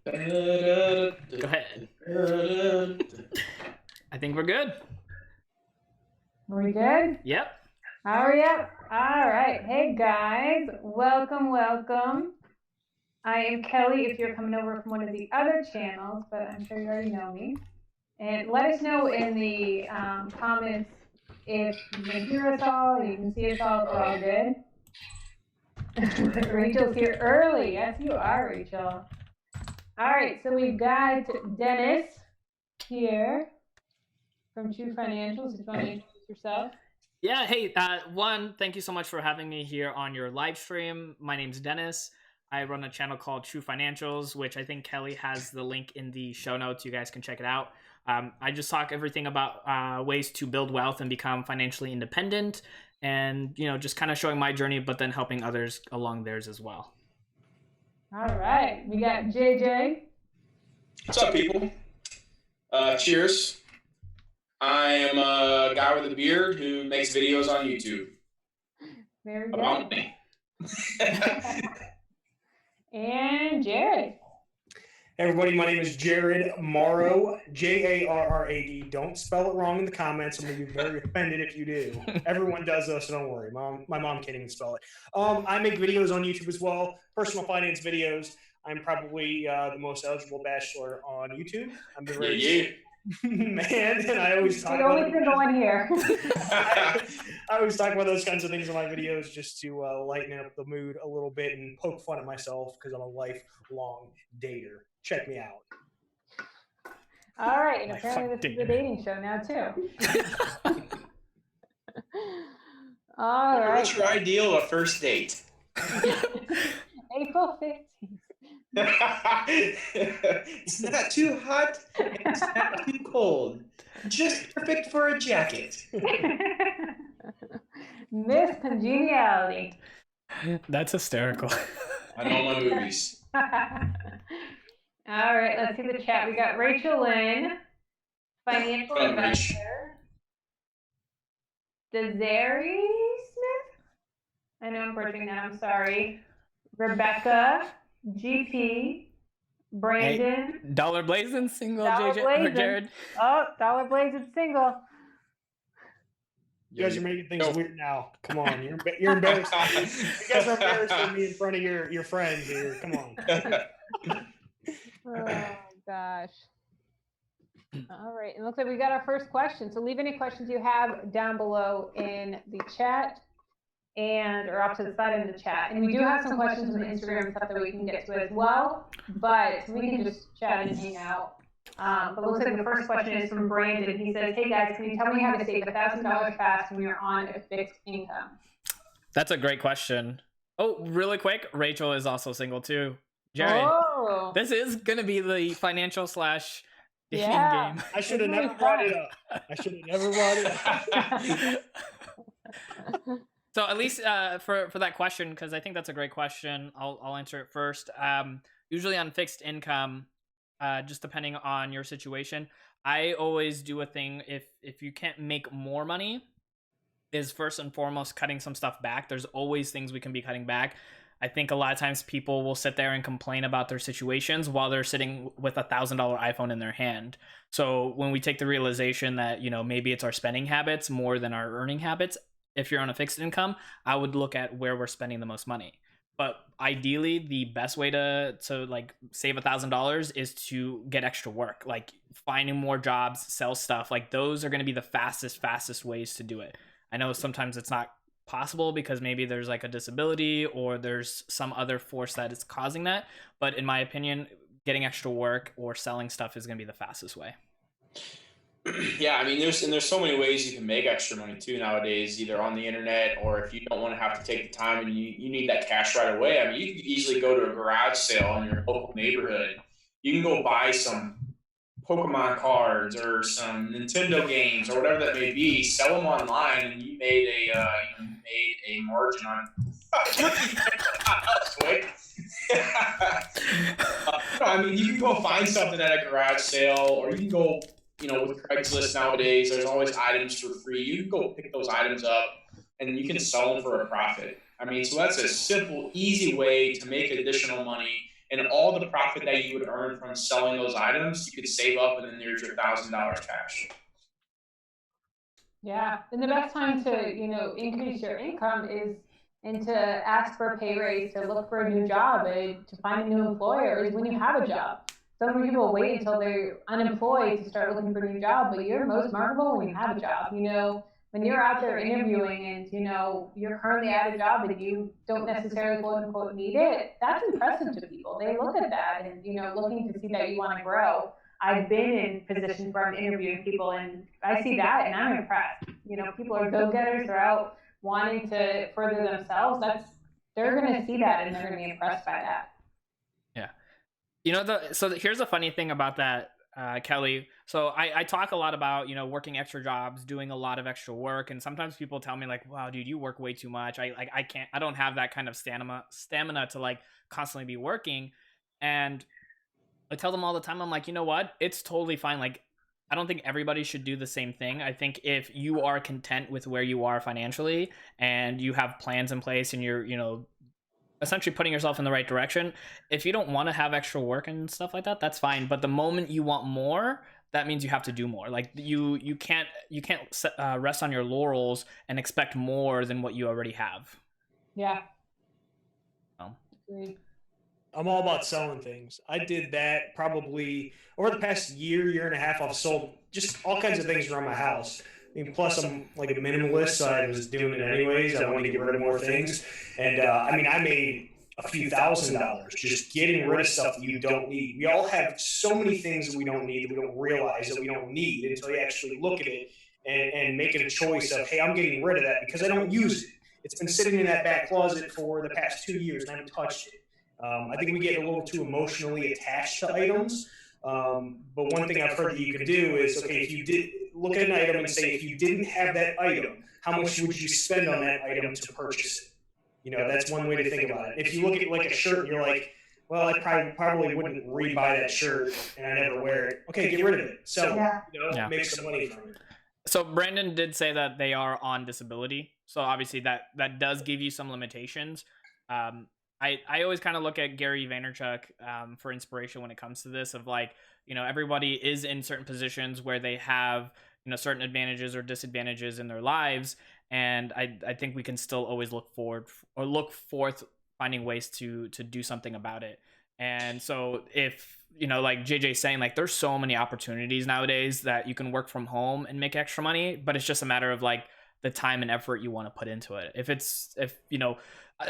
Go ahead. I think we're good. We good? Yep. Hurry up. All right. Hey, guys. Welcome, welcome. I am Kelly if you're coming over from one of the other channels, but I'm sure you already know me. And let us know in the comments if you can hear us all, you can see us all, we're all good. Rachel's here early. Yes, you are, Rachel. All right, so we've got Denis here from TruFinancials. If you want to introduce yourself. Yeah, hey, thank you so much for having me here on your live stream. My name's Denis. I run a channel called TruFinancials, which I think Kelly has the link in the show notes. You guys can check it out. I just talk everything about ways to build wealth and become financially independent, and just kind of showing my journey, but then helping others along theirs as well. All right, we got JJ. What's up, people? Cheers. I am a guy with a beard who makes videos on YouTube. Very good. About me. And Jarrad. Hey everybody, my name is Jarrad Morrow, Jarrad. Don't spell it wrong in the comments. I'm going to be very offended if you do. Everyone does though, so don't worry. My mom can't even spell it. I make videos on YouTube as well, personal finance videos. I'm probably the most eligible bachelor on YouTube. I'm the very man, and I always talk about the only thing going here. I always talk about those kinds of things in my videos just to lighten up the mood a little bit and poke fun at myself because I'm a lifelong dater. Check me out. All right, and apparently this is a dating show now too. All right. What's your ideal of a first date? April 15th. It's not too hot, and it's not too cold. Just perfect for a jacket. Miss Congeniality. That's hysterical. I know my movies. All right, let's see the chat. We got Rachel Lynn, financial investor. Desiree Smith? I know I'm butchering that, I'm sorry. Rebecca, GP, Brandon. Hey, Dollar Blazing single, Dollar JJ Blazing. or Jarrad. Oh, Dollar Blazing single. You guys are making things weird now. Come on, you're embarrassed. You guys are embarrassing me in front of your friends here. Come on. Oh gosh. All right, it looks like we got our first question. So leave any questions you have down below in the chat or off to the side in the chat. And we do have some questions on the Instagram stuff that we can get to as well, but we can just chat and hang out. But it looks like the first question is from Brandon. He says, hey guys, can you tell me how to save $1,000 fast when you're on a fixed income? That's a great question. Oh, really quick, Rachel is also single too. Jarrad, this is going to be the financial / dating game. I should have never brought it up. So at least for that question, because I think that's a great question, I'll answer it first. Usually on fixed income, just depending on your situation, I always do a thing if you can't make more money, is first and foremost cutting some stuff back. There's always things we can be cutting back. I think a lot of times people will sit there and complain about their situations while they're sitting with $1,000 iPhone in their hand. So when we take the realization that, maybe it's our spending habits more than our earning habits, if you're on a fixed income, I would look at where we're spending the most money. But ideally, the best way to like save $1,000 is to get extra work, like finding more jobs, sell stuff. Like those are going to be the fastest ways to do it. I know sometimes it's not possible because maybe there's like a disability or there's some other force that is causing that. But in my opinion, getting extra work or selling stuff is going to be the fastest way. Yeah, I mean, there's so many ways you can make extra money too nowadays, either on the internet or if you don't want to have to take the time and you need that cash right away. I mean, you can easily go to a garage sale in your local neighborhood. You can go buy some Pokemon cards or some Nintendo games or whatever that may be, sell them online, and you made a margin on. I mean, you can go find something at a garage sale, or you can go, with Craigslist nowadays. There's always items for free. You can go pick those items up, and you can sell them for a profit. I mean, so that's a simple, easy way to make additional money and all the profit that you would earn from selling those items, you could save up, and then there's your $1,000 cash. Yeah, and the best time to, increase your income is and to ask for a pay raise, to look for a new job, to find a new employer is when you have a job. So many people wait until they're unemployed to start looking for a new job, but you're most marketable when you have a job. When you're out there interviewing and, you're currently at a job and you don't necessarily quote unquote need it, that's impressive to people. They look at that and, looking to see that you want to grow. I've been in positions where I'm interviewing people and I see that and I'm impressed. People are go-getters, they're out wanting to further themselves. They're going to see that and they're going to be impressed by that. Yeah. So here's the funny thing about that, Kelly. So I talk a lot about, working extra jobs, doing a lot of extra work. And sometimes people tell me like, wow, dude, you work way too much. I don't have that kind of stamina to like constantly be working. And I tell them all the time, I'm like, you know what? It's totally fine. Like, I don't think everybody should do the same thing. I think if you are content with where you are financially and you have plans in place and you're, essentially putting yourself in the right direction, if you don't want to have extra work and stuff like that, that's fine. But the moment you want more, that means you have to do more. Like you can't rest on your laurels and expect more than what you already have. Yeah. Agreed. I'm all about selling things. I did that probably over the past year and a half. I've sold just all kinds of things around my house. I mean, plus I'm like a minimalist, so I was doing it anyways. I wanted to get rid of more things. And I made a few $1,000s just getting rid of stuff that you don't need. We all have so many things that we don't need, that we don't realize that we don't need until you actually look at it and make a choice of, hey, I'm getting rid of that because I don't use it. It's been sitting in that back closet for the past 2 years and I haven't touched it. I think we get a little too emotionally attached to items. But one thing I've heard that you can do is, okay, if you did look at an item and say, if you didn't have that item, how much would you spend on that item to purchase it? That's one way to think about it. If you look at like a shirt and you're like, well, I probably wouldn't rebuy that shirt and I never wear it. Okay, get rid of it. So, make some money from it. So Brandon did say that they are on disability. So obviously that does give you some limitations. I always kind of look at Gary Vaynerchuk for inspiration when it comes to this, of like, everybody is in certain positions where they have, certain advantages or disadvantages in their lives. And I think we can still always look forth finding ways to do something about it. And so if, like JJ saying, like, there's so many opportunities nowadays that you can work from home and make extra money, but it's just a matter of like the time and effort you want to put into it. If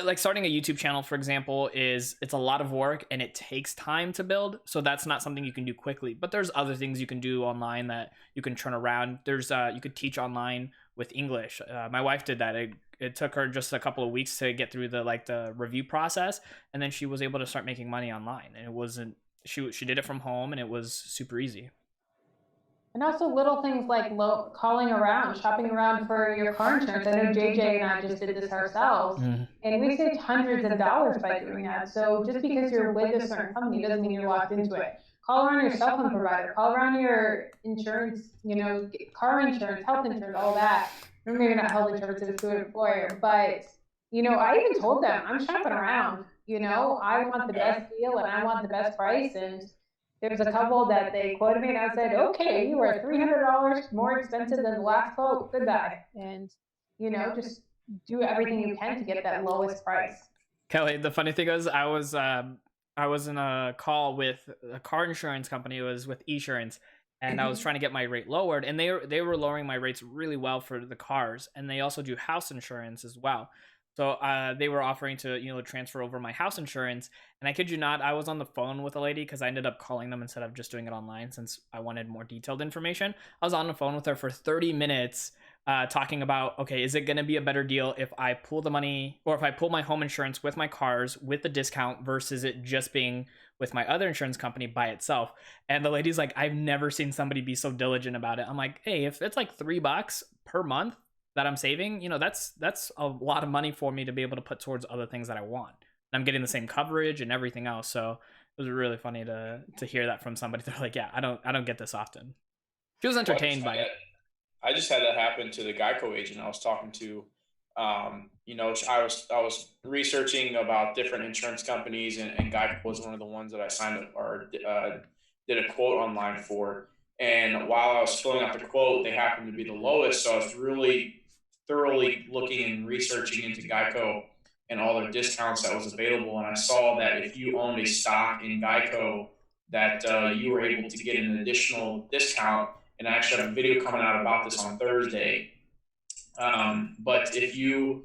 like starting a YouTube channel, for example, it's a lot of work and it takes time to build. So that's not something you can do quickly, but there's other things you can do online that you can turn around. There's you could teach online with English. My wife did that. It took her just a couple of weeks to get through the review process. And then she was able to start making money online, and it wasn't, she did it from home and it was super easy. And also little things like calling around, shopping around for your car insurance. I know JJ and I just did this ourselves, and we saved hundreds of dollars by doing that. So just because you're with a certain company doesn't mean you're locked into it. Call around your cell phone provider, call around your insurance, car insurance, health insurance, all that. Or maybe not health insurance, it's through an employer, but I even told them I'm shopping around. I want the best deal and I want the best price. And there's a couple that they quoted me and I said, okay, you are $300 more expensive than the last quote, goodbye. And, just do everything you can to get that lowest price. Kelly, the funny thing is I was in a call with a car insurance company. It was with Esurance, and I was trying to get my rate lowered, and they were lowering my rates really well for the cars, and they also do house insurance as well. So they were offering to, transfer over my house insurance. And I kid you not, I was on the phone with a lady because I ended up calling them instead of just doing it online since I wanted more detailed information. I was on the phone with her for 30 minutes talking about, okay, is it going to be a better deal if I pull the money, or if I pull my home insurance with my cars with the discount versus it just being with my other insurance company by itself. And the lady's like, I've never seen somebody be so diligent about it. I'm like, hey, if it's like $3 per month that I'm saving, that's a lot of money for me to be able to put towards other things that I want. And I'm getting the same coverage and everything else. So it was really funny to hear that from somebody. They're like, yeah, I don't get this often. She was entertained by it. I just had that happen to the Geico agent I was talking to I was researching about different insurance companies, and Geico was one of the ones that I signed up or did a quote online for. And while I was filling out the quote, they happened to be the lowest, so I was really thoroughly looking and researching into Geico and all their discounts that was available. And I saw that if you owned a stock in Geico, that you were able to get an additional discount. And I actually have a video coming out about this on Thursday. But if you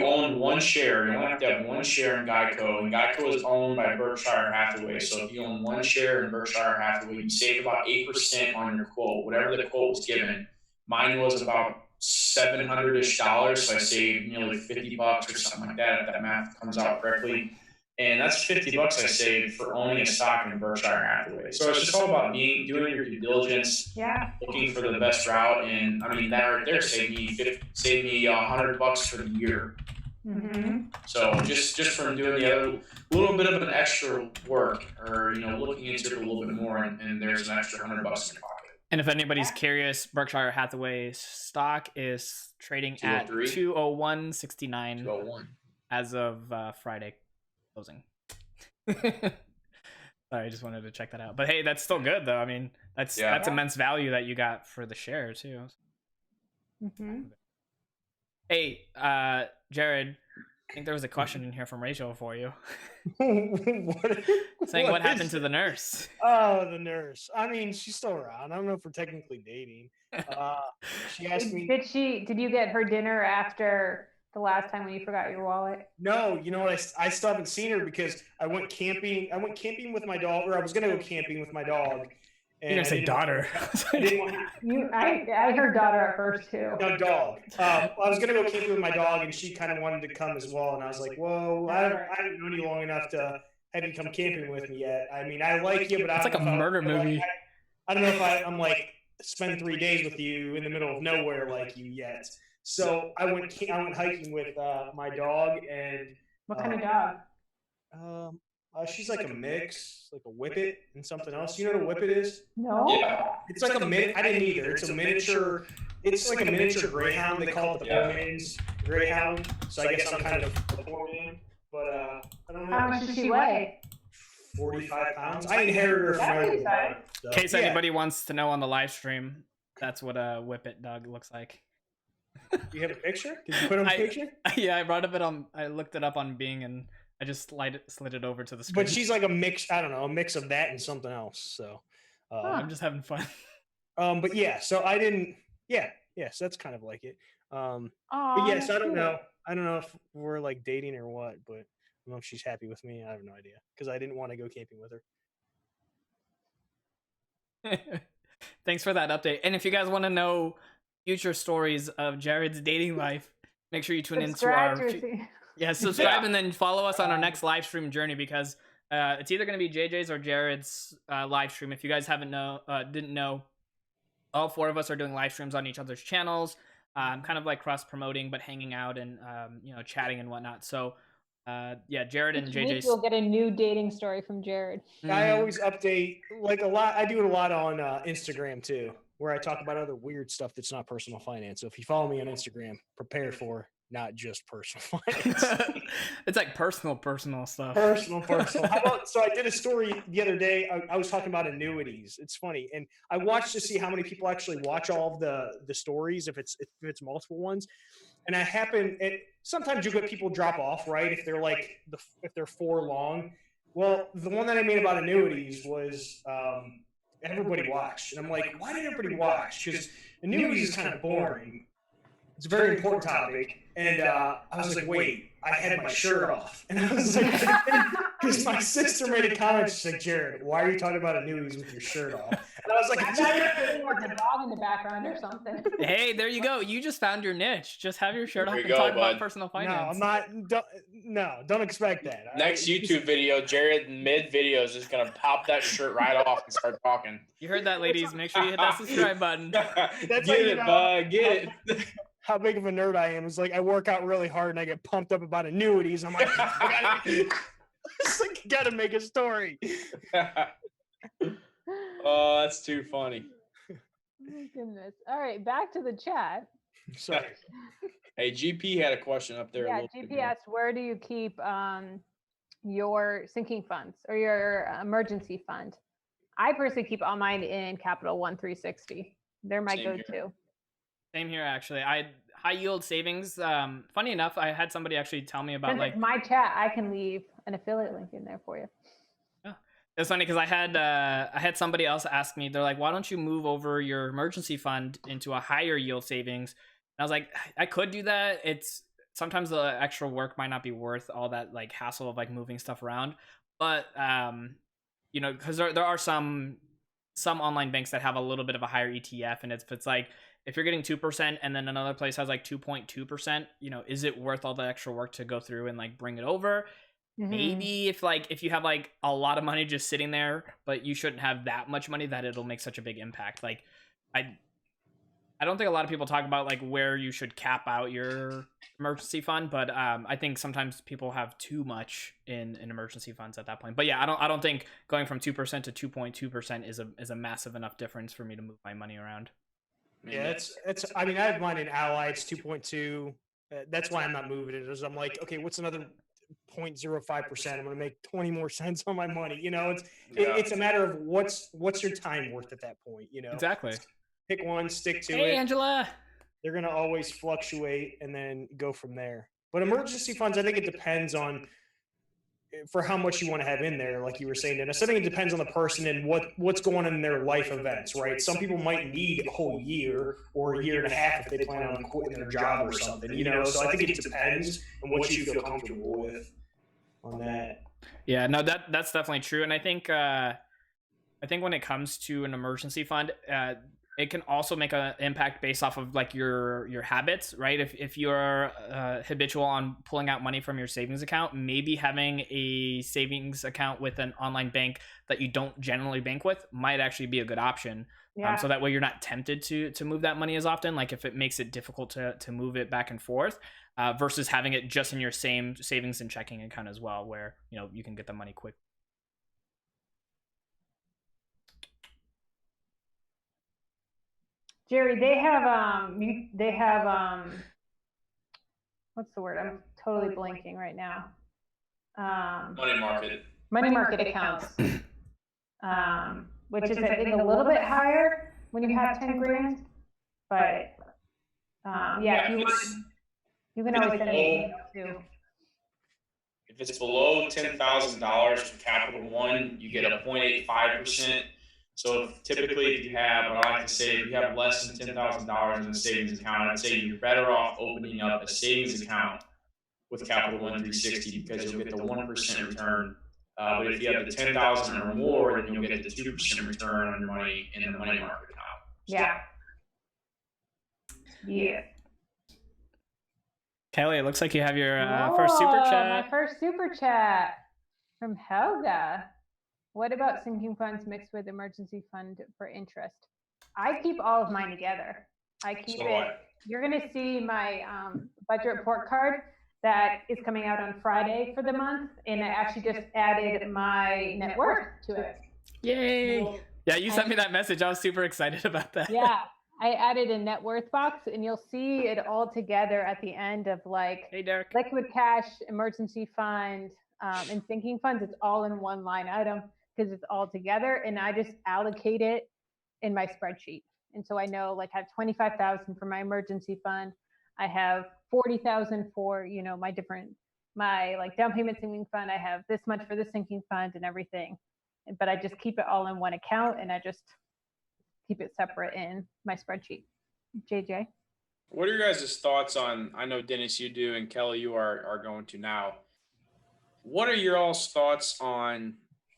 own one share, you only have to have one share in Geico, and Geico is owned by Berkshire Hathaway. So if you own one share in Berkshire Hathaway, you save about 8% on your quote, whatever the quote was given. Mine was about $700-ish, so I saved nearly $50 or something like that, if that math comes out correctly. And that's $50 I saved for owning a stock in Berkshire Hathaway. So it's just all about doing your due diligence, looking for the best route. And I mean, that right there saved me $100 for the year. Mm-hmm. So just from doing the other little bit of an extra work, or looking into it a little bit more, and there's an extra $100 in your pocket. And if anybody's curious, Berkshire Hathaway's stock is trading at 201.69 as of Friday closing. Sorry, I just wanted to check that out. But hey, that's still good though. I mean, that's immense value that you got for the share too. Mm-hmm. Hey, Jarrad, I think there was a question in here from Rachel for you. Saying what happened to the nurse. Oh, the nurse. I mean, she's still around. I don't know if we're technically dating. She asked me. Did you get her dinner after the last time when you forgot your wallet? No, you know what? I still haven't seen her because I went camping. I went camping with my dog, or I was going to go camping with my dog. You're going to say daughter. I heard daughter at first too. No, dog. I was going to go camping with my dog, and she kind of wanted to come as well. And I was like, whoa, I haven't known you long enough to have you come camping with me yet. I mean, I like you, but it's like a murder movie. I don't know if I'm like spend 3 days with you in the middle of nowhere like you yet. So I went hiking with my dog. And what kind of dog? She's like a mix, like a whippet and something else. You know what a whippet is? No. Yeah. It's like a I didn't either. It's a miniature. It's like a miniature greyhound. They call it the poor man's greyhound. So I guess I'm kind of the poor man. But I don't know. How much does she weigh? 45 pounds. I inherited her from my father. In case anybody wants to know on the live stream, that's what a whippet dog looks like. Do you have a picture? Did you put on a picture? Yeah, I looked it up on Bing, and I just slid it over to the screen. But she's like a mix. I don't know, a mix of that and something else. So I'm just having fun. But yeah, so I didn't. Yeah. So that's kind of like it. But yes, I don't know. I don't know if we're like dating or what, but I don't know if she's happy with me. I have no idea because I didn't want to go camping with her. Thanks for that update. And if you guys want to know future stories of Jarrad's dating life, make sure you tune into our subscribe and then follow us on our next live stream journey, because it's either going to be JJ's or Jarrad's live stream. If you guys didn't know, all 4 of us are doing live streams on each other's channels, kind of like cross promoting, but hanging out and chatting and whatnot. So Jarrad and JJ. We'll get a new dating story from Jarrad. I always update like a lot. I do it a lot on Instagram too, where I talk about other weird stuff that's not personal finance. So if you follow me on Instagram, prepare for not just personal finance. It's like personal stuff. Personal. So I did a story the other day. I was talking about annuities. It's funny, and I watched to see how many people actually watch all of the stories, if it's multiple ones. And sometimes you get people drop off, right? If they're like if they're 4 long. Well, the one that I made about annuities was everybody watched, and I'm like, why did everybody watch? Because annuities is kind of boring. It's a very important topic. And I was like, wait, I had my shirt off. And I was like, because my sister made a comment. She's like, Jarrad, why are you talking about annuities with your shirt off? And I was like, I thought you were the dog in the background or something. Hey, there you go. You just found your niche. Just have your shirt off and talk about personal finance. No, I'm not. Don't expect that. Next YouTube video, Jarrad mid video is just gonna pop that shirt right off and start talking. You heard that, ladies. Make sure you hit that subscribe button. Get it, bud. Get it. How big of a nerd I am. It's like I work out really hard and I get pumped up about annuities. I'm like, it's like, you gotta make a story. Oh, that's too funny. Oh my goodness. All right, back to the chat. Sorry. Hey, GP had a question up there. a Yeah, little bit GP ago. asked, where do you keep your sinking funds or your emergency fund? I personally keep all mine in Capital One 360. They're my Same here. go-to. Same here, actually. I high yield savings. Funny enough, I had somebody actually tell me about Since like it's my chat, I can leave an affiliate link in there for you. it's funny because I had somebody else ask me. They're like, "Why don't you move over your emergency fund into a higher yield savings?" And I was like, "I could do that. It's sometimes the extra work might not be worth all that like hassle of like moving stuff around." But you know, because there are some online banks that have a little bit of a higher ETF, and it's like if you're getting 2% and then another place has like 2.2%, you know, is it worth all the extra work to go through and like bring it over? Maybe if you have like a lot of money just sitting there, but you shouldn't have that much money that it'll make such a big impact. Like I don't think a lot of people talk about like where you should cap out your emergency fund, but I think sometimes people have too much in emergency funds at that point. But yeah, I don't think going from 2% to 2.2% is a massive enough difference for me to move my money around. Yeah, it's. I mean, I have mine in Ally. It's 2.2. That's why I'm not moving it. Is I'm like, okay, what's another 0.05%? I'm going to make 20 more cents on my money. You know, it's a matter of what's your time worth at that point. You know, Exactly. pick one, stick to Hey, it. Angela. They're going to always fluctuate and then go from there. But emergency funds, I think it depends on for how much you want to have in there, like you were saying, Dennis. I think it depends on the person and what's going on in their life events, right? Some people might need a whole year or a year and a half if they plan on quitting their job or something, you know? So I think it depends on what you feel comfortable with on that. Yeah, no, that's definitely true. And I think when it comes to an emergency fund, it can also make an impact based off of like your habits, right? If you're habitual on pulling out money from your savings account, maybe having a savings account with an online bank that you don't generally bank with might actually be a good option. Yeah. So that way you're not tempted to move that money as often. Like if it makes it difficult to move it back and forth, versus having it just in your same savings and checking account as well, where you know you can get the money quick. Jerry, they have what's the word? I'm totally blanking right now. Money market Accounts. Which is I think a little bit higher when you have 10 grand. But yeah, if you want, you can always send me an email too. If it's below $10,000 from Capital One, you get a 0.85%. So typically, if you have, what I like to say, if you have less than $10,000 in a savings account, I'd say you're better off opening up a savings account with Capital One 360 because you'll get the 1% return. But if you have the 10,000 or more, then you'll get the 2% return on your money in the money market account. Yeah. Yeah. Kelly, it looks like you have your first super chat. My first super chat from Helga. What about sinking funds mixed with emergency fund for interest? I keep all of mine together. I keep it. You're going to see my budget report card that is coming out on Friday for the month, and I actually just added my net worth to it. Yay! Yeah, you sent me that message. I was super excited about that. Yeah, I added a net worth box, and you'll see it all together at the end of like Hey, Derek. liquid cash, emergency fund, and sinking funds. It's all in one line item because it's all together, and I just allocate it in my spreadsheet. And so I know like I have 25,000 for my emergency fund. I have 40,000 for, you know, my like down payment sinking fund. I have this much for the sinking fund and everything. But I just keep it all in one account and I just keep it separate in my spreadsheet. JJ? What are your guys' thoughts on, I know Dennis, you do, and Kelly, you are going to now. What are your all's thoughts on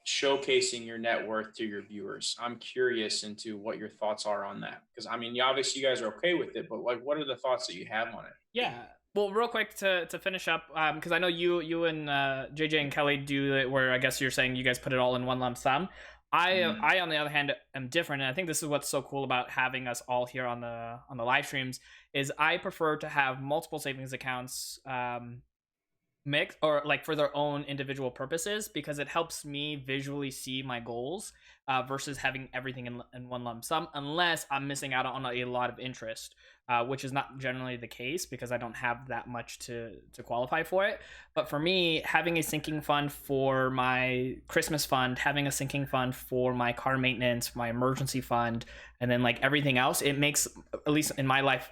showcasing your net worth to your viewers? I'm curious into what your thoughts are on that. Because I mean, obviously you guys are okay with it, but like, what are the thoughts that you have on it? Yeah. Well, real quick to finish up, because I know you and JJ and Kelly do it where I guess you're saying you guys put it all in one lump sum. I on the other hand am different, and I think this is what's so cool about having us all here on the live streams is I prefer to have multiple savings accounts mix or like for their own individual purposes because it helps me visually see my goals versus having everything in one lump sum unless I'm missing out on a lot of interest. which is not generally the case because I don't have that much to qualify for it. But for me, having a sinking fund for my Christmas fund, having a sinking fund for my car maintenance, my emergency fund, and then like everything else, it makes, at least in my life,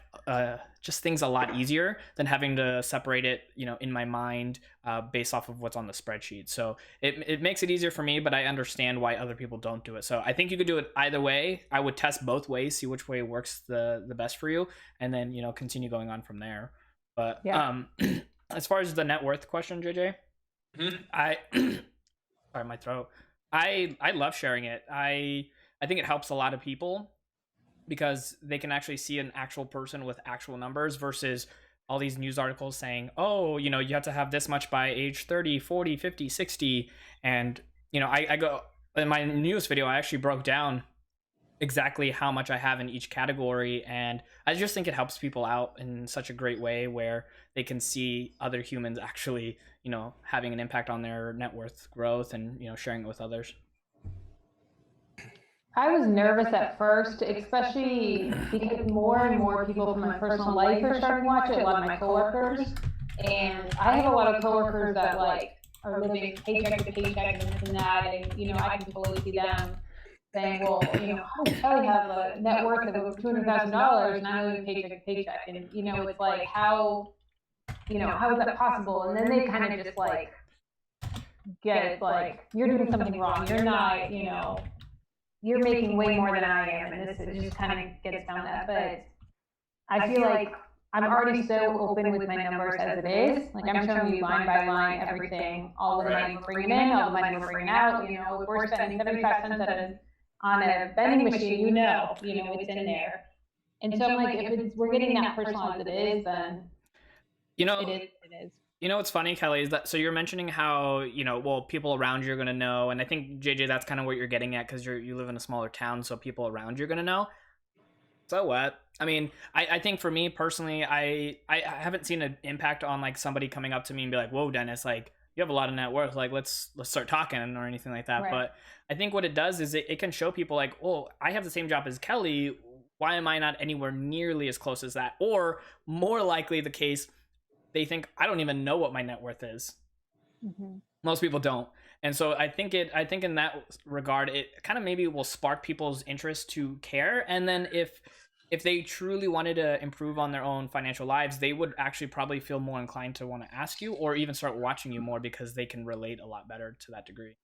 just things a lot easier than having to separate it, in my mind, based off of what's on the spreadsheet. So it makes it easier for me, but I understand why other people don't do it. So I think you could do it either way. I would test both ways, see which way works the best for you, and then continue going on from there. But Yeah. As far as the net worth question, JJ, I sorry, my throat. I love sharing it. I think it helps a lot of people because they can actually see an actual person with actual numbers versus all these news articles saying, oh, you have to have this much by age 30, 40, 50, 60. And, I go in my news video, I actually broke down exactly how much I have in each category. And I just think it helps people out in such a great way where they can see other humans actually, having an impact on their net worth growth and, sharing it with others. I was nervous at first, especially because more and more people from my personal life are starting to watch it, a lot of my coworkers. And I have a lot of coworkers that are living paycheck to paycheck and this and that, and I can totally see them saying, well, how does Kelly have a net worth of over $200,000 and I'm living paycheck to paycheck? And it's like, how is that possible? And then they kind of just get it, you're doing something wrong. You're not, you're making way more than I am, and this just kind of gets down that. But I feel like I'm already so open with my numbers as it is. Like I'm showing you line by line everything, all the money we're bringing in, all the money we're bringing out. If we're spending 75 cents on a vending machine, it's in there. And so I'm like, if we're getting that personal as it is, then it is. What's funny, Kelly, is that so you're mentioning how people around you are gonna know, and I think JJ, that's kind of what you're getting at because you live in a smaller town, so people around you are gonna know. So what? I mean, I think for me personally, I haven't seen an impact on somebody coming up to me and be like, "Whoa, Dennis, you have a lot of net worth. Let's start talking," or anything like that. Right. But I think what it does is it can show people oh, I have the same job as Kelly. Why am I not anywhere nearly as close as that? Or more likely the case, they think I don't even know what my net worth is. Mm-hmm. Most people don't. And so I think in that regard, it kind of maybe will spark people's interest to care. And then if they truly wanted to improve on their own financial lives, they would actually probably feel more inclined to want to ask you or even start watching you more because they can relate a lot better to that degree.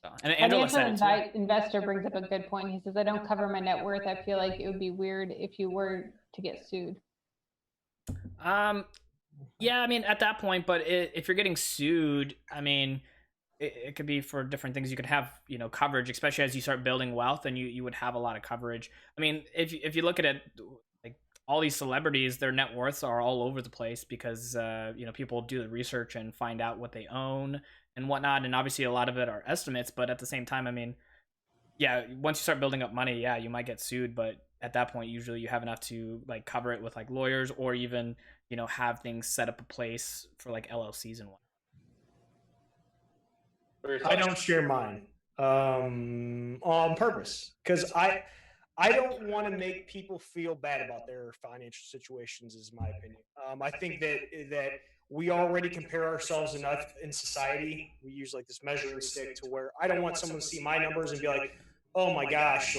So, and Angela said investor brings up a good point. He says, I don't cover my net worth. I feel like it would be weird if you were to get sued. Yeah, I mean, at that point, but if you're getting sued, I mean, it could be for different things. You could have, coverage, especially as you start building wealth, and you would have a lot of coverage. I mean, if you look at it, all these celebrities, their net worths are all over the place because, people do the research and find out what they own and whatnot. And obviously a lot of it are estimates, but at the same time, I mean, yeah, once you start building up money, yeah, you might get sued, but at that point, usually you have enough to cover it with lawyers or even, have things set up a place for LLCs and whatnot. I don't share mine on purpose because I don't want to make people feel bad about their financial situations, is my opinion. I think that we already compare ourselves enough in society. We use this measuring stick to where I don't want someone to see my numbers and be like, oh my gosh,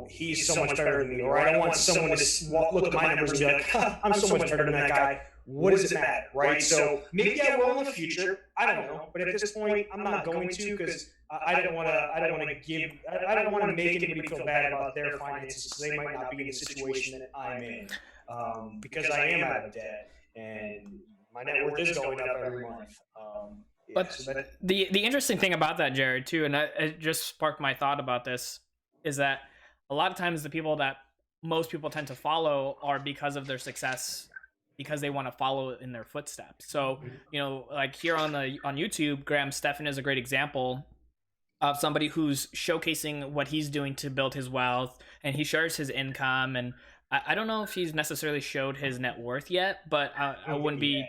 he's so much better than me. Or I don't want someone to look at my numbers and be like, I'm so much better than that guy. What does it matter, right? So maybe I will in the future. I don't know, but at this point, I'm not going to because I don't want to make anybody feel bad about their finances because they might not be in the situation that I'm in. Because I am out of debt and my net worth is going up every month. But the interesting thing about that, Jarrad, too, and it just sparked my thought about this, is that a lot of times the people that most people tend to follow are because of their success, because they want to follow in their footsteps. So, here on YouTube, Graham Stephan is a great example of somebody who's showcasing what he's doing to build his wealth, and he shares his income. And I don't know if he's necessarily showed his net worth yet, but I wouldn't be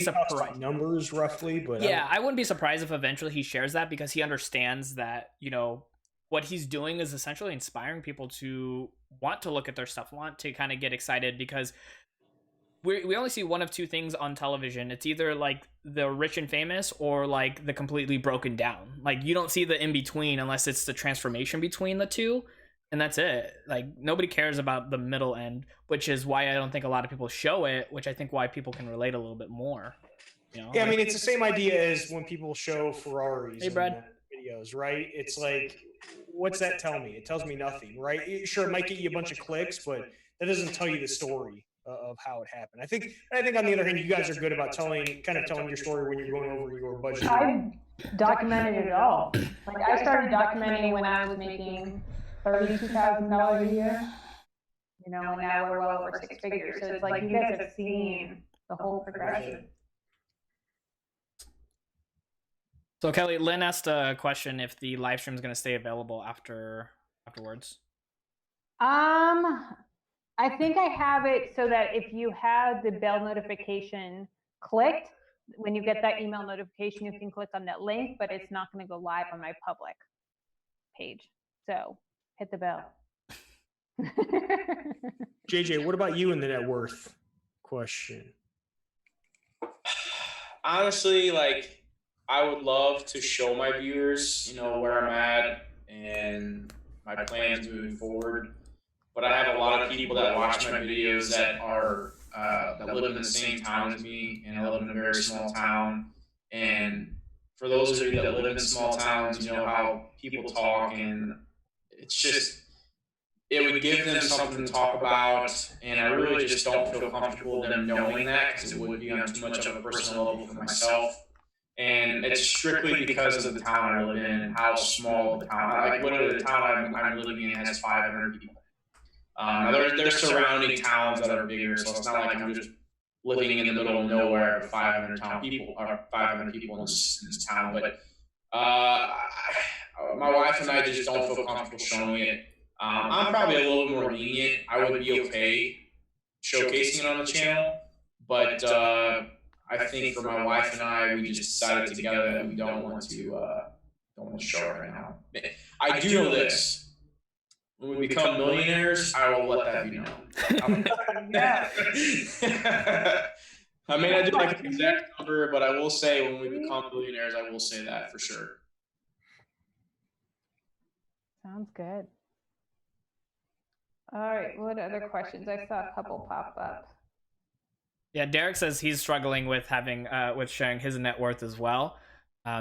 surprised. Numbers roughly, but yeah, I wouldn't be surprised if eventually he shares that because he understands that, what he's doing is essentially inspiring people to want to look at their stuff, want to kind of get excited, because we only see one of two things on television. It's either like the rich and famous or like the completely broken down. Like you don't see the in between unless it's the transformation between the two, and that's it. Like nobody cares about the middle end, which is why I don't think a lot of people show it, which I think why people can relate a little bit more. You know? Yeah, I mean, it's the same idea as when people show Ferraris Hey, Brad. in videos, right? It's like, what's that tell me? It tells me nothing, right? Sure, it might get you a bunch of clicks, but that doesn't tell you the story of how it happened. I think on the other hand, you guys are good about telling your story when you're going over your budget. I documented it all. Like I started documenting when I was making $32,000 a year. You know, and now we're well over 6 figures. So it's like you guys have seen the whole progression. So Kelly, Lynn asked a question if the live stream is going to stay available afterwards. I think I have it so that if you have the bell notification clicked, when you get that email notification, you can click on that link, but it's not going to go live on my public page. So hit the bell. JJ, what about you in the net worth question? Honestly, like I would love to show my viewers, you know, where I'm at and my plans moving forward. But I have a lot of people that watch my videos that are that live in the same town as me, and I live in a very small town. And for those of you that live in small towns, you know how people talk, and it's just it would give them something to talk about. And I really just don't feel comfortable with them knowing that because it would be on too much of a personal level for myself. And it's strictly because of the town I live in and how small the town. Like literally, the town I'm living in has 500 people. Now there's surrounding towns that are bigger, so it's not like I'm just living in the middle of nowhere with 500 people in this town. But my wife and I just don't feel comfortable showing it. I'm probably a little bit more lenient. I would be okay showcasing it on the channel, but I think for my wife and I, we just decided together that we don't want to show it right now. I do know this. When we become millionaires, I will let that be known. I may not do like an exact number, but I will say when we become millionaires, I will say that for sure. Sounds good. All right, what other questions? I saw a couple pop up. Yeah, Derek says he's struggling with having with sharing his net worth as well.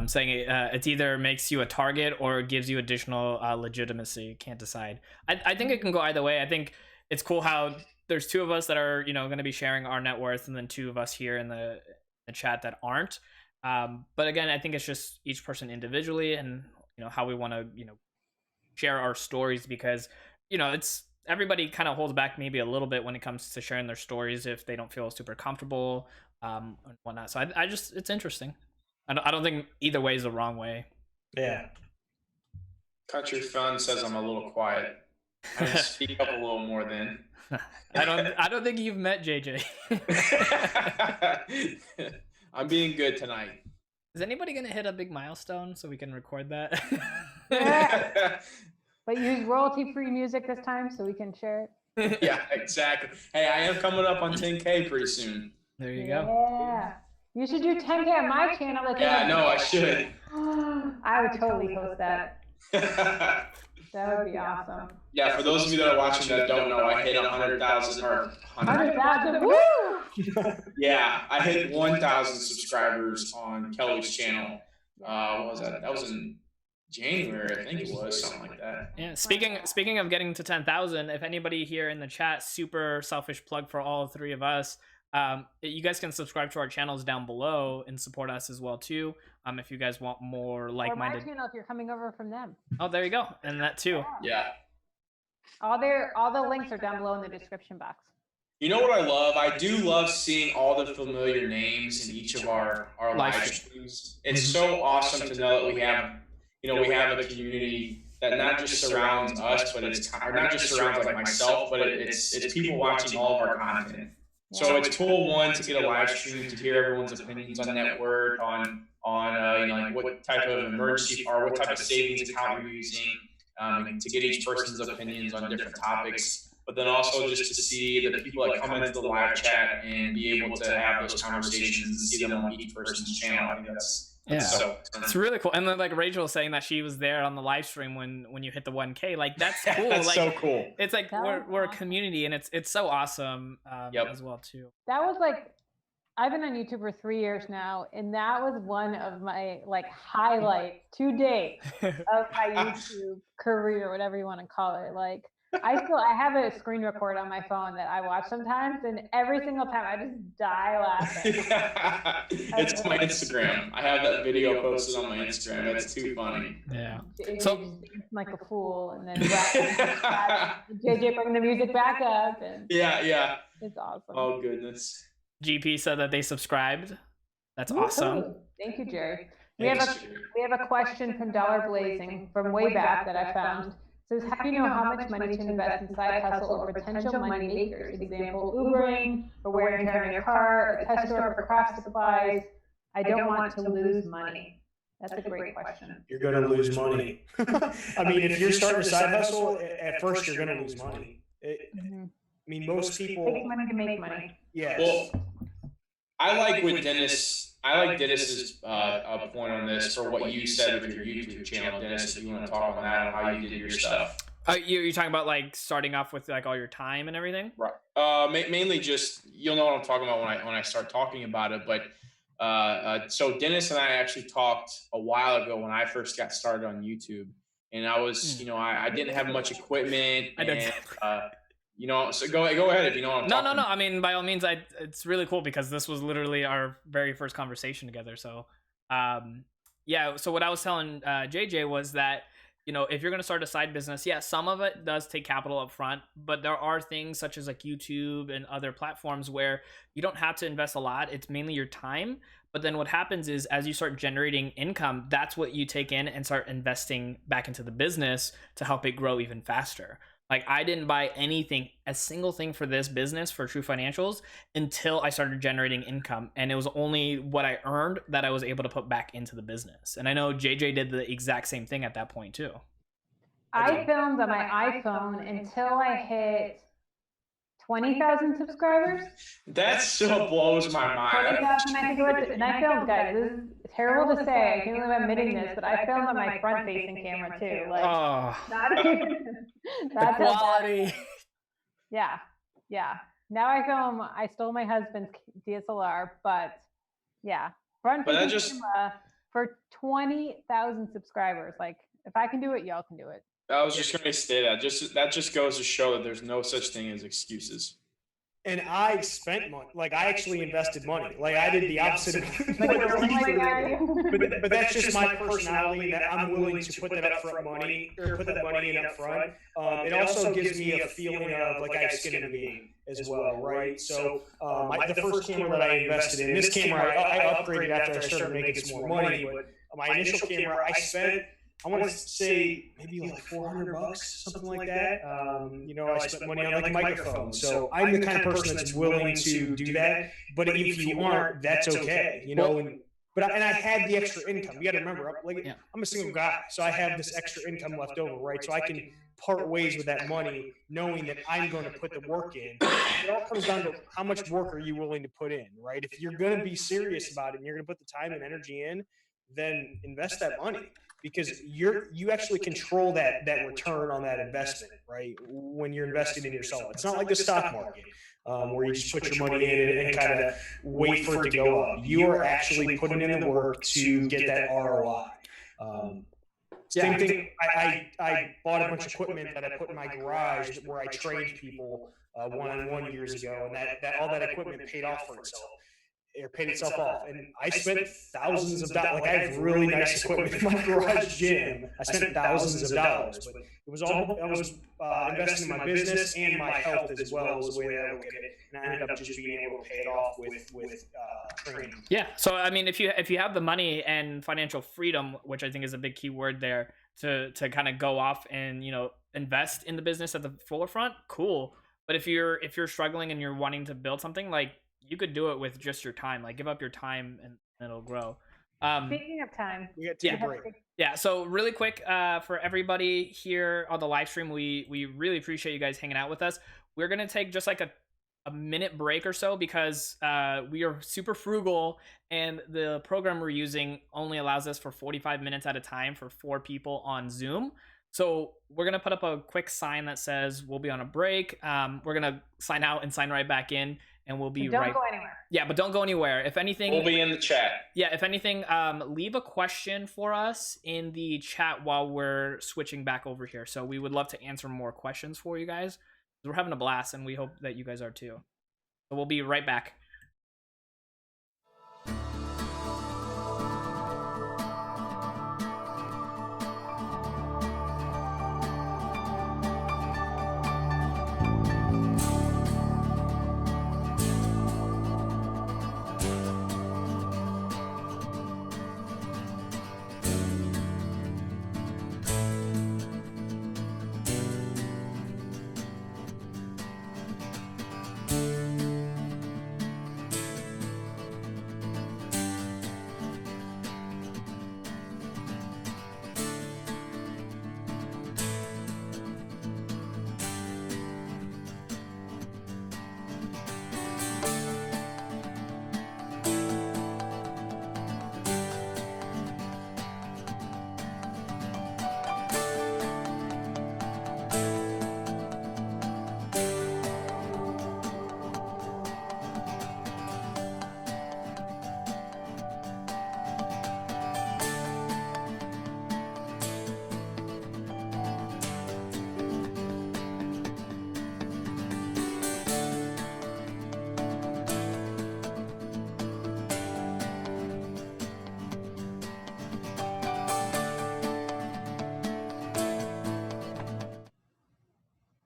Saying it either makes you a target or gives you additional legitimacy. Can't decide. I think it can go either way. I think it's cool how there's two of us that are, you know, going to be sharing our net worth, and then two of us here in the chat that aren't. But again, I think it's just each person individually, and you know how we want to, you know, share our stories, because you know it's everybody kind of holds back maybe a little bit when it comes to sharing their stories if they don't feel super comfortable and whatnot. So I just it's interesting. I don't think either way is the wrong way. Yeah. Country Fun says I'm a little quiet. I need to speak up a little more then. I don't think you've met JJ. I'm being good tonight. Is anybody gonna hit a big milestone so we can record that? But use royalty-free music this time so we can share it. Yeah, exactly. Hey, I am coming up on 10K pretty soon. There you go. Yeah. You should do 10K on my channel. Like yeah, no, I should. I would totally host that. That would be awesome. Yeah, for those of you that are watching that don't know, I hit 100,000 or 100,000. Woo! Yeah, I hit 1,000 subscribers on Kelly's channel. What was that? That was in January, I think it was, something like that. Yeah. Speaking of getting to 10,000, if anybody here in the chat, super selfish plug for all three of us. You guys can subscribe to our channels down below and support us as well too. If you guys want more like-minded. Or my channel if you're coming over from them. Oh, there you go, and that too. Yeah. All the links are down below in the description box. You know what I love? I do love seeing all the familiar names in each of our live streams. It's so awesome to know that we have, you know, we have a community that not just surrounds us, but it's or not just surrounds like myself, but it's people watching all of our content. So it's cool, one, to get a live stream, to hear everyone's opinions on net worth, on you know, like what type of emergency or what type of savings account you're using, to get each person's opinions on different topics. But then also just to see the people that come into the live chat and be able to have those conversations and see them on each person's channel. I think that's so it's really cool. And then like Rachel was saying that she was there on the live stream when you hit the 1K. Like that's cool. That's like, so cool. It's like we're a community, and it's so awesome as well too. That was like, I've been on YouTube for 3 years now, and that was one of my like highlights to date of my YouTube career, whatever you want to call it. Like I have a screen record on my phone that I watch sometimes, and every single time I just die laughing. It's on my Instagram. I have that video posted on my Instagram. It's too funny. Yeah. So like a fool, and then JJ bringing the music back up, and yeah, it's awesome. Oh goodness. GP said that they subscribed. That's awesome. Thank you, Jerry. We have a question from Dollar Blazing from way back that I found. It says, how do you know how much money to invest in side hustle or potential money makers? Example, Ubering, or wear and tear in your car, a test store for craft supplies. I don't want to lose money. That's a great question. You're going to lose money. I mean, if you're starting a side hustle, at first you're going to lose money. I mean, most people take money to make money. Yes. Well, I like Denis's point on this for what you said with your YouTube channel, Denis. If you want to talk on that, how you did your stuff. You're talking about like starting off with like all your time and everything, right? Mainly just you'll know what I'm talking about when I start talking about it. But so Denis and I actually talked a while ago when I first got started on YouTube, and I was I didn't have much equipment. So go ahead if you know what I'm talking about. No. I mean, by all means, it's really cool because this was literally our very first conversation together. So, So what I was telling JJ was that, if you're going to start a side business, some of it does take capital up front, but there are things such as like YouTube and other platforms where you don't have to invest a lot. It's mainly your time. But then what happens is as you start generating income, that's what you take in and start investing back into the business to help it grow even faster. Like I didn't buy a single thing for this business for TruFinancials until I started generating income. And it was only what I earned that I was able to put back into the business. And I know JJ did the exact same thing at that point too. I filmed on my iPhone until I hit 20,000 subscribers. That still blows my mind. 20,000, I think it was. And I filmed, guys. This is terrible to say. I can't believe I'm admitting this, but I filmed on my front-facing camera too. Like, not even. That's the quality. Yeah. Now I stole my husband's DSLR, but front-facing camera for 20,000 subscribers. Like, if I can do it, y'all can do it. I was just going to say that. That just goes to show that there's no such thing as excuses. And I spent money. Like I actually invested money. Like I did the opposite. But that's just my personality. That I'm willing to put that upfront money or put that money in upfront. It also gives me a feeling of like I have skin in the game as well, right? So the first camera that I invested in, this camera I upgraded after I started making some more money. But my initial camera I spent. I want to say maybe like $400, something like that. I spent money on like a microphone. So I'm the kind of person that's willing to do that. But if you aren't, that's okay. But I had the extra income. You got to remember, I'm a single guy, so I have this extra income left over, right? So I can part ways with that money, knowing that I'm going to put the work in. It all comes down to how much work are you willing to put in, right? If you're going to be serious about it and you're going to put the time and energy in, then invest that money. Because you actually control that return on that investment, right? When you're investing in yourself, it's not like the stock market where you just put your money in and kind of wait for it to go up. You are actually putting in the work to get that ROI. Same thing. I bought a bunch of equipment that I put in my garage where I trained people one-on-one years ago, and that all that equipment paid off for itself. It paid itself off, and I spent thousands of dollars. Like I have really nice equipment in my garage gym. I spent thousands of dollars, but it was all I was investing in my business and my health as well as the way that I look at it. And I ended up just being able to pay it off with training. Yeah. So I mean, if you have the money and financial freedom, which I think is a big key word there, to kind of go off and invest in the business at the forefront, cool. But if you're struggling and you're wanting to build something, like, you could do it with just your time. Like, give up your time and it'll grow. Speaking of time, we got to take a break. Yeah, so really quick, for everybody here on the live stream, we really appreciate you guys hanging out with us. We're gonna take just like a minute break or so because we are super frugal and the program we're using only allows us for 45 minutes at a time for 4 people on Zoom. So we're gonna put up a quick sign that says we'll be on a break. We're gonna sign out and sign right back in, and we'll be Don't go anywhere. Yeah, but don't go anywhere. If anything, We'll be in the chat. Yeah, if anything, leave a question for us in the chat while we're switching back over here. So we would love to answer more questions for you guys. We're having a blast, and we hope that you guys are too. So we'll be right back.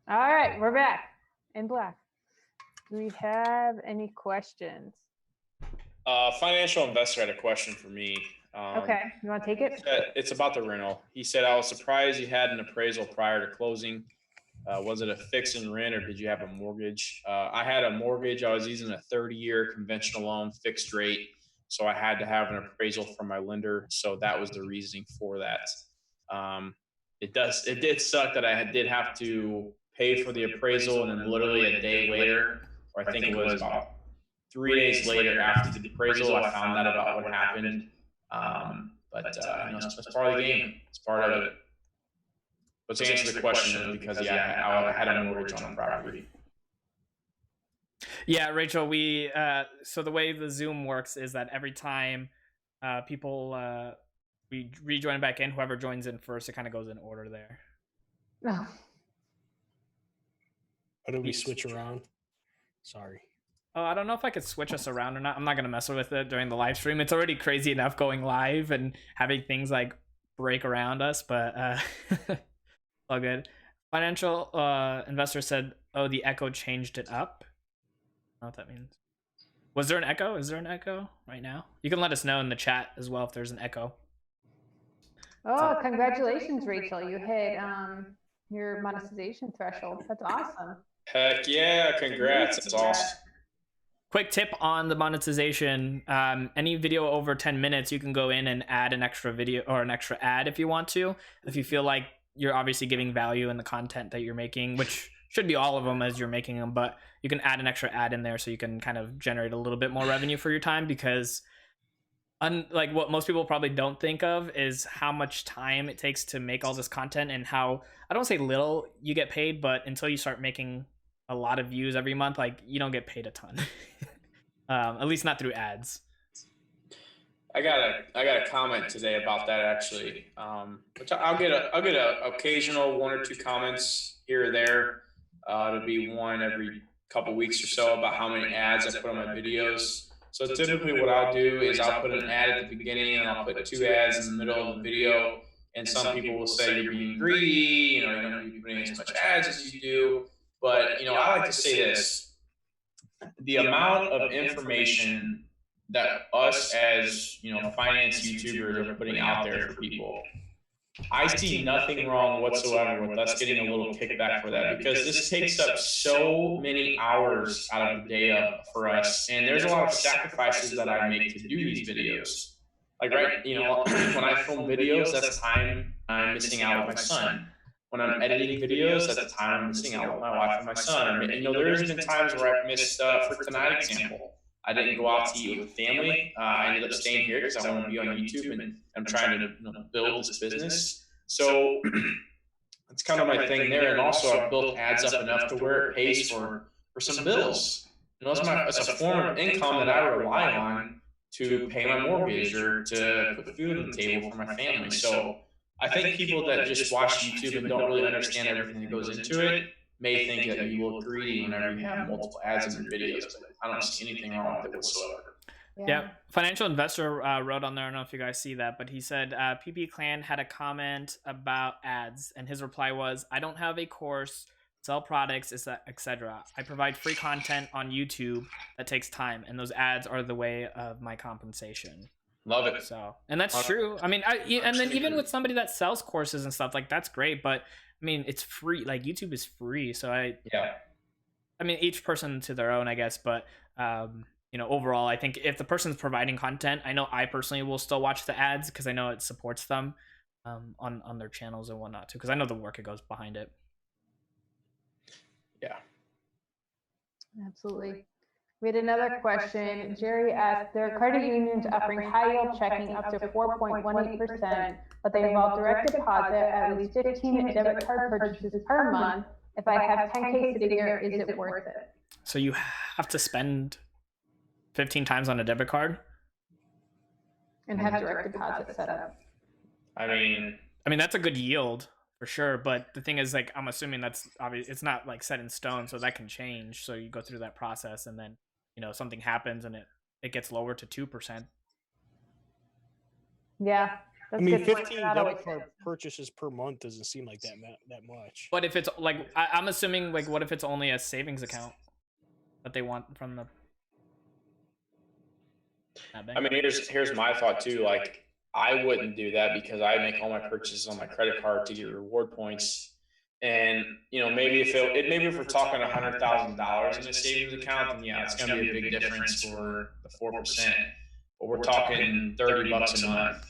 All right, we're back in black. Do we have any questions? Financial investor had a question for me. Okay, you want to take it? It's about the rental. He said, I was surprised you had an appraisal prior to closing. Was it a fix and rent, or did you have a mortgage? I had a mortgage. I was using a 30-year conventional loan, fixed rate. So I had to have an appraisal from my lender. So that was the reasoning for that. It did suck that I did have to pay for the appraisal, and then literally a day later, or I think it was about 3 days later after the appraisal, I found out about what happened. But it's part of the game. It's part of it. But to answer the question, it was because I had a mortgage on the property. Yeah, Rachel, we so the way the Zoom works is that every time people we rejoin back in, whoever joins in first, it kind of goes in order there. No. How do we switch around? Sorry. Oh, I don't know if I could switch us around or not. I'm not gonna mess with it during the live stream. It's already crazy enough going live and having things like break around us, but all good. Financial investor said, "Oh, the echo changed it up." I don't know what that means. Was there an echo? Is there an echo right now? You can let us know in the chat as well if there's an echo. Oh, congratulations, Rachel. You hit your monetization threshold. That's awesome. Heck yeah, congrats. That's awesome. Quick tip on the monetization. Any video over 10 minutes, you can go in and add an extra video or an extra ad if you want to. If you feel like you're obviously giving value in the content that you're making, which should be all of them as you're making them, but you can add an extra ad in there so you can kind of generate a little bit more revenue for your time, because like what most people probably don't think of is how much time it takes to make all this content, and how, I don't say little you get paid, but until you start making a lot of views every month, like you don't get paid a ton. At least not through ads. I got a comment today about that actually. Which I'll get a occasional 1 or 2 comments here or there. It'll be one every couple weeks or so about how many ads I put on my videos. So typically what I'll do is I'll put an ad at the beginning, and I'll put 2 ads in the middle of the video. And some people will say you're being greedy, you don't need to be putting as much ads as you do. But I like to say this: the amount of information that us as finance YouTubers are putting out there for people, I see nothing wrong whatsoever with us getting a little kickback for that, because this takes up so many hours out of the day for us, and there's a lot of sacrifices that I make to do these videos. Like, right, when I film videos, that's time I'm missing out with my son. When I'm editing videos, that's the time I'm missing out with my wife and my son. Or, there's been times where I've missed, for tonight example, I didn't go out to eat with the family. I ended up staying here because I want to be on YouTube and I'm trying to build this business. So that's kind of my thing there. And also I've built ads up enough to where it pays for some bills. It's a form of income that I rely on to pay my mortgage or to put food on the table for my family. So I think people that just watch YouTube and don't really understand everything that goes into it may think that you look greedy whenever you have multiple ads in your videos, but I don't see anything wrong with it whatsoever. Yeah. Financial Investor wrote on there, I don't know if you guys see that, but he said PP Clan had a comment about ads, and his reply was, I don't have a course, sell products, etc. I provide free content on YouTube that takes time, and those ads are the way of my compensation. Love it. So, and that's true. I mean, and then even with somebody that sells courses and stuff, like, that's great, but I mean, it's free. Like, YouTube is free, so I mean, each person to their own, I guess, but overall, I think if the person's providing content, I know I personally will still watch the ads because I know it supports them on their channels and whatnot too, because I know the work it goes behind it. Yeah, absolutely. We had another question. Jerry asked, there are credit unions offering high yield checking up to 4.18%, but they involve direct deposit at least 15 debit card purchases per month. If I have 10K sitting here, is it worth it? So you have to spend 15 times on a debit card and have direct deposit set up. I mean that's a good yield for sure, but the thing is, like, I'm assuming that's obvious, it's not like set in stone, so that can change. So you go through that process, and then something happens and it gets lower to 2%. Yeah, I mean, 15 debit card purchases per month doesn't seem like that much. But if it's like, I'm assuming, like, what if it's only a savings account that they want from the I mean, here's my thought too. Like, I wouldn't do that because I make all my purchases on my credit card to get reward points. And maybe if we're talking $100,000 in a savings account, then yeah, it's going to be a big difference for the 4%. But we're talking $30 a month,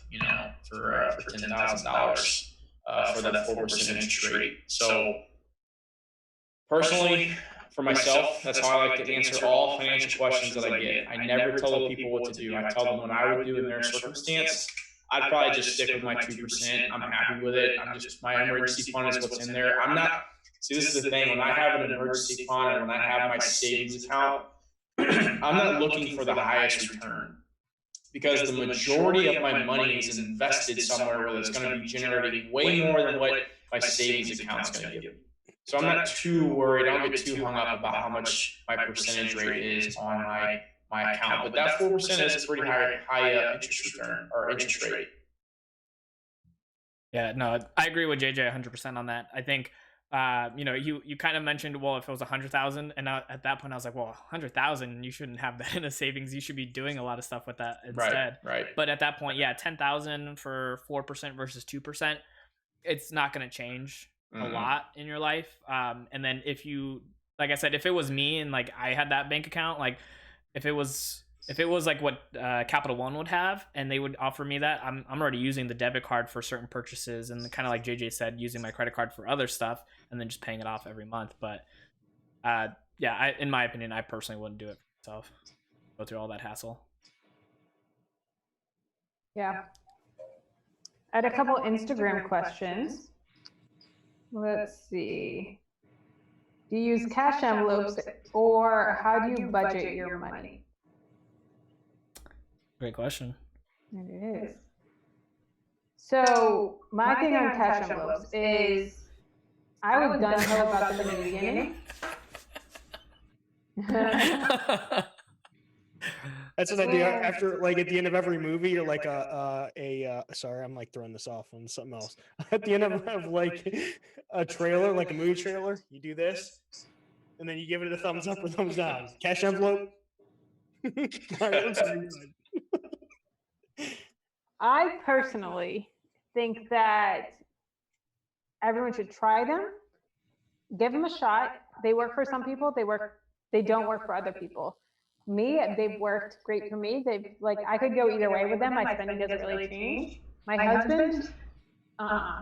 for $10,000 for that 4% interest rate. So personally, for myself, that's how I like to answer all financial questions that I get. I never tell the people what to do. I tell them what I would do in their circumstance. I'd probably just stick with my 2%. I'm happy with it. My emergency fund is what's in there. See, this is the thing. When I have an emergency fund and when I have my savings account, I'm not looking for the highest return, because the majority of my money is invested somewhere where it's going to be generating way more than what my savings account is going to give me. So I'm not too worried. I don't get too hung up about how much my percentage rate is on my account. But that 4% is a pretty high interest return or interest rate. Yeah, no, I agree with JJ 100% on that. I think, you kind of mentioned, well, if it was 100,000, and at that point I was like, well, 100,000, you shouldn't have that in a savings. You should be doing a lot of stuff with that instead. Right. But at that point, yeah, 10,000 for 4% versus 2%, it's not going to change a lot in your life. And then if you, like I said, if it was me and like I had that bank account, like if it was like what Capital One would have, and they would offer me that, I'm already using the debit card for certain purchases, and kind of like JJ said, using my credit card for other stuff, and then just paying it off every month. But yeah, in my opinion, I personally wouldn't do it for myself. Go through all that hassle. Yeah. I had a couple Instagram questions. Let's see. Do you use cash envelopes, or how do you budget your money? Great question. It is. So my thing on cash envelopes is, I was gung-ho about them in the beginning. That's what I do after, like, at the end of every movie, you're like sorry, I'm like throwing this off on something else. At the end of like a trailer, like a movie trailer, you do this, and then you give it a thumbs up or thumbs down. Cash envelope. I personally think that everyone should try them, give them a shot. They work for some people, they don't work for other people. they've worked great for me. They've like, I could go either way with them. My spending doesn't really change. My husband,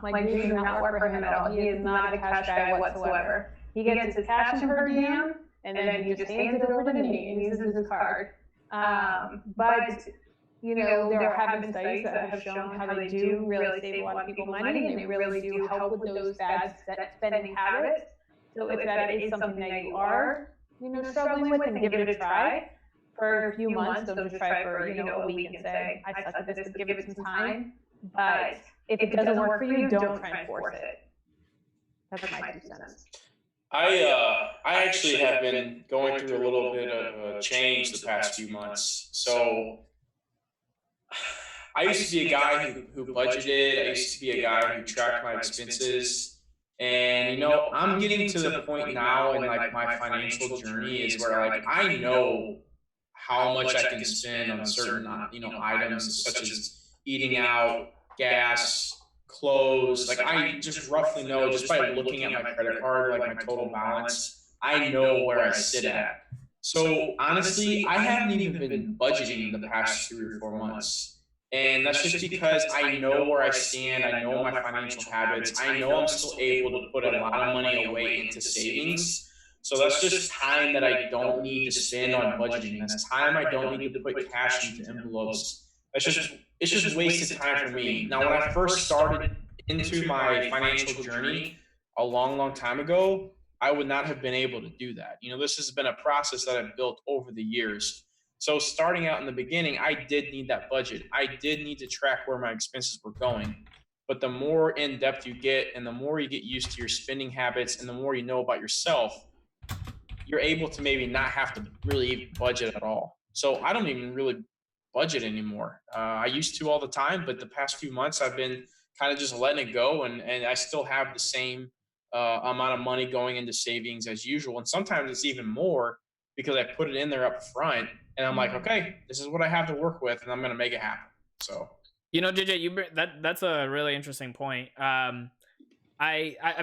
like these do not work for him at all. He is not a cash guy whatsoever. He gets his cash in per diem, and then he just hands it over to me and uses his card. But you know, there have been studies that have shown how they do really save a lot of people money, and they really do help with those bad spending habits. So if that is something that you are, you know, struggling with, then give it a try for a few months. Don't just try for, you know, a week and say, I suck at this, but give it some time. But if it doesn't work for you, don't try and force it. That's my 2 cents. I actually have been going through a little bit of a change the past few months. So I used to be a guy who budgeted. I used to be a guy who tracked my expenses. And, you know, I'm getting to the point now in like my financial journey is where like I know how much I can spend on certain, you know, items such as eating out, gas, clothes. Like I just roughly know just by looking at my credit card, like my total balance, I know where I sit at. So honestly, I haven't even been budgeting the past 3 or 4 months. And that's just because I know where I stand. I know my financial habits. I know I'm still able to put a lot of money away into savings. So that's just time that I don't need to spend on budgeting. That's time I don't need to put cash into envelopes. It's just wasted time for me. Now, when I first started into my financial journey a long time ago, I would not have been able to do that. You know, this has been a process that I've built over the years. So starting out in the beginning, I did need that budget. I did need to track where my expenses were going. But the more in depth you get and the more you get used to your spending habits and the more you know about yourself, you're able to maybe not have to really budget at all. So I don't even really budget anymore. I used to all the time, but the past few months I've been kind of just letting it go, and I still have the same amount of money going into savings as usual. And sometimes it's even more because I put it in there up front, and I'm like, okay, this is what I have to work with, and I'm going to make it happen. So, You know, JJ, that's a really interesting point. I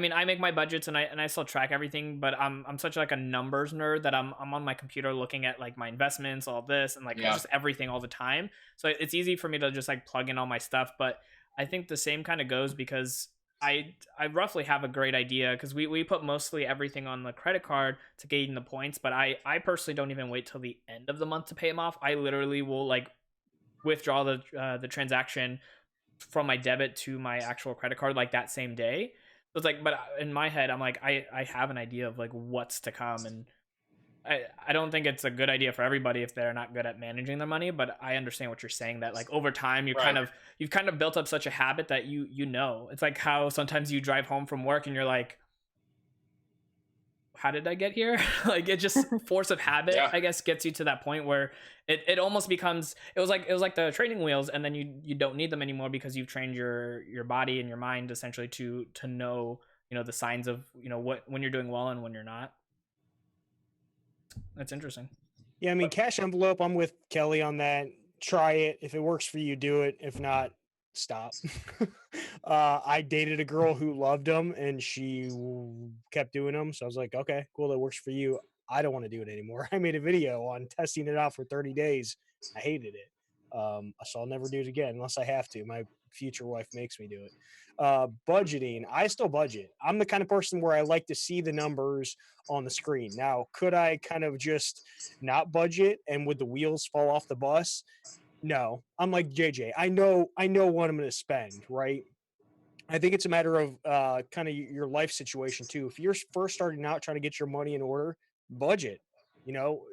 mean, I make my budgets and I still track everything, but I'm such like a numbers nerd that I'm on my computer looking at like my investments, all this, and like yeah, just everything all the time. So it's easy for me to just like plug in all my stuff. But I think the same kind of goes because I roughly have a great idea because we put mostly everything on the credit card to gain the points, but I personally don't even wait till the end of the month to pay them off. I literally will like withdraw the transaction from my debit to my actual credit card like that same day. So it's like, but in my head, I'm like, I have an idea of like what's to come, and I don't think it's a good idea for everybody if they're not good at managing their money. But I understand what you're saying that like over time right. you've kind of built up such a habit that you know it's like how sometimes you drive home from work and you're like, how did I get here? Like it just force of habit, Yeah. I guess, gets you to that point where it almost becomes it was like the training wheels, and then you don't need them anymore because you've trained your body and your mind essentially to know, you know, the signs of, you know, what when you're doing well and when you're not. That's interesting. Yeah, I mean, cash envelope, I'm with Kelly on that. Try it. If it works for you, do it. If not, stop. I dated a girl who loved them and she kept doing them. So I was like, okay, cool. That works for you. I don't want to do it anymore. I made a video on testing it out for 30 days. I hated it. So I'll never do it again unless I have to. My future wife makes me do it. Budgeting, I still budget. I'm the kind of person where I like to see the numbers on the screen. Now, could I kind of just not budget and would the wheels fall off the bus? No. I'm like JJ. I know what I'm going to spend, right? I think it's a matter of kind of your life situation too. If you're first starting out trying to get your money in order, budget. You know,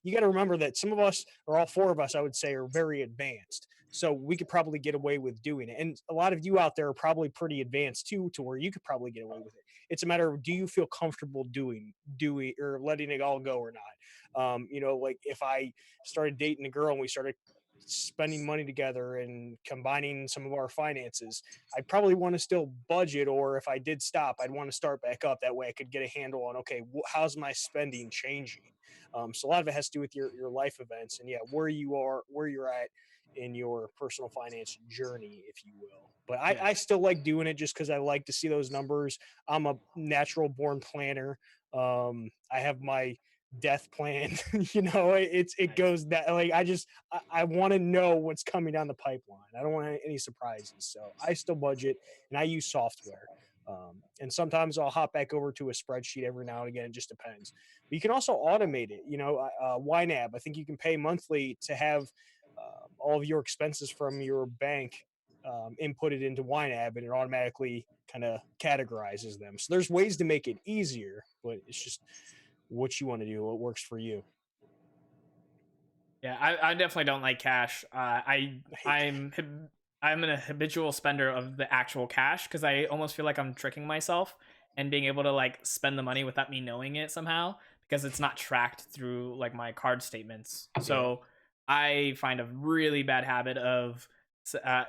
you got to remember that some of us, or all four of us, I would say, are very advanced. So we could probably get away with doing it. And a lot of you out there are probably pretty advanced too, to where you could probably get away with it. It's a matter of, do you feel comfortable doing or letting it all go or not? You know, like if I started dating a girl and we started spending money together and combining some of our finances, I'd probably want to still budget, or if I did stop, I'd want to start back up. That way I could get a handle on, okay, how's my spending changing? So a lot of it has to do with your life events and, yeah, where you're at in your personal finance journey, if you will. But I still like doing it just because I like to see those numbers. I'm a natural born planner. I have my death plan. It goes that, like, I want to know what's coming down the pipeline. I don't want any surprises. So I still budget and I use software. And sometimes I'll hop back over to a spreadsheet every now and again. It just depends. But you can also automate it. YNAB, I think you can pay monthly to have all of your expenses from your bank inputted into YNAB, and it automatically kind of categorizes them. So there's ways to make it easier, but it's just what you want to do, what works for you. Yeah, I definitely don't like cash. I'm a habitual spender of the actual cash because I almost feel like I'm tricking myself and being able to like spend the money without me knowing it somehow because it's not tracked through like my card statements. So I find a really bad habit of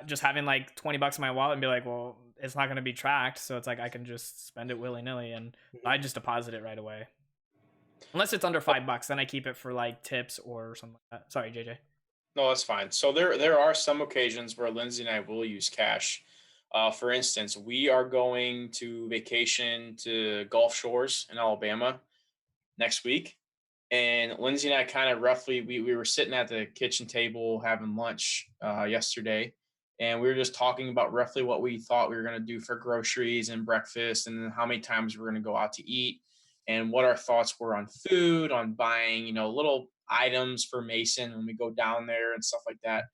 just having like $20 in my wallet and be like, well, it's not going to be tracked, so it's like I can just spend it willy nilly, and I just deposit it right away. Unless it's under $5, then I keep it for like tips or something like that. Sorry, JJ. No, that's fine. So there are some occasions where Lindsay and I will use cash. For instance, we are going to vacation to Gulf Shores in Alabama next week. And Lindsay and I kind of roughly, we were sitting at the kitchen table having lunch yesterday. And we were just talking about roughly what we thought we were going to do for groceries and breakfast, and then how many times we're going to go out to eat, and what our thoughts were on food, on buying, little items for Mason when we go down there and stuff like that.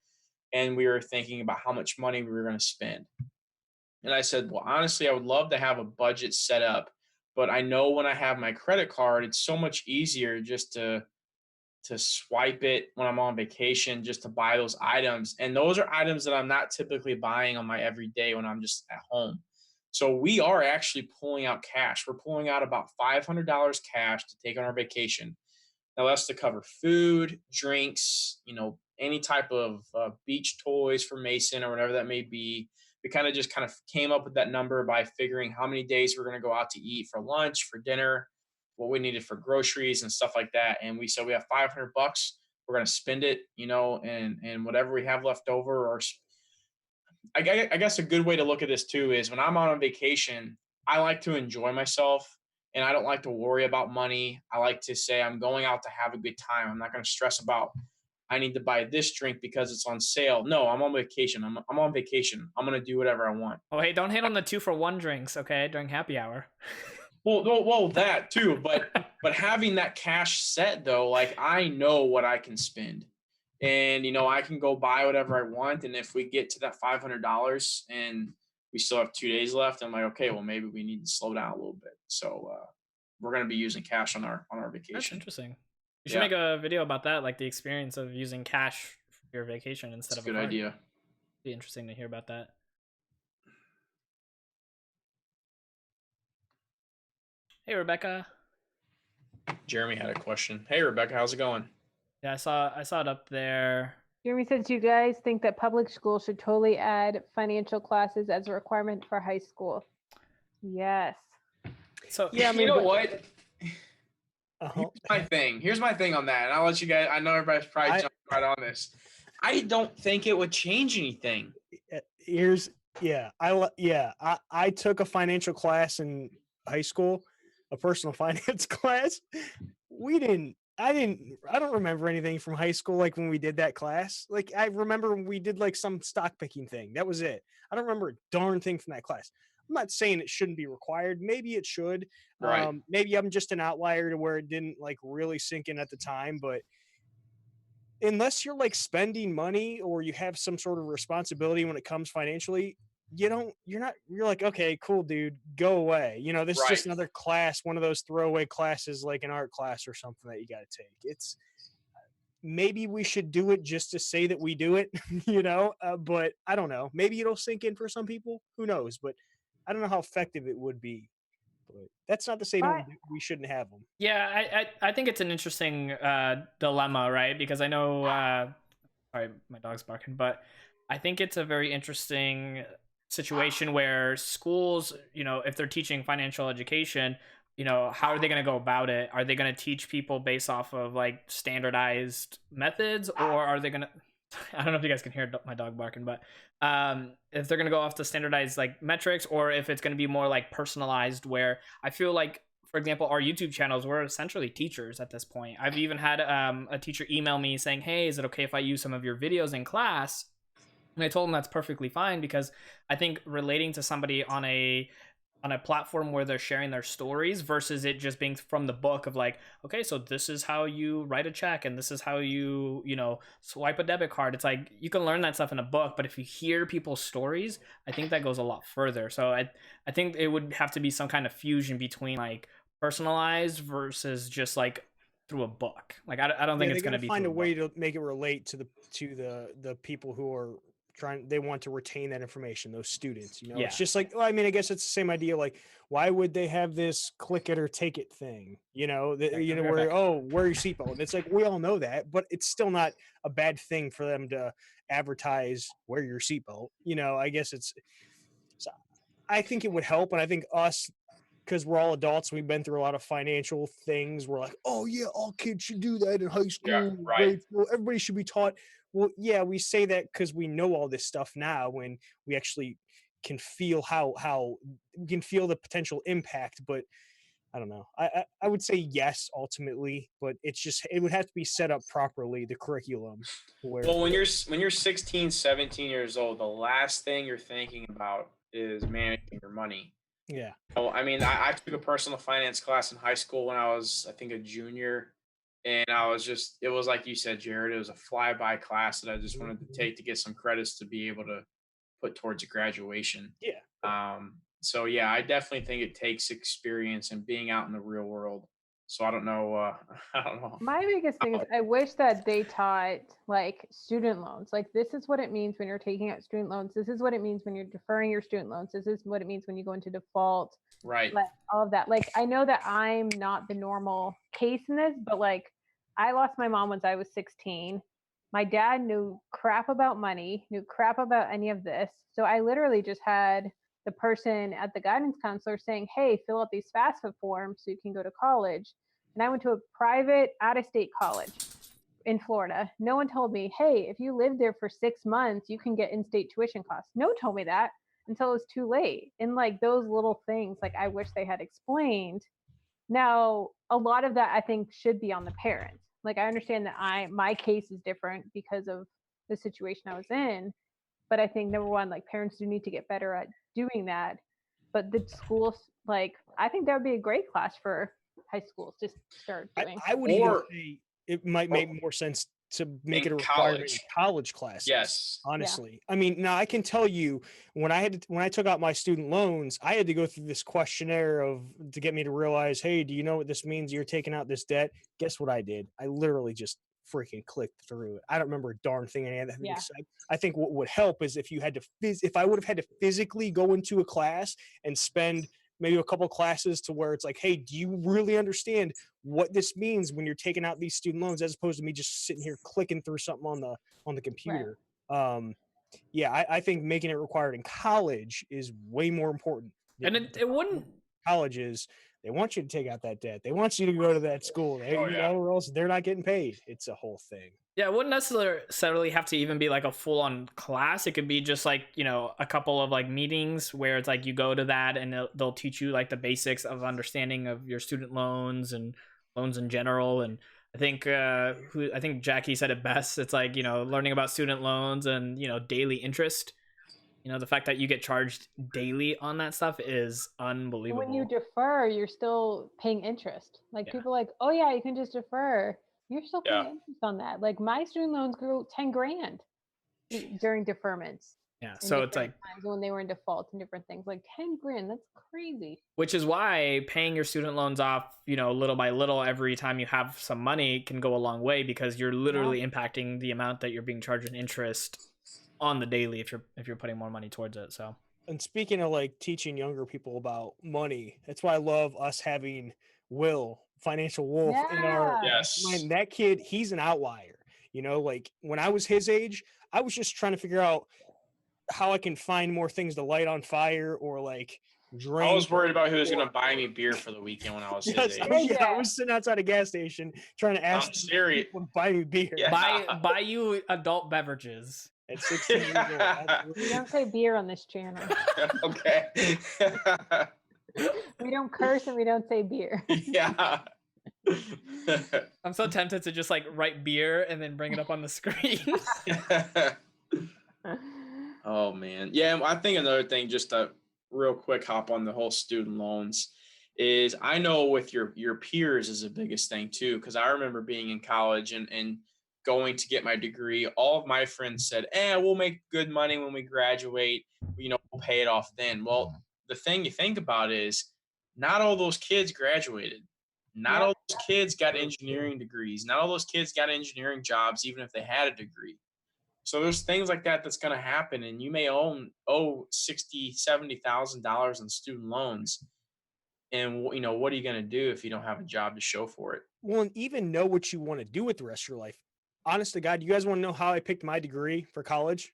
And we were thinking about how much money we were going to spend. And I said, well, honestly, I would love to have a budget set up, but I know when I have my credit card, it's so much easier just to swipe it when I'm on vacation, just to buy those items. And those are items that I'm not typically buying on my everyday when I'm just at home. So we are actually pulling out cash. We're pulling out about $500 cash to take on our vacation. Now that's to cover food, drinks, any type of beach toys for Mason or whatever that may be. We kind of came up with that number by figuring how many days we're going to go out to eat for lunch, for dinner, what we needed for groceries and stuff like that. And we said we have $500. We're going to spend it, and whatever we have left over. Or I guess a good way to look at this too is when I'm on vacation, I like to enjoy myself. And I don't like to worry about money. I like to say I'm going out to have a good time. I'm not going to stress about I need to buy this drink because it's on sale. No, I'm on vacation. I'm on vacation. I'm going to do whatever I want. Oh, hey, don't hit on the 2-for-1 drinks, okay, during happy hour. Well, that too. But having that cash set though, like I know what I can spend, and I can go buy whatever I want. And if we get to that $500 and we still have 2 days left, I'm like, okay, well maybe we need to slow down a little bit. So we're going to be using cash on our vacation. That's interesting. You should make a video about that, like the experience of using cash for your vacation instead of a card. Good idea. Be interesting to hear about that. Hey, Rebecca. Jeremy had a question. Hey, Rebecca, how's it going? Yeah, I saw it up there. Jeremy says, you guys think that public schools should totally add financial classes as a requirement for high school? Yes. So yeah, you know what? Here's my thing on that, and I'll let you guys. I know everybody's probably jumping right on this. I don't think it would change anything. I took a financial class in high school, a personal finance class. I don't remember anything from high school like when we did that class. Like I remember when we did like some stock picking thing. That was it. I don't remember a darn thing from that class. I'm not saying it shouldn't be required. Maybe it should. Right. Maybe I'm just an outlier to where it didn't like really sink in at the time. But unless you're like spending money or you have some sort of responsibility when it comes financially, you're like, okay, cool, dude, go away. This is just another class, one of those throwaway classes like an art class or something that you got to take. It's maybe we should do it just to say that we do it, but I don't know. Maybe it'll sink in for some people. Who knows? But I don't know how effective it would be. But that's not to say we shouldn't have them. Yeah, I think it's an interesting dilemma, right? Because I know, sorry, my dog's barking, but I think it's a very interesting situation where schools, if they're teaching financial education, how are they going to go about it? Are they going to teach people based off of like standardized methods, or are they going to, I don't know if you guys can hear my dog barking, but if they're going to go off the standardized like metrics, or if it's going to be more like personalized, where I feel like, for example, our YouTube channels, we're essentially teachers at this point. I've even had a teacher email me saying, hey, is it okay if I use some of your videos in class? And I told them that's perfectly fine, because I think relating to somebody on a platform where they're sharing their stories versus it just being from the book of like, okay, so this is how you write a check and this is how you swipe a debit card. It's like you can learn that stuff in a book, but if you hear people's stories, I think that goes a lot further. So I think it would have to be some kind of fusion between like personalized versus just like through a book. Like I don't think it's going to be find a through way book. to make it relate to the people who are they want to retain that information, those students, you know. Yeah. It's just like, well, I mean, I guess it's the same idea. Like, why would they have this click it or take it thing, you know, where, oh, wear your seatbelt, and it's like, we all know that, but it's still not a bad thing for them to advertise wear your seatbelt, you know. I guess so I think it would help, and I think us, because we're all adults, we've been through a lot of financial things. We're like, oh yeah, all kids should do that in high school. Yeah, right. Grade school. Everybody should be taught. Well, yeah, we say that because we know all this stuff now, when we actually can feel how we can feel the potential impact. But I don't know. I would say yes, ultimately, but it would have to be set up properly, the curriculum. Well, when you're 16, 17 years old, the last thing you're thinking about is managing your money. Yeah. Oh, I mean, I took a personal finance class in high school when I was, I think, a junior. And it was like you said, Jarrad, it was a flyby class that I just wanted to take to get some credits to be able to put towards a graduation. Yeah. So yeah, I definitely think it takes experience and being out in the real world. So I don't know. I don't know. My biggest thing is I wish that they taught like student loans. Like, this is what it means when you're taking out student loans. This is what it means when you're deferring your student loans. This is what it means when you go into default. Right. Like all of that. Like, I know that I'm not the normal case in this, but like I lost my mom when I was 16. My dad knew crap about money, knew crap about any of this. So I literally just had the person at the guidance counselor saying, hey, fill out these FAFSA forms so you can go to college. And I went to a private out-of-state college in Florida. No one told me, hey, if you live there for 6 months, you can get in-state tuition costs. No one told me that until it was too late. And like those little things, like I wish they had explained. Now, a lot of that I think should be on the parents. Like, I understand that my case is different because of the situation I was in, but I think number one, like parents do need to get better at doing that. But the schools, like, I think that would be a great class for high schools to start doing. I would even say it might make more sense to make it a requirement in college classes. Yes. Honestly. Yeah. I mean, now I can tell you when I took out my student loans, I had to go through this questionnaire to get me to realize, hey, do you know what this means? You're taking out this debt. Guess what I did? I literally just freaking clicked through it. I don't remember a darn thing any of that. Yeah. I think what would help is if I would have had to physically go into a class and spend maybe a couple classes to where it's like, hey, do you really understand what this means when you're taking out these student loans, as opposed to me just sitting here clicking through something on the computer. Right. Yeah, I think making it required in college is way more important. And it wouldn't. Colleges, they want you to take out that debt. They want you to go to that school, or else they're not getting paid. It's a whole thing. Yeah, it wouldn't necessarily have to even be like a full-on class. It could be just like, a couple of like meetings where it's like you go to that and they'll teach you like the basics of understanding of your student loans and loans in general. And I think Jackie said it best. It's like, learning about student loans and, daily interest. The fact that you get charged daily on that stuff is unbelievable. When you defer, you're still paying interest. Like people are like, oh yeah, you can just defer. You're still paying interest on that. Like my student loans grew $10,000 during deferments. Yeah, so it's like when they were in default and different things, like $10,000. That's crazy. Which is why paying your student loans off, little by little every time you have some money can go a long way, because you're literally impacting the amount that you're being charged in interest on the daily if you're putting more money towards it. So, and speaking of like teaching younger people about money, that's why I love us having Will, Financial Wolf, in our mind. That kid, he's an outlier. Like when I was his age, I was just trying to figure out how I can find more things to light on fire or like drink. I was worried about who was going to buy me beer for the weekend when I was his age. Yeah, I was sitting outside a gas station trying to ask people to buy me beer. Yeah. Buy you adult beverages. At 16 years old. We don't say beer on this channel. Okay. We don't curse and we don't say beer. Yeah. I'm so tempted to just like write beer and then bring it up on the screen. Oh man. Yeah, I think another thing, just a real quick hop on the whole student loans, is I know with your peers is the biggest thing too. Cause I remember being in college and going to get my degree. All of my friends said, we'll make good money when we graduate, we'll pay it off then. Well, the thing you think about is not all those kids graduated. Not all those kids got engineering degrees. Not all those kids got engineering jobs, even if they had a degree. So there's things like that that's going to happen, and you may owe $60,000, $70,000 in student loans. And what are you going to do if you don't have a job to show for it? Well, and even know what you want to do with the rest of your life. Honest to God, you guys want to know how I picked my degree for college?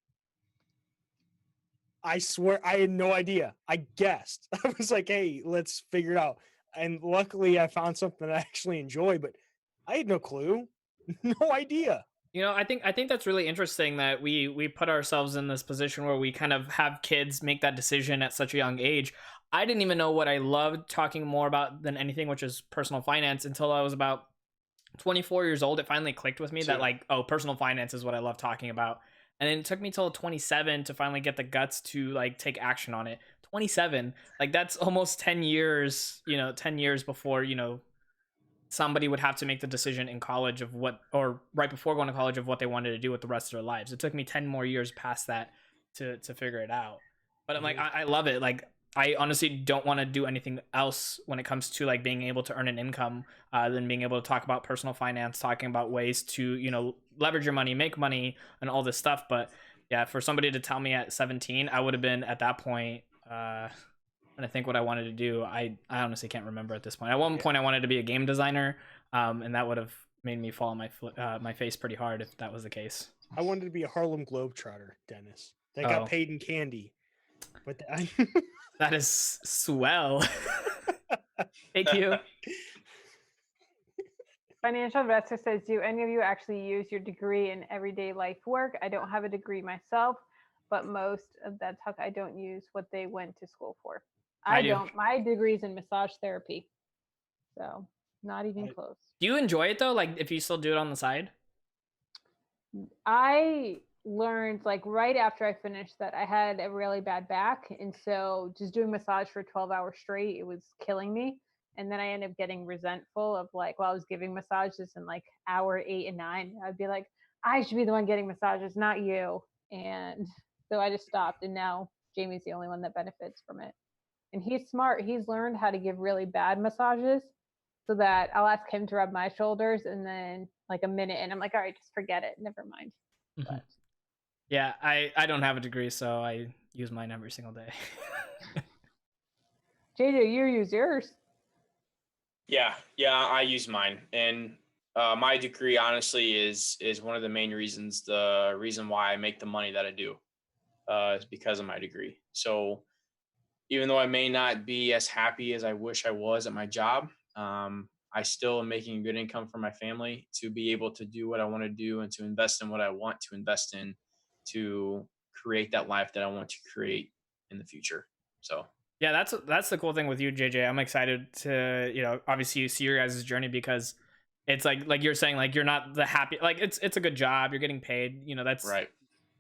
I swear I had no idea. I guessed. I was like, hey, let's figure it out. And luckily I found something that I actually enjoy, but I had no clue. No idea. I think that's really interesting that we put ourselves in this position where we kind of have kids make that decision at such a young age. I didn't even know what I loved talking more about than anything, which is personal finance, until I was about 24 years old. It finally clicked with me that like, personal finance is what I love talking about. And then it took me till 27 to finally get the guts to like take action on it. 27, like that's almost 10 years, 10 years before, somebody would have to make the decision in college of what, or right before going to college, of what they wanted to do with the rest of their lives. It took me 10 more years past that to figure it out. But I'm like, I love it. Like, I honestly don't want to do anything else when it comes to like being able to earn an income than being able to talk about personal finance, talking about ways to, leverage your money, make money, and all this stuff. But yeah, for somebody to tell me at 17, I would have been at that point, and I think what I wanted to do, I honestly can't remember at this point. At one point, I wanted to be a game designer, and that would have made me fall on my face pretty hard if that was the case. I wanted to be a Harlem Globetrotter, Dennis. They got paid in candy. But that is swell. Thank you. Financial Investor says, do any of you actually use your degree in everyday life work? I don't have a degree myself, but most of that talk, I don't use what they went to school for. I don't. My degree's in massage therapy. So not even close. Do you enjoy it though? Like if you still do it on the side? I learned like right after I finished that I had a really bad back. And so just doing massage for 12 hours straight, it was killing me. And then I ended up getting resentful of like, while I was giving massages in like hour 8 and 9, I'd be like, I should be the one getting massages, not you. And so I just stopped. And now Jamie's the only one that benefits from it. And he's smart. He's learned how to give really bad massages so that I'll ask him to rub my shoulders and then like a minute and I'm like, all right, just forget it. Never mind. Mm-hmm. Yeah, I don't have a degree, so I use mine every single day. JJ, you use yours. Yeah, I use mine. And my degree honestly is one of the main reasons, the reason why I make the money that I do is because of my degree. So even though I may not be as happy as I wish I was at my job, I still am making a good income for my family to be able to do what I want to do and to invest in what I want to invest in to create that life that I want to create in the future. So yeah, that's the cool thing with you, JJ. I'm excited to, obviously you see your guys' journey because it's like you're saying, like you're not the happy, like it's a good job, you're getting paid, that's right.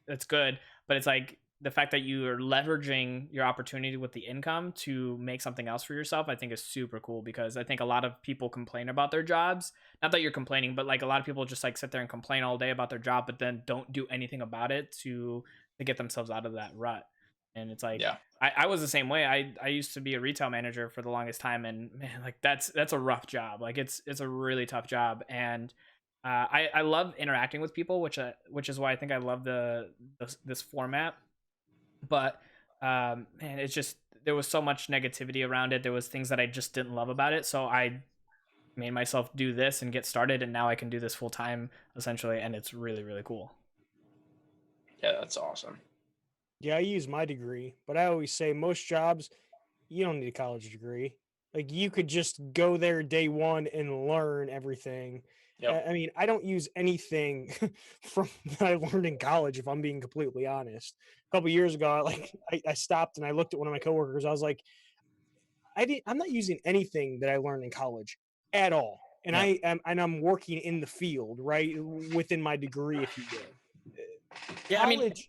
That's good. But it's like the fact that you are leveraging your opportunity with the income to make something else for yourself, I think is super cool because I think a lot of people complain about their jobs. Not that you're complaining, but like a lot of people just like sit there and complain all day about their job, but then don't do anything about it to get themselves out of that rut. And it's like, yeah. I was the same way. I used to be a retail manager for the longest time, and man, like that's a rough job. Like it's a really tough job, and I love interacting with people, which is why I think I love this format. But man, it's just there was so much negativity around it. There was things that I just didn't love about it, so I made myself do this and get started, and now I can do this full time essentially, and it's really, really cool. Yeah, that's awesome. Yeah, I use my degree, but I always say most jobs, you don't need a college degree. Like you could just go there day one and learn everything. Yep. I mean, I don't use anything from that I learned in college, if I'm being completely honest. A couple of years ago, I stopped and I looked at one of my coworkers. I was like, I'm not using anything that I learned in college at all. And I'm working in the field, right, within my degree, if you will. Yeah, I mean, College,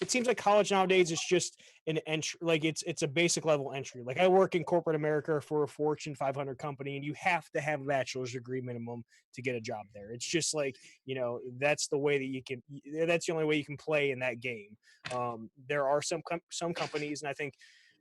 it seems like college nowadays is just an entry, like it's a basic level entry. Like I work in corporate America for a Fortune 500 company, and you have to have a bachelor's degree minimum to get a job there. It's just like, that's the way that you can. That's the only way you can play in that game. There are some companies, and I think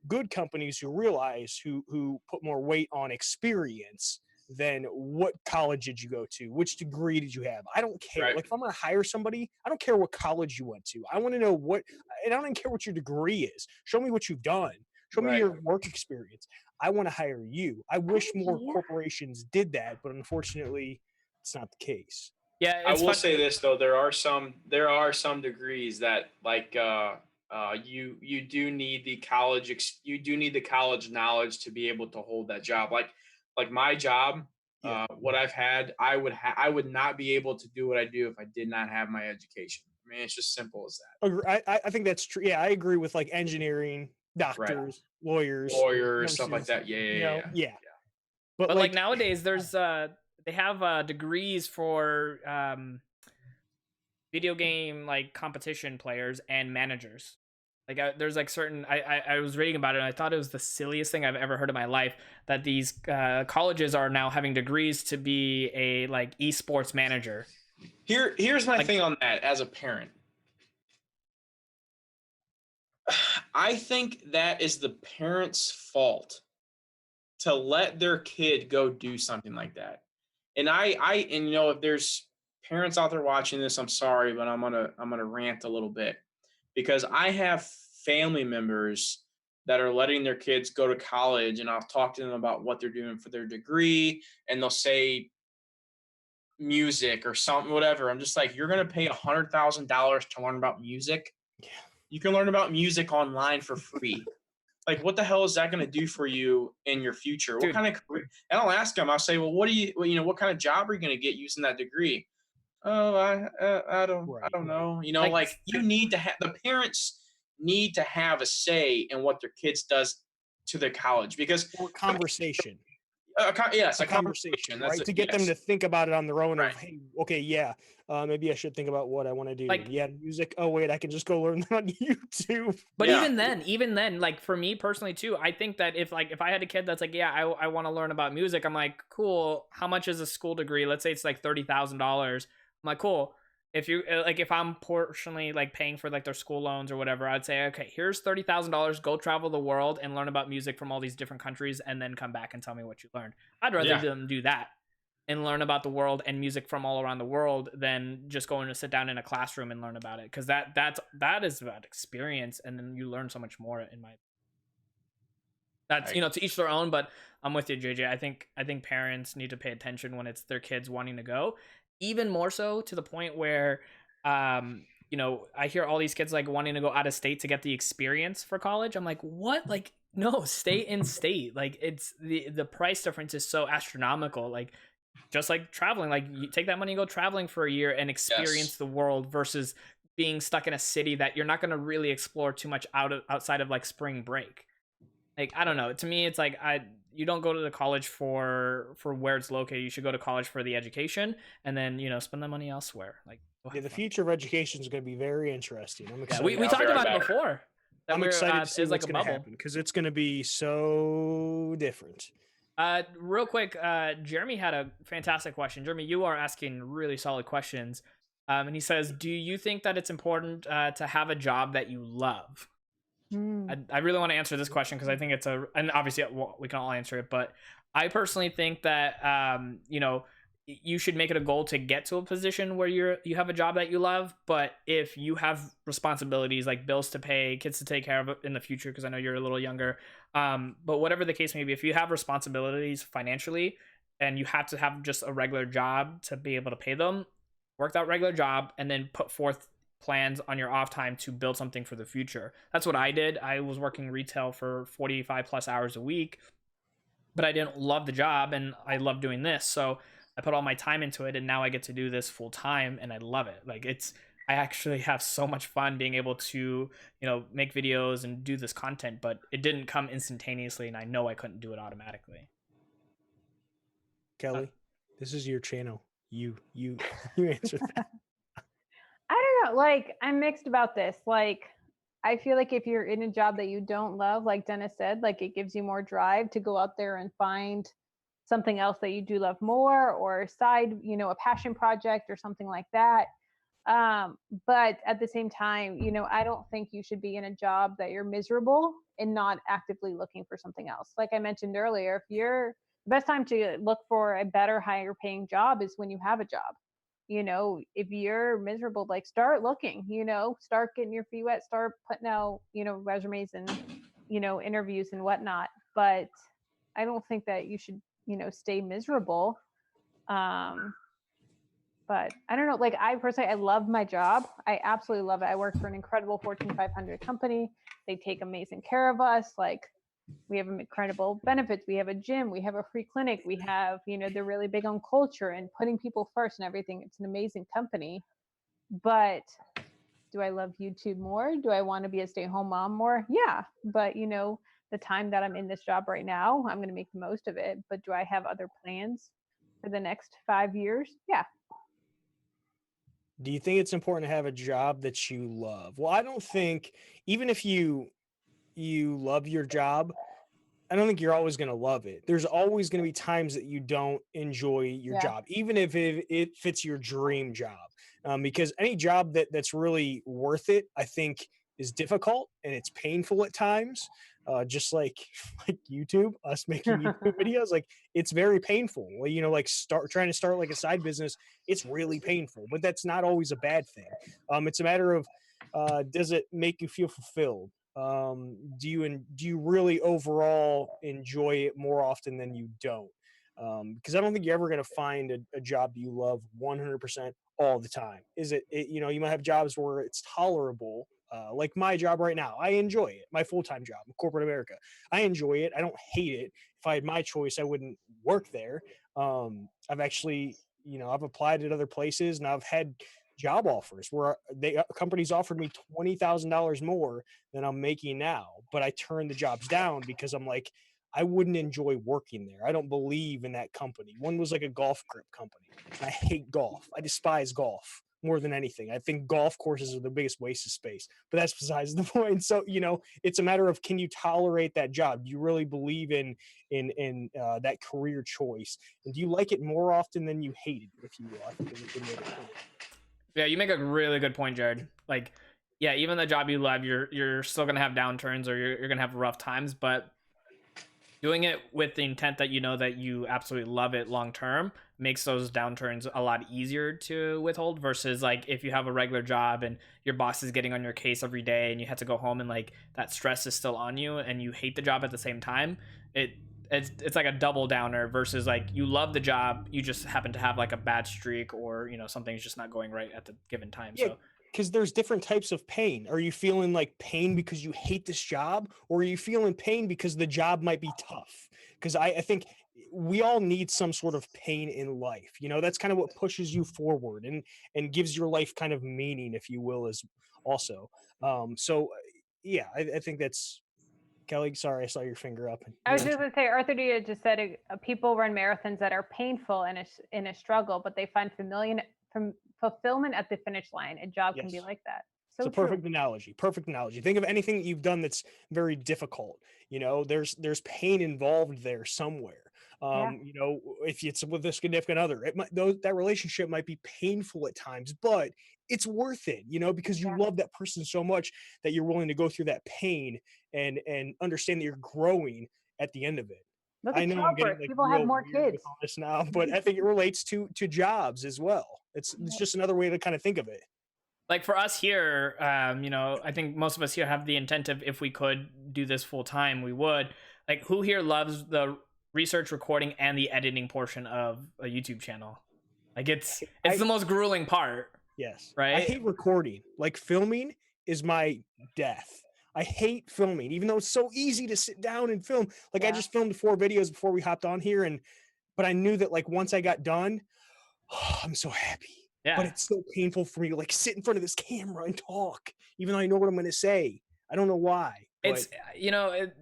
good companies who realize who put more weight on experience than what college did you go to, which degree did you have. I don't care. Right. Like if I'm going to hire somebody, I don't care what college you went to. I want to know and I don't even care what your degree is. Show me what you've done. Show me your work experience. I want to hire you. I wish more corporations did that, but unfortunately it's not the case. Yeah, I will say this though, there are some degrees that like you do need the college knowledge to be able to hold that job. Like my job, what I've had, I would not be able to do what I do if I did not have my education. I mean, it's just simple as that. I think that's true. Yeah, I agree with like engineering, doctors, lawyers, stuff like that. Yeah. But like nowadays, there's they have degrees for video game like competition players and managers. Like there's like certain I was reading about it and I thought it was the silliest thing I've ever heard in my life that these colleges are now having degrees to be a like esports manager. Here's my thing on that as a parent. I think that is the parent's fault to let their kid go do something like that. And if there's parents out there watching this, I'm sorry, but I'm gonna rant a little bit because I have family members that are letting their kids go to college, and I'll talk to them about what they're doing for their degree, and they'll say music or something, whatever. I'm just like, you're gonna pay $100,000 to learn about music? Yeah. You can learn about music online for free. Like, what the hell is that going to do for you in your future? What kind of career? And I'll ask them. I'll say, well, what kind of job are you going to get using that degree? Oh, I don't know. Like you need to have the parents need to have a say in what their kids does to their college because conversation. Yes, a conversation, right? To get them to think about it on their own. Right. Of, hey, okay, maybe I should think about what I want to do. Like, music. Oh wait, I can just go learn that on YouTube. But even then, like for me personally too, I think that if I had a kid that's like, I want to learn about music, I'm like, cool. How much is a school degree? Let's say it's like $30,000. I'm like, cool. If I'm portionally like paying for like their school loans or whatever, I'd say, okay, here's $30,000. Go travel the world and learn about music from all these different countries, and then come back and tell me what you learned. I'd rather them do that and learn about the world and music from all around the world than just going to sit down in a classroom and learn about it. Because that is about experience, and then you learn so much more. That's to each their own. But I'm with you, JJ. I think parents need to pay attention when it's their kids wanting to go. Even more so to the point where, I hear all these kids like wanting to go out of state to get the experience for college. I'm like, what? Like, no, stay in state. Like, it's the price difference is so astronomical. Like, just like traveling, like you take that money and go traveling for a year and experience the world versus being stuck in a city that you're not going to really explore too much outside of like spring break. Like, I don't know. To me, it's like you don't go to the college for where it's located. You should go to college for the education, and then spend that money elsewhere. Like, the future of education is going to be very interesting. I'm excited. We talked about it before. I'm excited to see what's going to happen because it's going to be so different. Real quick, Jeremy had a fantastic question. Jeremy, you are asking really solid questions. And he says, do you think that it's important to have a job that you love? I really want to answer this question because I think and obviously we can all answer it, but I personally think that, you should make it a goal to get to a position where you have a job that you love. But if you have responsibilities like bills to pay, kids to take care of in the future, because I know you're a little younger, but whatever the case may be, if you have responsibilities financially and you have to have just a regular job to be able to pay them, work that regular job and then put forth plans on your off time to build something for the future. That's what I did. I was working retail for 45 plus hours a week, but I didn't love the job and I love doing this. So I put all my time into it and now I get to do this full time and I love it. Like I actually have so much fun being able to, make videos and do this content, but it didn't come instantaneously, and I know I couldn't do it automatically. Kelly, this is your channel. You answer that. I don't know. Like, I'm mixed about this. Like, I feel like if you're in a job that you don't love, like Denis said, like it gives you more drive to go out there and find something else that you do love more, or side, a passion project or something like that. But at the same time, I don't think you should be in a job that you're miserable and not actively looking for something else. Like I mentioned earlier, the best time to look for a better, higher paying job is when you have a job. If you're miserable, like start looking, start getting your feet wet, start putting out, resumes and, interviews and whatnot. But I don't think that you should, stay miserable. But I don't know, like I personally, I love my job. I absolutely love it. I work for an incredible Fortune 500 company. They take amazing care of us. Like we have incredible benefits. We have a gym, we have a free clinic. We have, they're really big on culture and putting people first and everything. It's an amazing company. But do I love YouTube more? Do I want to be a stay-at-home mom more? Yeah. But the time that I'm in this job right now, I'm going to make the most of it. But do I have other plans for the next 5 years? Yeah. Do you think it's important to have a job that you love? Well, I don't think, even if you love your job, I don't think you're always going to love it. There's always going to be times that you don't enjoy your Yeah. job, even if it fits your dream job. Because any job that's really worth it, I think, is difficult and it's painful at times. Just like YouTube, us making YouTube videos, like it's very painful. Well, like trying to start like a side business, it's really painful, but that's not always a bad thing. It's a matter of does it make you feel fulfilled? Do you really overall enjoy it more often than you don't? Because I don't think you're ever going to find a job you love 100% all the time. You might have jobs where it's tolerable. Like my job right now, I enjoy it. My full-time job, corporate America, I enjoy it. I don't hate it. If I had my choice, I wouldn't work there. I've actually, I've applied at other places and I've had job offers where companies offered me $20,000 more than I'm making now, but I turned the jobs down because I'm like, I wouldn't enjoy working there. I don't believe in that company. One was like a golf grip company. I hate golf. I despise golf more than anything. I think golf courses are the biggest waste of space, but that's besides the point. So, it's a matter of, can you tolerate that job? Do you really believe in that career choice? And do you like it more often than you hate it, if you will? I think it's a good way to put it. Yeah, you make a really good point, Jarrad. Like, yeah, even the job you love, you're still gonna have downturns or you're gonna have rough times, but doing it with the intent that that you absolutely love it long term makes those downturns a lot easier to withhold, versus like if you have a regular job and your boss is getting on your case every day and you have to go home and like that stress is still on you and you hate the job at the same time. It's like a double downer, versus like you love the job, you just happen to have like a bad streak or something's just not going right at the given time. Yeah. So Because there's different types of pain. Are you feeling like pain because you hate this job, or are you feeling pain because the job might be tough? Because I think we all need some sort of pain in life. That's kind of what pushes you forward and gives your life kind of meaning, if you will, as also. Yeah, I think that's Kelly. Sorry, I saw your finger up. I was just going to say, Arthur Dia just said people run marathons that are painful and in a struggle, but they find fulfillment at the finish line. A job can be like that. So it's a perfect analogy. Perfect analogy. Think of anything that you've done that's very difficult. There's pain involved there somewhere. If it's with a significant other, that relationship might be painful at times, but it's worth it, because you love that person so much that you're willing to go through that pain and understand that you're growing at the end of it. Look I at know I'm getting childbirth. People have more kids with all this now, but I think it relates to jobs as well. It's just another way to kind of think of it. Like for us here, I think most of us here have the intent of, if we could do this full time, we would. Like, who here loves the research, recording, and the editing portion of a YouTube channel? Like, it's the most grueling part. Yes. Right? I hate recording. Like, filming is my death. I hate filming, even though it's so easy to sit down and film. Like, I just filmed 4 videos before we hopped on here, but I knew that, like, once I got done, I'm so happy. Yeah. But it's so painful for me to like sit in front of this camera and talk, even though I know what I'm going to say. I don't know why. It's, but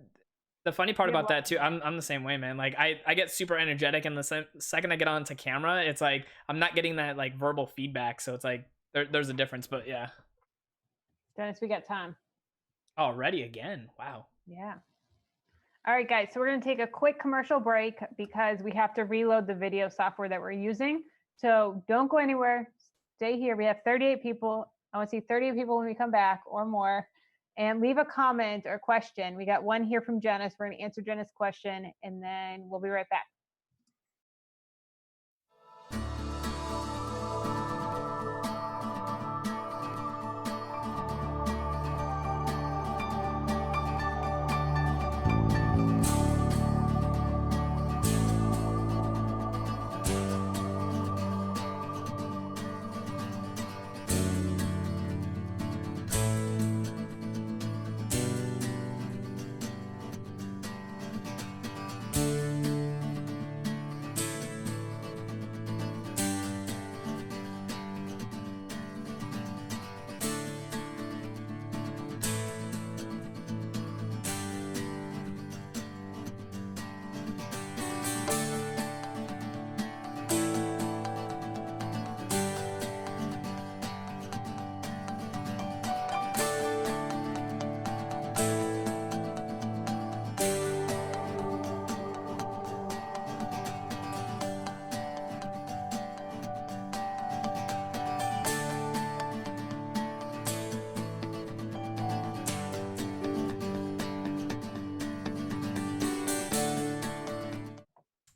the funny part We have about that too, I'm the same way, man. Like I get super energetic, and the second I get onto camera, it's like I'm not getting that like verbal feedback. So it's like there's a difference, but yeah. Dennis, we got time. Already again. Wow. Yeah. All right, guys. So we're going to take a quick commercial break because we have to reload the video software that we're using. So don't go anywhere. Stay here. We have 38 people. I want to see 38 people when we come back or more. And leave a comment or question. We got one here from Janice. We're going to answer Janice's question, and then we'll be right back.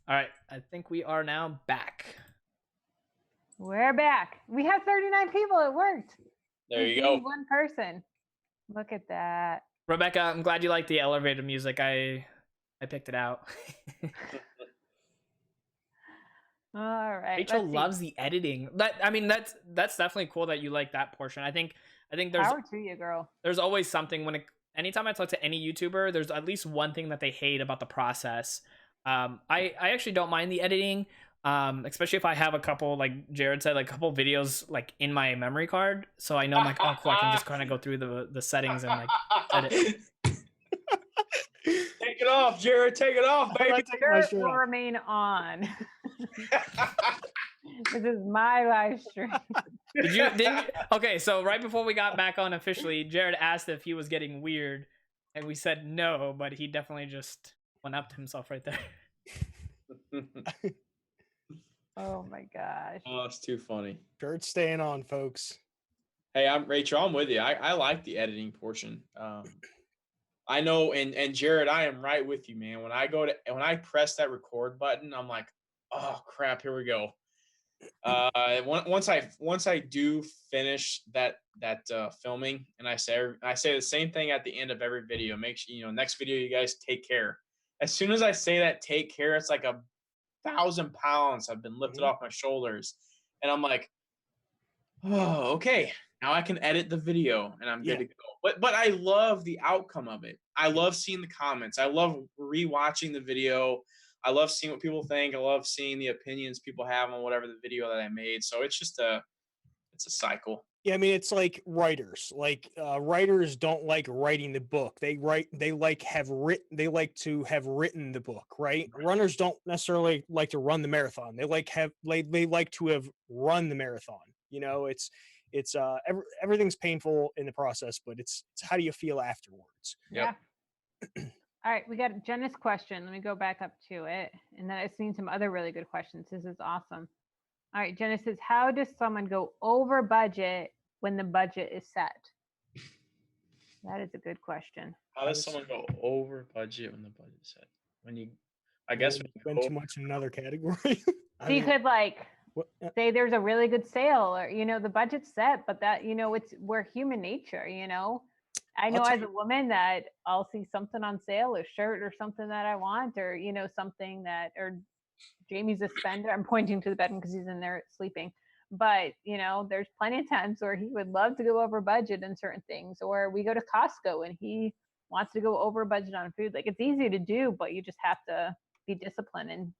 All right, I think we are now back. We're back. We have 39 people. It worked. There We you go. need one person. Look at that. Rebecca, I'm glad you like the elevator music. I picked it out. All right. Rachel let's see. loves the editing. That's definitely cool that you like that portion. I think there's Power to you, girl. there's always something anytime I talk to any YouTuber, there's at least one thing that they hate about the process. I actually don't mind the editing, especially if I have a couple, like Jarrad said, like a couple videos like in my memory card, so I know I'm like, oh cool, I can just kind of go through the settings and like edit. Take it off, Jarrad. Take it off, baby. Shirt will remain on. This is my live stream. Okay, so right before we got back on officially, Jarrad asked if he was getting weird, and we said no, but he definitely just went up to himself right there. Oh my gosh. Oh, it's too funny. Shirt's staying on, folks. Hey, I'm Rachel. I'm with you. I like the editing portion. I know, and Jarrad, I am right with you, man. When I press that record button, I'm like, oh crap, here we go. Once I do finish that filming, and I say the same thing at the end of every video. Make sure, next video, you guys take care. As soon as I say that, take care, it's like 1,000 pounds have been lifted off my shoulders, and I'm like, oh, okay, now I can edit the video and I'm good to go. But I love the outcome of it. I love seeing the comments. I love rewatching the video. I love seeing what people think. I love seeing the opinions people have on whatever the video that I made. So it's just it's a cycle. Yeah, I mean, it's like writers. Like writers don't like writing the book. They like to have written the book, right? Runners don't necessarily like to run the marathon. They like to have run the marathon. It's everything's painful in the process, but it's how do you feel afterwards? Yep. Yeah. All right, we got Jenna's question. Let me go back up to it. And then I've seen some other really good questions. This is awesome. All right, Jenna says, how does someone go over budget when the budget is set? That is a good question. How does someone go over budget when the budget's set? Spend too much in another category. So you could say there's a really good sale, or the budget's set, but that we're human nature. I know as a woman that I'll see something on sale, a shirt or something that I want, or something that, or Jamie's a spender. I'm pointing to the bedroom because he's in there sleeping. But there's plenty of times where he would love to go over budget in certain things, or we go to Costco and he wants to go over budget on food. Like, it's easy to do, but you just have to be disciplined. And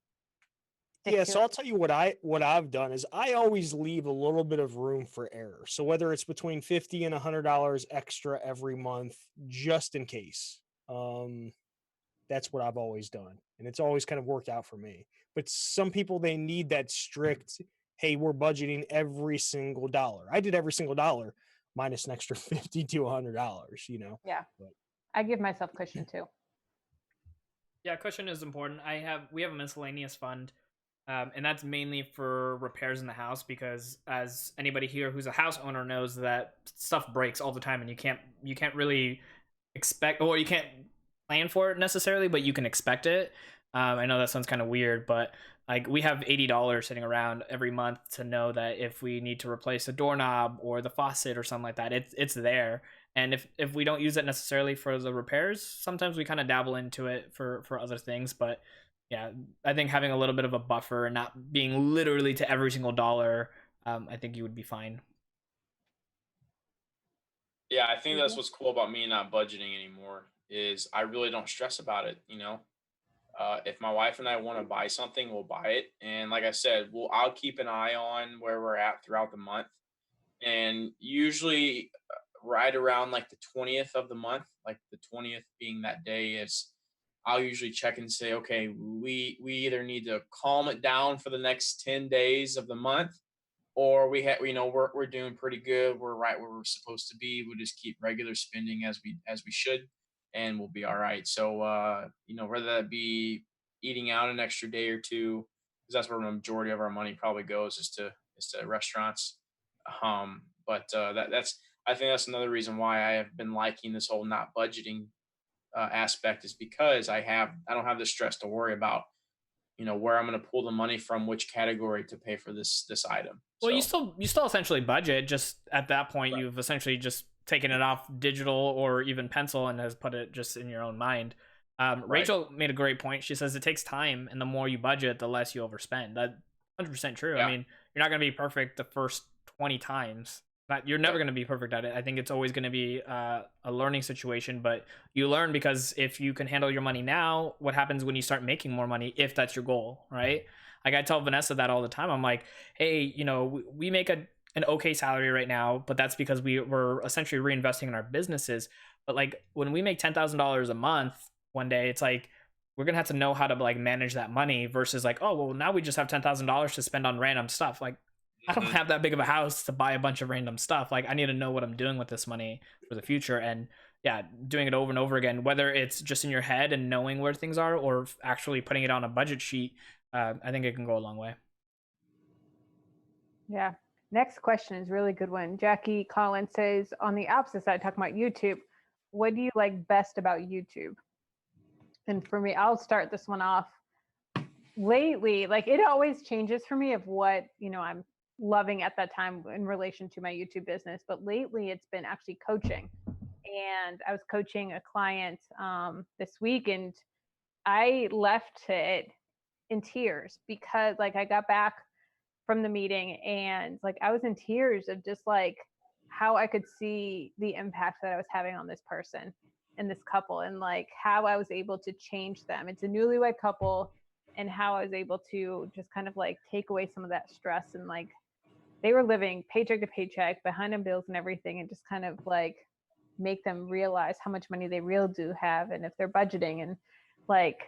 stick Yeah, to so it. I'll tell you what I've done is I always leave a little bit of room for error. So whether it's between $50 and $100 extra every month, just in case. That's what I've always done, and it's always kind of worked out for me. But some people, they need that strict, hey, we're budgeting every single dollar. I did every single dollar minus an extra $50 to $100. Yeah. But I give myself cushion too. Yeah, cushion is important. We have a miscellaneous fund, and that's mainly for repairs in the house because, as anybody here who's a house owner knows, that stuff breaks all the time, and you can't really expect, or you can't plan for it necessarily, but you can expect it. I know that sounds kind of weird, but like we have $80 sitting around every month to know that if we need to replace a doorknob or the faucet or something like that, it's there. And if we don't use it necessarily for the repairs, sometimes we kind of dabble into it for other things. But yeah, I think having a little bit of a buffer and not being literally to every single dollar, I think you would be fine. Yeah, I think that's what's cool about me not budgeting anymore is I really don't stress about it. If my wife and I want to buy something, we'll buy it. And like I said, I'll keep an eye on where we're at throughout the month. And usually right around like the 20th of the month, like the 20th being that day is I'll usually check and say, okay, we either need to calm it down for the next 10 days of the month, or we're doing pretty good. We're right where we're supposed to be. We'll just keep regular spending as we should, and we'll be all right. So whether that be eating out an extra day or two, because that's where the majority of our money probably goes is to restaurants. But that's I think that's another reason why I have been liking this whole not budgeting aspect is because I don't have the stress to worry about where I'm going to pull the money from, which category to pay for this item. Well, So you still essentially budget. Just at that point, right, you've essentially just taken it off digital or even pencil and has put it just in your own mind. right, Rachel made a great point. She says it takes time, and the more you budget, the less you overspend. That 100% true. I yeah, mean, you're not going to be perfect the first 20 times. You're never yep, going to be perfect at it. I think it's always going to be a learning situation, but you learn because if you can handle your money now, what happens when you start making more money, if that's your goal, right? Like I tell Vanessa that all the time. I'm like, hey, we make an okay salary right now, but that's because we're essentially reinvesting in our businesses. But like when we make $10,000 a month one day, it's like we're gonna have to know how to like manage that money versus like, oh well, now we just have $10,000 to spend on random stuff. Like I don't hmm have that big of a house to buy a bunch of random stuff. Like I need to know what I'm doing with this money for the future. And yeah, doing it over and over again, whether it's just in your head and knowing where things are or actually putting it on a budget sheet, I think it can go a long way. Yeah. Next question is a really good one. Jackie Collins says, on the opposite side, talking about YouTube, what do you like best about YouTube? And for me, I'll start this one off. Lately, like it always changes for me of what, I'm loving at that time in relation to my YouTube business. But lately it's been actually coaching. And I was coaching a client this week and I left it in tears because like I got back from the meeting and like I was in tears of just like how I could see the impact that I was having on this person and this couple and like how I was able to change them. It's a newlywed couple and how I was able to just kind of like take away some of that stress and like they were living paycheck to paycheck behind on bills and everything and just kind of like make them realize how much money they really do have and if they're budgeting and like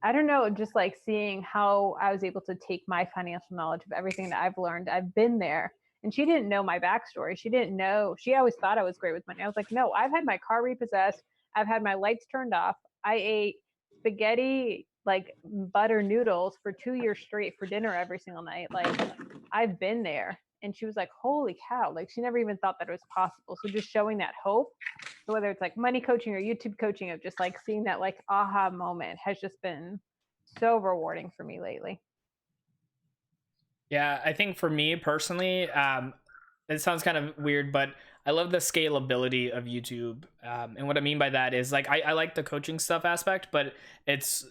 I don't know, just like seeing how I was able to take my financial knowledge of everything that I've learned. I've been there. And she didn't know my backstory. She didn't know. She always thought I was great with money. I was like, no, I've had my car repossessed. I've had my lights turned off. I ate spaghetti, like butter noodles for 2 years straight for dinner every single night. Like I've been there. And she was like, holy cow. Like she never even thought that it was possible. So just showing that hope. So whether it's like money coaching or YouTube coaching of just like seeing that like aha moment has just been so rewarding for me lately. Yeah, I think for me personally, it sounds kind of weird, but I love the scalability of YouTube. And what I mean by that is like I like the coaching stuff aspect, but it's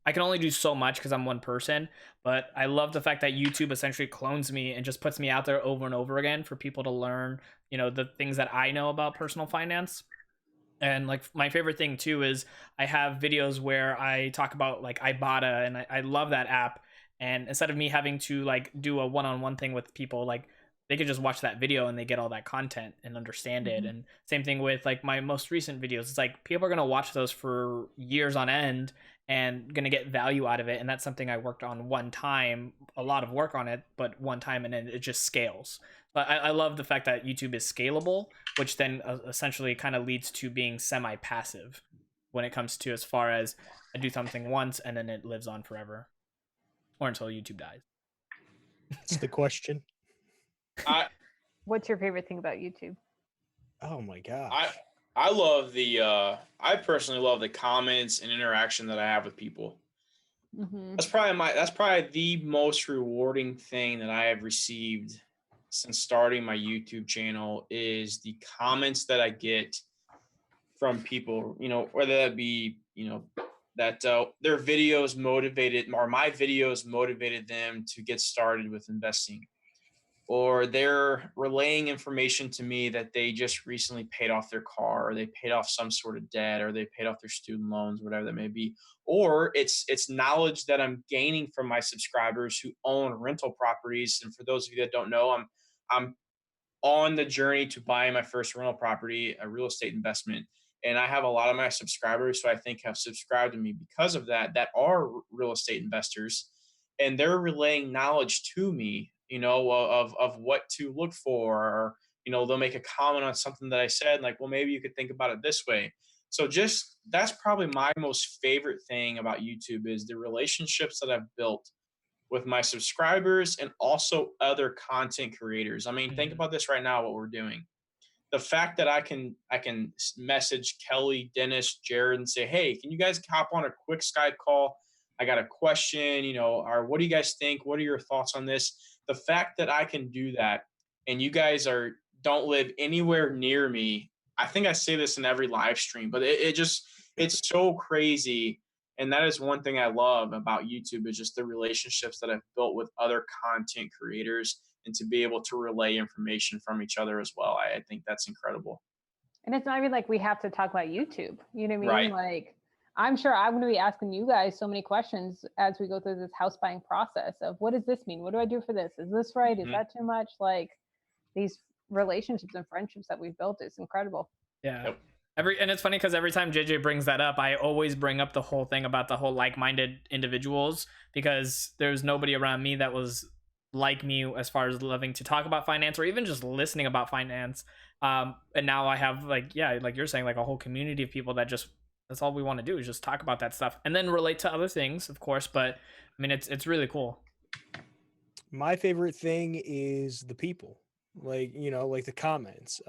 I can only do so much because I'm one person. But I love the fact that YouTube essentially clones me and just puts me out there over and over again for people to learn, the things that I know about personal finance. And like my favorite thing too is I have videos where I talk about like Ibotta and I love that app. And instead of me having to like do a one-on-one thing with people, like they could just watch that video and they get all that content and understand it. And same thing with like my most recent videos. It's like people are going to watch those for years on end and going to get value out of it. And that's something I worked on one time, a lot of work on it, but one time, and then it just scales. But I love the fact that YouTube is scalable, which then essentially kind of leads to being semi-passive when it comes to as far as I do something once and then it lives on forever or until YouTube dies. That's the question. What's your favorite thing about YouTube? Oh my gosh. I love I personally love the comments and interaction that I have with people. That's probably the most rewarding thing that I have received since starting my YouTube channel is the comments that I get from people, whether that be, that their videos motivated or my videos motivated them to get started with investing, or they're relaying information to me that they just recently paid off their car, or they paid off some sort of debt, or they paid off their student loans, whatever that may be. Or it's knowledge that I'm gaining from my subscribers who own rental properties. And for those of you that don't know, I'm on the journey to buying my first rental property, a real estate investment. And I have a lot of my subscribers who I think have subscribed to me because of that are real estate investors. And they're relaying knowledge to me, of what to look for. Or, they'll make a comment on something that I said, like, well, maybe you could think about it this way. So that's probably my most favorite thing about YouTube is the relationships that I've built with my subscribers and also other content creators. I mean, think about this right now, what we're doing. The fact that I can message Kelly, Denis, Jarrad, and say, hey, can you guys hop on a quick Skype call? I got a question, or what do you guys think? What are your thoughts on this? The fact that I can do that and you guys don't live anywhere near me. I think I say this in every live stream, but it's so crazy. And that is one thing I love about YouTube is just the relationships that I've built with other content creators and to be able to relay information from each other as well. I think that's incredible. And it's not even like we have to talk about YouTube. You know what I mean? Right. Like, I'm sure I'm going to be asking you guys so many questions as we go through this house buying process of what does this mean? What do I do for this? Is this right? Is that too much? Like these relationships and friendships that we've built is incredible. Yeah. Yep. And it's funny because every time JJ brings that up, I always bring up the whole thing about the whole like-minded individuals, because there's nobody around me that was like me as far as loving to talk about finance or even just listening about finance. And now I have like you're saying, like a whole community of people that just, that's all we want to do is just talk about that stuff and then relate to other things, of course. But I mean, it's really cool. My favorite thing is the people, like the comments,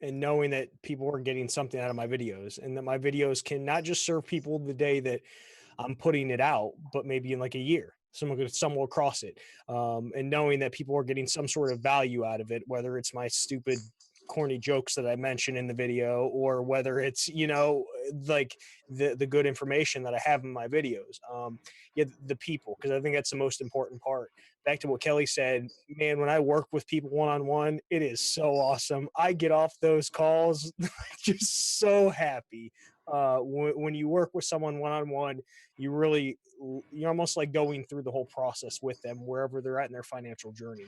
and knowing that people are getting something out of my videos, and that my videos can not just serve people the day that I'm putting it out, but maybe in like a year someone could stumble across it, and knowing that people are getting some sort of value out of it, whether it's my stupid corny jokes that I mentioned in the video, or whether it's like the good information that I have in my videos. The people, because I think that's the most important part. Back to what Kelly said, man, when I work with people one-on-one, it is so awesome. I get off those calls just so happy. When you work with someone one-on-one, you're almost like going through the whole process with them wherever they're at in their financial journey.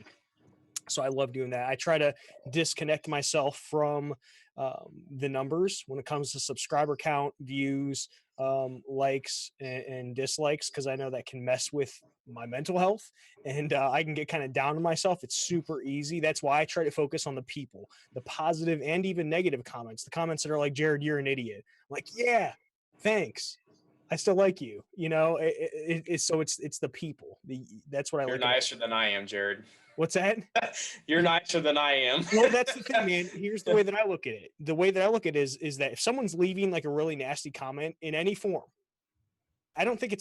So I love doing that. I try to disconnect myself from the numbers when it comes to subscriber count, views, likes, and dislikes, because I know that can mess with my mental health, and I can get kind of down on myself. It's super easy. That's why I try to focus on the people, the positive and even negative comments, the comments that are like, Jarrad, you're an idiot. I'm like, yeah, thanks. I still like you. It's the people. That's what I like. You're nicer than I am, Jarrad. What's that? You're nicer than I am. Well, that's the thing, man. Here's the way that I look at it. The way that I look at it is that if someone's leaving like a really nasty comment in any form, I don't think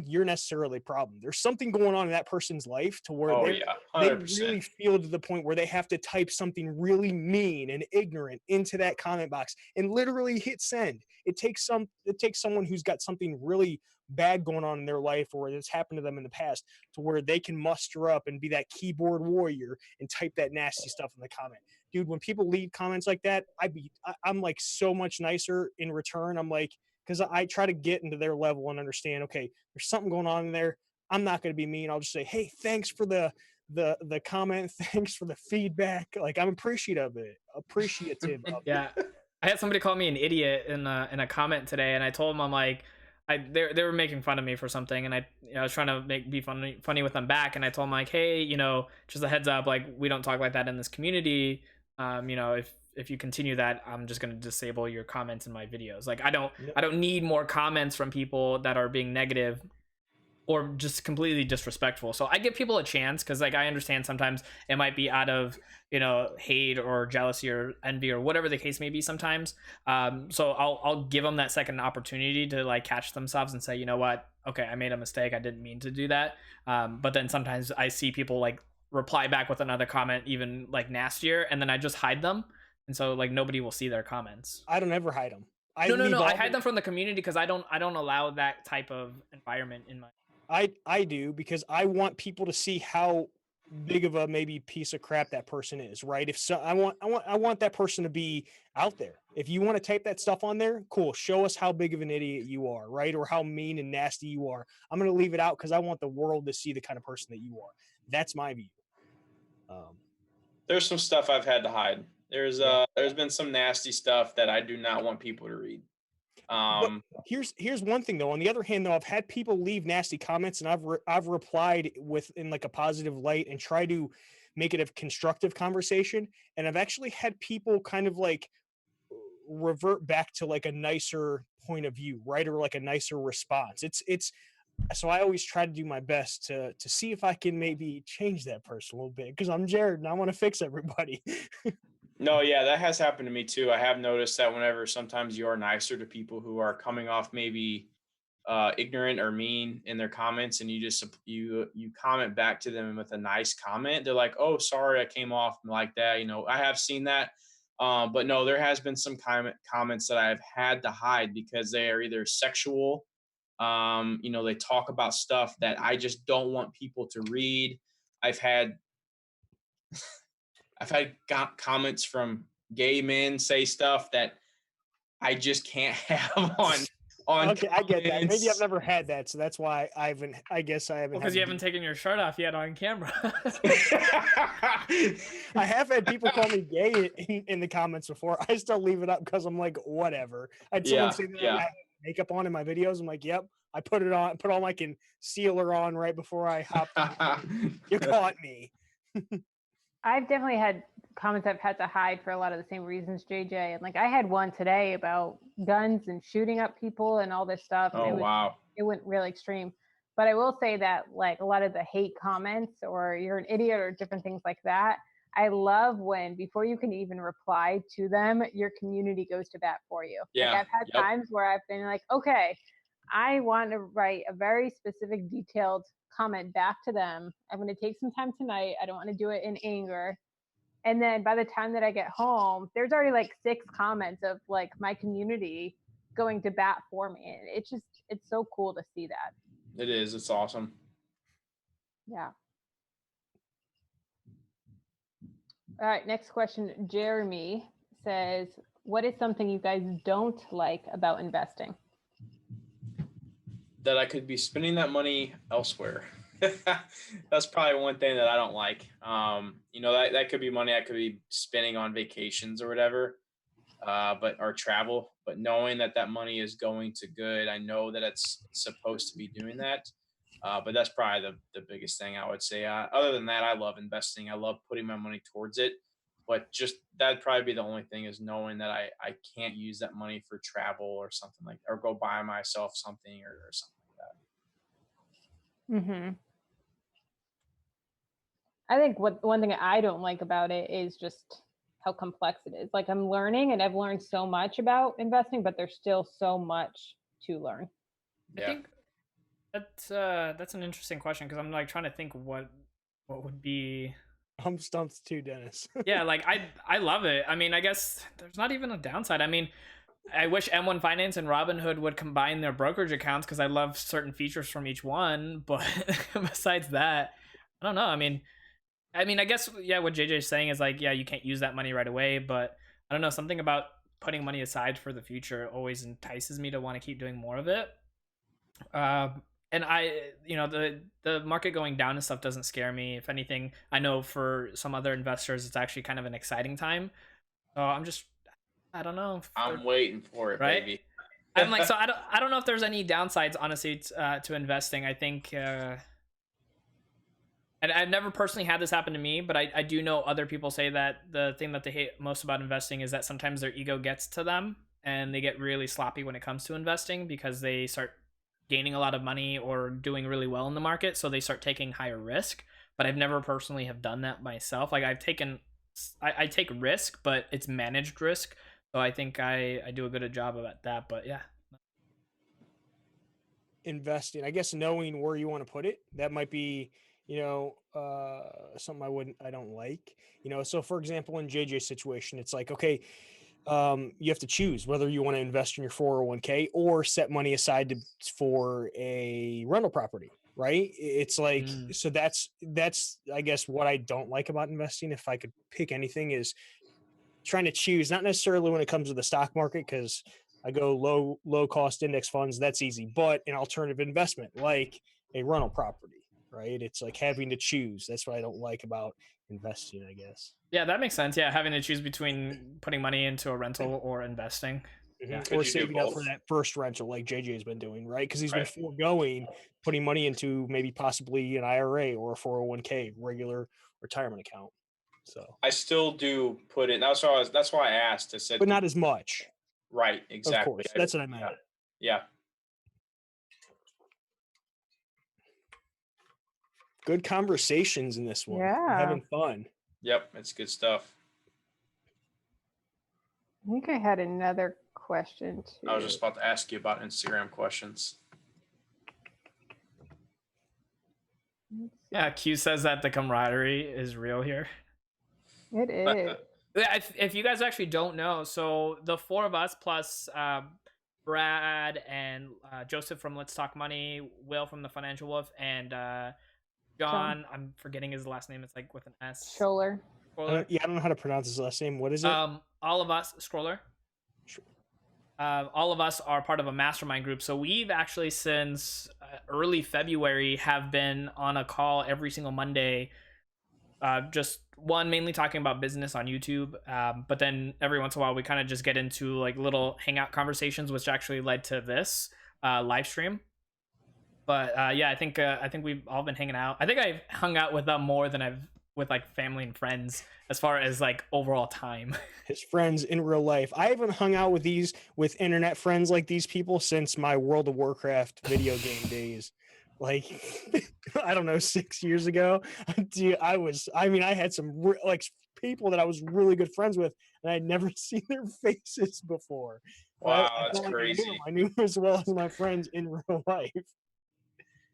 you're necessarily a problem. There's something going on in that person's life to where they really feel to the point where they have to type something really mean and ignorant into that comment box and literally hit send. It takes someone who's got something really bad going on in their life, or that's happened to them in the past, to where they can muster up and be that keyboard warrior and type that nasty stuff in the comment. Dude, when people leave comments like that, I'm like so much nicer in return. I'm like, because I try to get into their level and understand, okay, there's something going on in there. I'm not going to be mean. I'll just say, hey, thanks for the comment. Thanks for the feedback. Like, I'm appreciative of it. Yeah, I had somebody call me an idiot in a comment today, and I told them, I'm like, they were making fun of me for something, and I was trying to be funny with them back, and I told them, like, hey, just a heads up, like, we don't talk like that in this community. If you continue that, I'm just gonna disable your comments in my videos. Like, I don't need more comments from people that are being negative or just completely disrespectful. So I give people a chance, because like I understand sometimes it might be out of hate or jealousy or envy or whatever the case may be sometimes. So I'll give them that second opportunity to like catch themselves and say, you know what, okay, I made a mistake, I didn't mean to do that. But then sometimes I see people like reply back with another comment even like nastier, and then I just hide them, and so like nobody will see their comments. I don't ever hide them. No, I hide them from the community, because I don't allow that type of environment in my. I do, because I want people to see how big of a maybe piece of crap that person is, right? If so, I want that person to be out there. If you want to type that stuff on there, cool. Show us how big of an idiot you are, right? Or how mean and nasty you are. I'm going to leave it out because I want the world to see the kind of person that you are. That's my view. There's some stuff I've had to hide. There's been some nasty stuff that I do not want people to read. But here's one thing though. On the other hand, though, I've had people leave nasty comments, and I've replied in like a positive light and try to make it a constructive conversation. And I've actually had people kind of like revert back to like a nicer point of view, right? Or like a nicer response. It's so I always try to do my best to see if I can maybe change that person a little bit, because I'm Jarrad and I want to fix everybody. No, yeah, that has happened to me too. I have noticed that whenever sometimes you are nicer to people who are coming off maybe ignorant or mean in their comments, and you comment back to them with a nice comment, they're like, "Oh, sorry, I came off like that." I have seen that, but no, there has been some comments that I've had to hide because they are either sexual. They talk about stuff that I just don't want people to read. I've had comments from gay men say stuff that I just can't have on. Okay, I get that. Maybe I've never had that, so that's why I guess I haven't. Because you haven't taken your shirt off yet on camera. I have had people call me gay in the comments before. I still leave it up because I'm like, whatever. I had someone say that I have makeup on in my videos. I'm like, yep. I put it on, put all my concealer on right before I hopped on. You caught me. I've definitely had comments I've had to hide for a lot of the same reasons, JJ. And like I had one today about guns and shooting up people and all this stuff. Oh, wow. It went really extreme. But I will say that like a lot of the hate comments or you're an idiot or different things like that, I love when before you can even reply to them, your community goes to bat for you. Yeah. Like I've had times where I've been like, okay, I want to write a very specific, detailed comment back to them. I'm going to take some time tonight. I don't want to do it in anger. And then by the time that I get home, there's already like 6 comments of like my community going to bat for me. And it's so cool to see that. It is. It's awesome. Yeah. All right. Next question. Jeremy says, what is something you guys don't like about investing? That I could be spending that money elsewhere. That's probably one thing that I don't like. That could be money I could be spending on vacations or whatever, or travel. But knowing that money is going to good, I know that it's supposed to be doing that. But that's probably the biggest thing I would say. Other than that, I love investing. I love putting my money towards it. But just that'd probably be the only thing, is knowing that I can't use that money for travel or something like, or go buy myself something or something like that. Mm-hmm. I think one thing I don't like about it is just how complex it is. Like I'm learning and I've learned so much about investing, but there's still so much to learn. Yeah. I think that's an interesting question, because I'm like trying to think what would be. I'm stumped too, Dennis. Yeah, like I love it. I mean, I guess there's not even a downside. I mean, I wish M1 Finance and Robinhood would combine their brokerage accounts, because I love certain features from each one. But besides that, I don't know. I mean, I guess, yeah, what JJ is saying is like, yeah, you can't use that money right away. But I don't know, something about putting money aside for the future always entices me to want to keep doing more of it. and the market going down and stuff doesn't scare me. If anything, I know for some other investors, it's actually kind of an exciting time. So I don't know. I'm waiting for it, right? baby. I'm like, so I don't know if there's any downsides, honestly, to investing. I think, and I've never personally had this happen to me, but I do know other people say that the thing that they hate most about investing is that sometimes their ego gets to them and they get really sloppy when it comes to investing because they start gaining a lot of money or doing really well in the market, so they start taking higher risk. But I've never personally have done that myself. Like I take risk, but it's managed risk. So I think I do a good job at that. But yeah, investing, I guess, knowing where you want to put it, that might be, something I don't like, so for example, in JJ's situation, it's like, okay, you have to choose whether you want to invest in your 401k or set money aside for a rental property, right? It's like, so that's, I guess, what I don't like about investing. If I could pick anything, is trying to choose, not necessarily when it comes to the stock market, because I go low cost index funds, that's easy, but an alternative investment like a rental property, right? It's like having to choose. That's what I don't like about investing, I guess. Yeah, that makes sense. Yeah, having to choose between putting money into a rental or investing. Yeah. Or saving up for that first rental like JJ's been doing, right? Because he's been foregoing putting money into maybe possibly an IRA or a 401k, regular retirement account. So I still do put it. That's why I asked. I said, but not as much. Right, exactly. Of course, that's what I meant. Yeah. Good conversations in this one. Yeah. We're having fun. Yep, it's good stuff. I think I had another question too. I was just about to ask you about Instagram questions. Yeah, Q says that the camaraderie is real here. It is. If you guys actually don't know, so the four of us plus Brad and Joseph from Let's Talk Money, Will from the Financial Wolf, and John, I'm forgetting his last name. It's like with an S. Scholler. I don't know how to pronounce his last name. What is it? All of us, Scroller. Sure. All of us are part of a mastermind group. So we've actually since early February have been on a call every single Monday. Just one, mainly talking about business on YouTube. But then every once in a while we kind of just get into like little hangout conversations, which actually led to this live stream. But yeah, I think we've all been hanging out. I think I've hung out with them more than I've with like family and friends as far as like overall time. His friends in real life. I haven't hung out with internet friends like these people since my World of Warcraft video game days. Like, I don't know, 6 years ago. Dude, I had some people that I was really good friends with, and I'd never seen their faces before. Wow, that's crazy. I knew them as well as my friends in real life.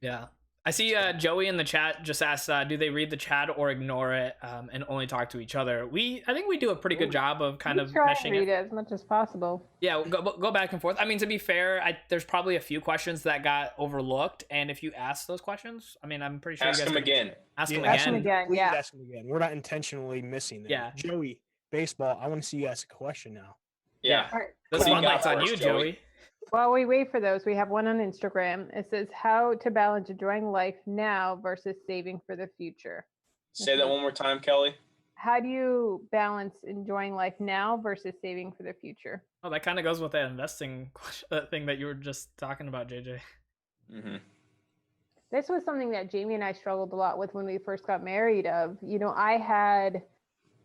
Yeah. I see Joey in the chat just asked, do they read the chat or ignore it and only talk to each other? I think we do a pretty good job of kind of try meshing to read it as much as possible. Yeah, go back and forth. I mean, to be fair, there's probably a few questions that got overlooked, and if you ask those questions, I mean, I'm pretty sure ask you guys them again. Ask them again. Please Yeah. Ask them again. We're not intentionally missing them. Yeah. Joey, baseball, I want to see you ask a question now. Yeah. The spotlight's on you, Joey. While we wait for those, we have one on Instagram. It says how to balance enjoying life now versus saving for the future. Say that one more time, Kelly. How do you balance enjoying life now versus saving for the future? Oh, that kind of goes with that investing thing that you were just talking about, JJ. Mm-hmm. This was something that Jamie and I struggled a lot with when we first got married.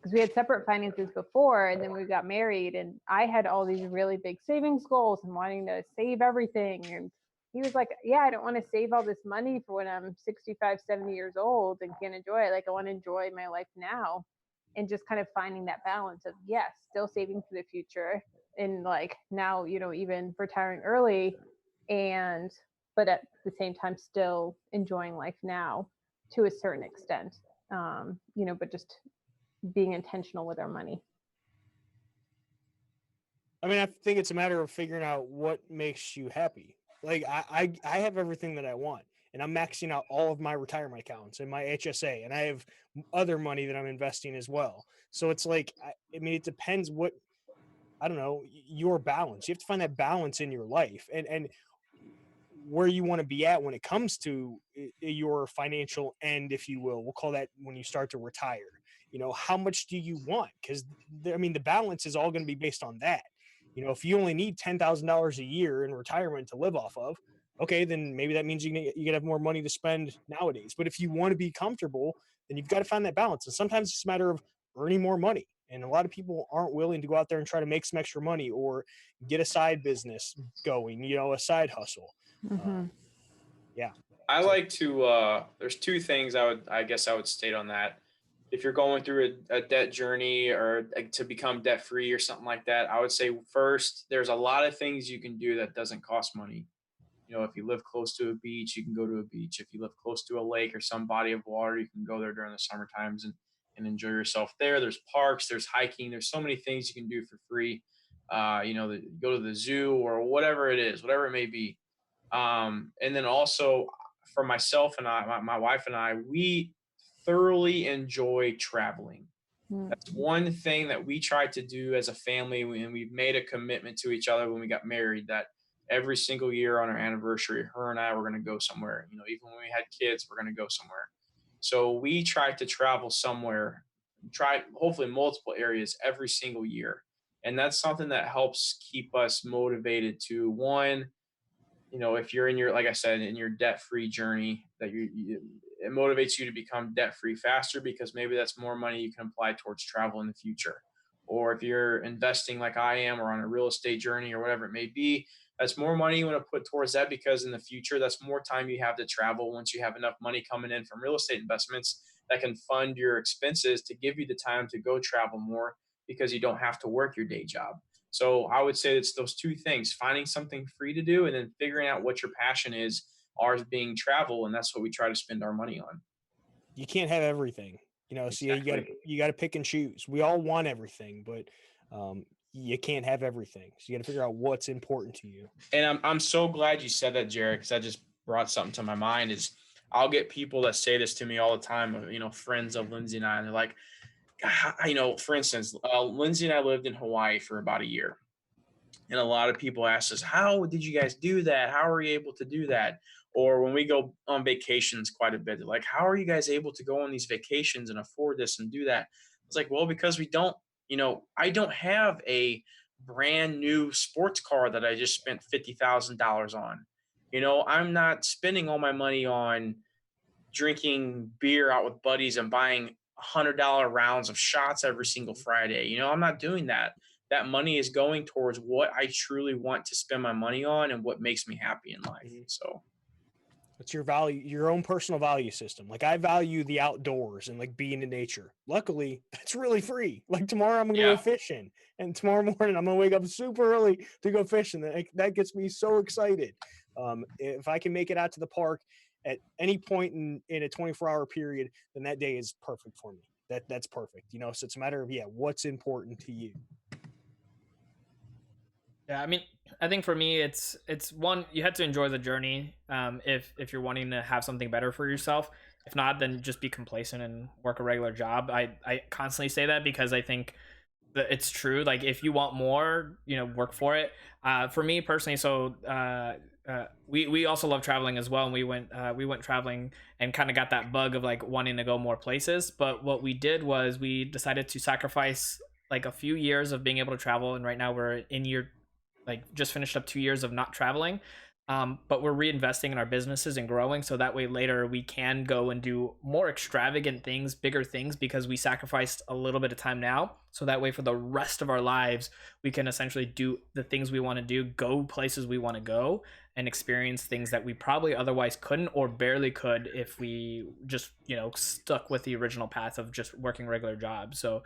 Because we had separate finances before, and then we got married, and I had all these really big savings goals and wanting to save everything. And he was like, yeah, I don't want to save all this money for when I'm 65, 70 years old and can't enjoy it. Like, I want to enjoy my life now. And just kind of finding that balance of, yes, still saving for the future. And like now, even retiring early, but at the same time, still enjoying life now to a certain extent. But just being intentional with our money. I mean, I think it's a matter of figuring out what makes you happy. Like I have everything that I want, and I'm maxing out all of my retirement accounts and my HSA, and I have other money that I'm investing as well. So it's like, it depends your balance. You have to find that balance in your life. And where you want to be at when it comes to your financial end, if you will. We'll call that when you start to retire. How much do you want? Because the balance is all going to be based on that. If you only need $10,000 a year in retirement to live off of, okay, then maybe that means you can have more money to spend nowadays. But if you want to be comfortable, then you've got to find that balance. And sometimes it's a matter of earning more money. And a lot of people aren't willing to go out there and try to make some extra money or get a side business going, a side hustle. Yeah. I like to, there's two things I guess I would state on that. If you're going through a debt journey or to become debt free or something like that, I would say first, there's a lot of things you can do that doesn't cost money. If you live close to a beach, you can go to a beach. If you live close to a lake or some body of water, you can go there during the summer times and enjoy yourself there. There's parks, there's hiking, there's so many things you can do for free. Go to the zoo or whatever it is, whatever it may be. And then also for myself and my wife and I, we thoroughly enjoy traveling. That's one thing that we tried to do as a family, and we've made a commitment to each other when we got married that every single year on our anniversary, her and I were going to go somewhere. Even when we had kids, we're going to go somewhere. So we tried to travel somewhere, try hopefully multiple areas every single year. And that's something that helps keep us motivated to one, if you're in your, like I said, in your debt-free journey, that it motivates you to become debt-free faster because maybe that's more money you can apply towards travel in the future. Or if you're investing like I am or on a real estate journey or whatever it may be, that's more money you want to put towards that because in the future, that's more time you have to travel once you have enough money coming in from real estate investments that can fund your expenses to give you the time to go travel more because you don't have to work your day job. So I would say it's those two things, finding something free to do and then figuring out what your passion is, ours being travel. And that's what we try to spend our money on. You can't have everything, so Exactly. you got to pick and choose. We all want everything, but you can't have everything. So you got to figure out what's important to you. And I'm so glad you said that, Jarrad, because that just brought something to my mind is I'll get people that say this to me all the time, friends of Lindsay and I, and they're like, for instance, Lindsay and I lived in Hawaii for about a year. And a lot of people ask us, how did you guys do that? How are you able to do that? Or when we go on vacations quite a bit, they're like, how are you guys able to go on these vacations and afford this and do that? It's like, well, because we don't, I don't have a brand new sports car that I just spent $50,000 on. I'm not spending all my money on drinking beer out with buddies and buying $100 rounds of shots every single Friday. I'm not doing that. That money is going towards what I truly want to spend my money on and what makes me happy in life. So it's your value, your own personal value system. Like I value the outdoors and like being in nature. Luckily, that's really free. Like tomorrow I'm going to go fishing, and tomorrow morning I'm going to wake up super early to go fishing. That gets me so excited. If I can make it out to the park at any point in a 24-hour period, then that day is perfect for me. That's perfect. So it's a matter of, what's important to you. Yeah, I think for me, it's one, you have to enjoy the journey. If you're wanting to have something better for yourself, if not, then just be complacent and work a regular job. I constantly say that because I think that it's true. Like if you want more, work for it. For me personally, so we also love traveling as well, and we went traveling and kind of got that bug of like wanting to go more places. But what we did was we decided to sacrifice like a few years of being able to travel, and right now we're in year, like just finished up 2 years of not traveling, but we're reinvesting in our businesses and growing, so that way later we can go and do more extravagant things, bigger things, because we sacrificed a little bit of time now, so that way for the rest of our lives we can essentially do the things we want to do, go places we want to go, and experience things that we probably otherwise couldn't or barely could if we just stuck with the original path of just working regular jobs. So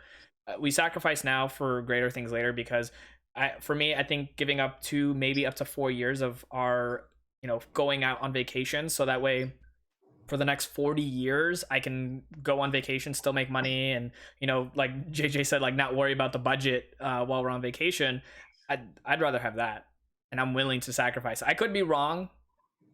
we sacrifice now for greater things later, because for me, I think giving up to maybe up to 4 years of our, going out on vacation, so that way for the next 40 years, I can go on vacation, still make money, and, like JJ said, like not worry about the budget while we're on vacation. I'd rather have that, and I'm willing to sacrifice. I could be wrong,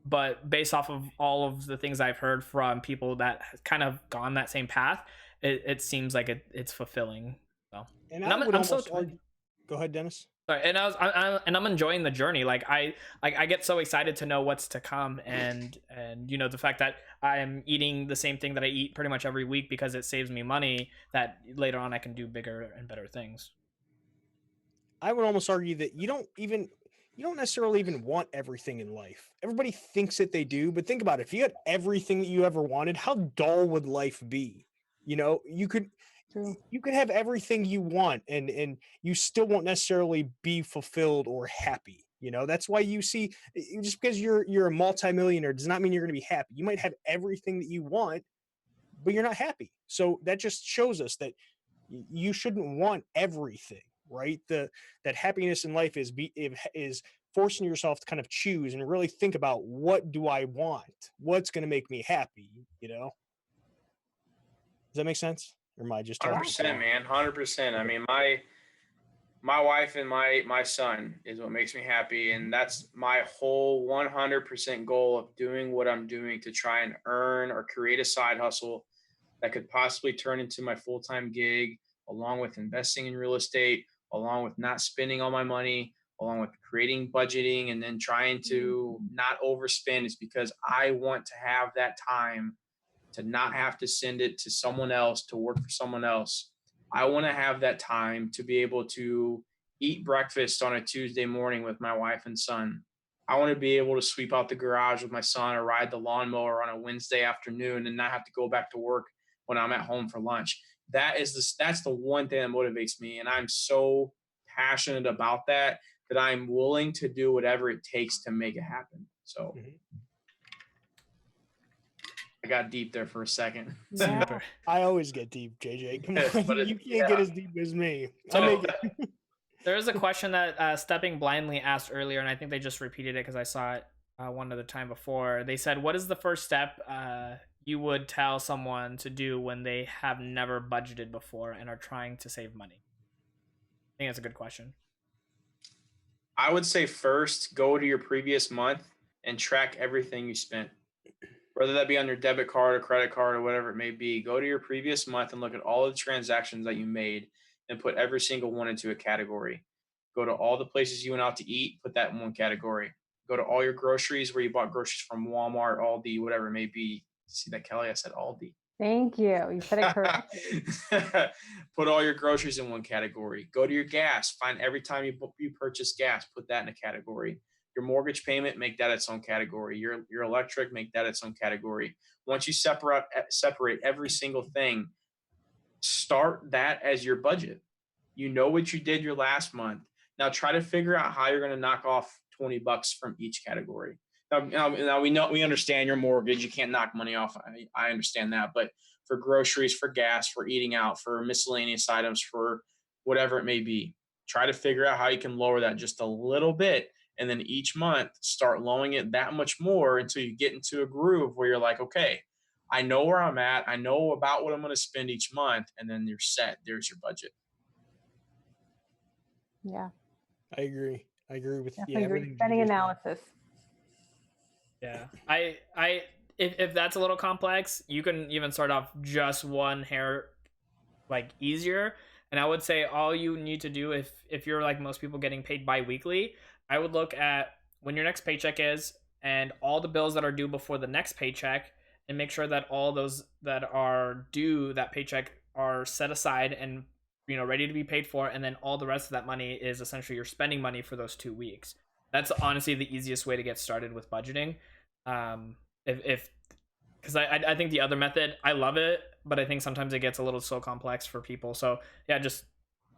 but based off of all of the things I've heard from people that kind of gone that same path, it seems like it's fulfilling. So, and I'm so argue. Go ahead, Dennis. Sorry, and I'm enjoying the journey. Like I get so excited to know what's to come, and you know, the fact that I am eating the same thing that I eat pretty much every week because it saves me money. That later on I can do bigger and better things. I would almost argue that you don't necessarily even want everything in life. Everybody thinks that they do, but think about it. If you had everything that you ever wanted, how dull would life be? You know, True. you could have everything you want and you still won't necessarily be fulfilled or happy. You know, that's why you see, just because you're a multimillionaire does not mean you're going to be happy. You might have everything that you want, but you're not happy. So that just shows us that you shouldn't want everything, right? That happiness in life is forcing yourself to kind of choose and really think about, what do I want? What's going to make me happy? You know, does that make sense? Or am I just talking? 100%, man. 100%. I mean, my wife and my son is what makes me happy, and that's my whole 100% goal of doing what I'm doing to try and earn or create a side hustle that could possibly turn into my full-time gig, along with investing in real estate, along with not spending all my money, along with creating budgeting, and then trying to not overspend, is because I want to have that time to not have to send it to someone else to work for someone else. I want to have that time to be able to eat breakfast on a Tuesday morning with my wife and son. I want to be able to sweep out the garage with my son or ride the lawnmower on a Wednesday afternoon and not have to go back to work when I'm at home for lunch. That's the one thing that motivates me, and I'm so passionate about that that I'm willing to do whatever it takes to make it happen. So I got deep there for a second. Yeah. Super. I always get deep, JJ. Come on, But you can't get as deep as me. So there is a question that Stepping Blindly asked earlier, and I think they just repeated it because I saw it one other time before. They said, "What is the first step you would tell someone to do when they have never budgeted before and are trying to save money?" I think that's a good question. I would say first go to your previous month and track everything you spent, whether that be on your debit card or credit card or whatever it may be. Go to your previous month and look at all the transactions that you made and put every single one into a category. Go to all the places you went out to eat, put that in one category. Go to all your groceries where you bought groceries from Walmart, Aldi, whatever it may be. See that, Kelly? I said Aldi. Thank you. You said it correctly. Put all your groceries in one category. Go to your gas. Find every time you purchase gas, put that in a category. Your mortgage payment, make that its own category. Your electric, make that its own category. Once you separate every single thing, start that as your budget. You know what you did your last month. Now try to figure out how you're going to knock off $20 from each category. Now we understand your mortgage. You can't knock money off. I understand that. But for groceries, for gas, for eating out, for miscellaneous items, for whatever it may be, try to figure out how you can lower that just a little bit. And then each month, start lowering it that much more until you get into a groove where you're like, okay, I know where I'm at. I know about what I'm going to spend each month. And then you're set. There's your budget. Yeah. I agree. I agree with Everything. Spending analysis. Yeah, if that's a little complex, you can even start off just one hair like easier. And I would say all you need to do, if you're like most people getting paid bi-weekly, I would look at when your next paycheck is and all the bills that are due before the next paycheck, and make sure that all those that are due that paycheck are set aside and, you know, ready to be paid for, and then all the rest of that money is essentially your spending money for those 2 weeks. That's honestly the easiest way to get started with budgeting. If because I think the other method, I love it, but I think sometimes it gets a little so complex for people. So yeah, just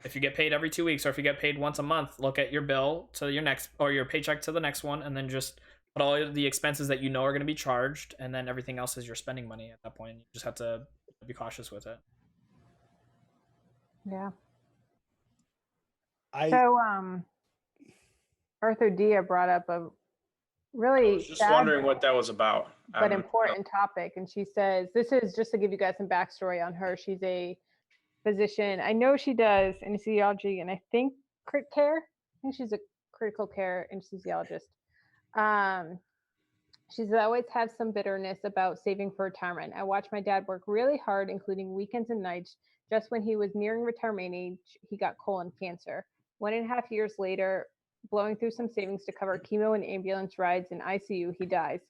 if you get paid every 2 weeks or if you get paid once a month, look at your bill to your next, or your paycheck to the next one, and then just put all the expenses that you know are going to be charged, and then everything else is your spending money at that point. You just have to be cautious with it. Yeah. So Arthur Dia brought up a really I was just wondering what that was about. But important topic. And she says, this is just to give you guys some backstory on her. She's a physician. I know she does anesthesiology and I think crit care. I think she's a critical care anesthesiologist. She's always had some bitterness about saving for retirement. I watched my dad work really hard, including weekends and nights. Just when he was nearing retirement age, he got colon cancer. 1.5 years later, blowing through some savings to cover chemo and ambulance rides in ICU, he dies.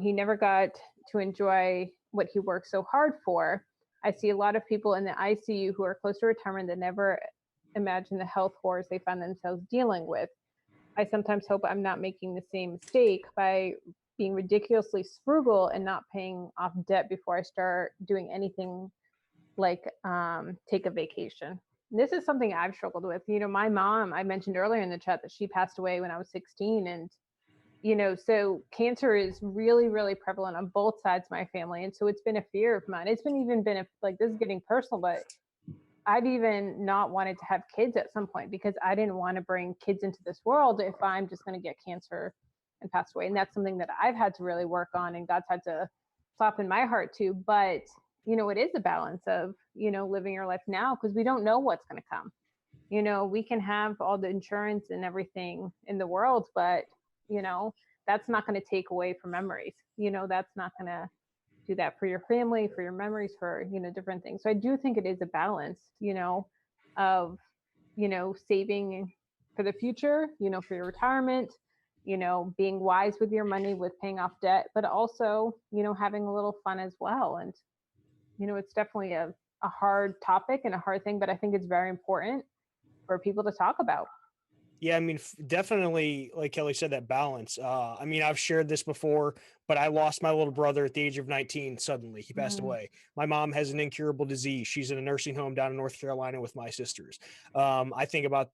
He never got to enjoy what he worked so hard for. I see a lot of people in the ICU who are close to retirement that never imagine the health horrors they find themselves dealing with. I sometimes hope I'm not making the same mistake by being ridiculously frugal and not paying off debt before I start doing anything like take a vacation. This is something I've struggled with. My mom, I mentioned earlier in the chat that she passed away when I was 16. And, so cancer is really, really prevalent on both sides of my family. And so it's been a fear of mine. It's been like, this is getting personal, but I've even not wanted to have kids at some point because I didn't want to bring kids into this world if I'm just going to get cancer and pass away. And that's something that I've had to really work on, and God's had to soften my heart too. But, it is a balance of, living your life now because we don't know what's going to come. We can have all the insurance and everything in the world, but, that's not going to take away from memories. That's not going to do that for your family, for your memories, for, different things. So I do think it is a balance, of, saving for the future, for your retirement, being wise with your money, with paying off debt, but also, having a little fun as well. And, it's definitely a hard topic and a hard thing, but I think it's very important for people to talk about. Yeah, I mean, definitely, like Kelly said, that balance. I mean, I've shared this before, but I lost my little brother at the age of 19. Suddenly, he passed away. My mom has an incurable disease. She's in a nursing home down in North Carolina with my sisters. I think about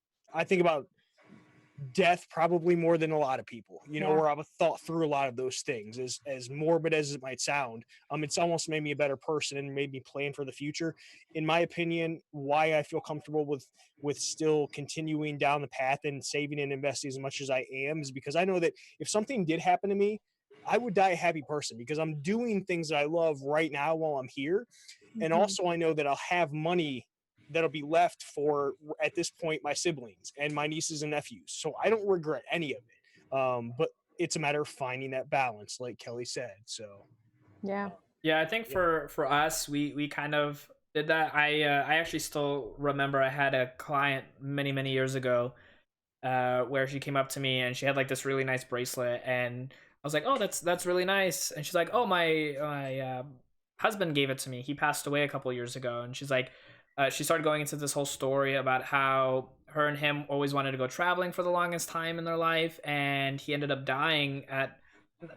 death probably more than a lot of people, or I've thought through a lot of those things. As morbid as it might sound, it's almost made me a better person and made me plan for the future. In my opinion, why I feel comfortable with still continuing down the path and saving and investing as much as I am is because I know that if something did happen to me, I would die a happy person because I'm doing things that I love right now while I'm here. And also I know that I'll have money that'll be left for, at this point, my siblings and my nieces and nephews. So I don't regret any of it. But it's a matter of finding that balance, like Kelly said. So yeah. I think for us, we kind of did that. I actually still remember I had a client many years ago, where she came up to me and she had like this really nice bracelet, and I was like, oh, that's really nice. And she's like, oh, my husband gave it to me. He passed away a couple years ago. And she's like, she started going into this whole story about how her and him always wanted to go traveling for the longest time in their life, and he ended up dying at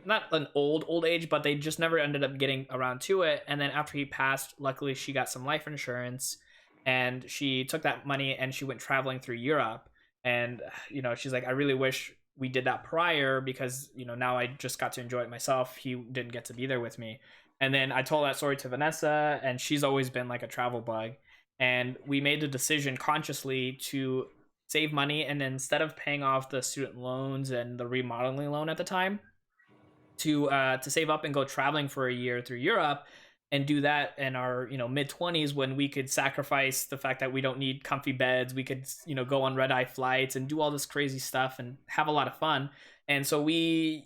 not an old age, but they just never ended up getting around to it. And then after he passed, luckily she got some life insurance, and she took that money and she went traveling through Europe. And she's like, I really wish we did that prior because now I just got to enjoy it myself. He didn't get to be there with me. And then I told that story to Vanessa, and she's always been like a travel bug. And we made the decision consciously to save money, and instead of paying off the student loans and the remodeling loan at the time, to save up and go traveling for a year through Europe, and do that in our mid 20s when we could sacrifice the fact that we don't need comfy beds. We could go on red eye flights and do all this crazy stuff and have a lot of fun. And so we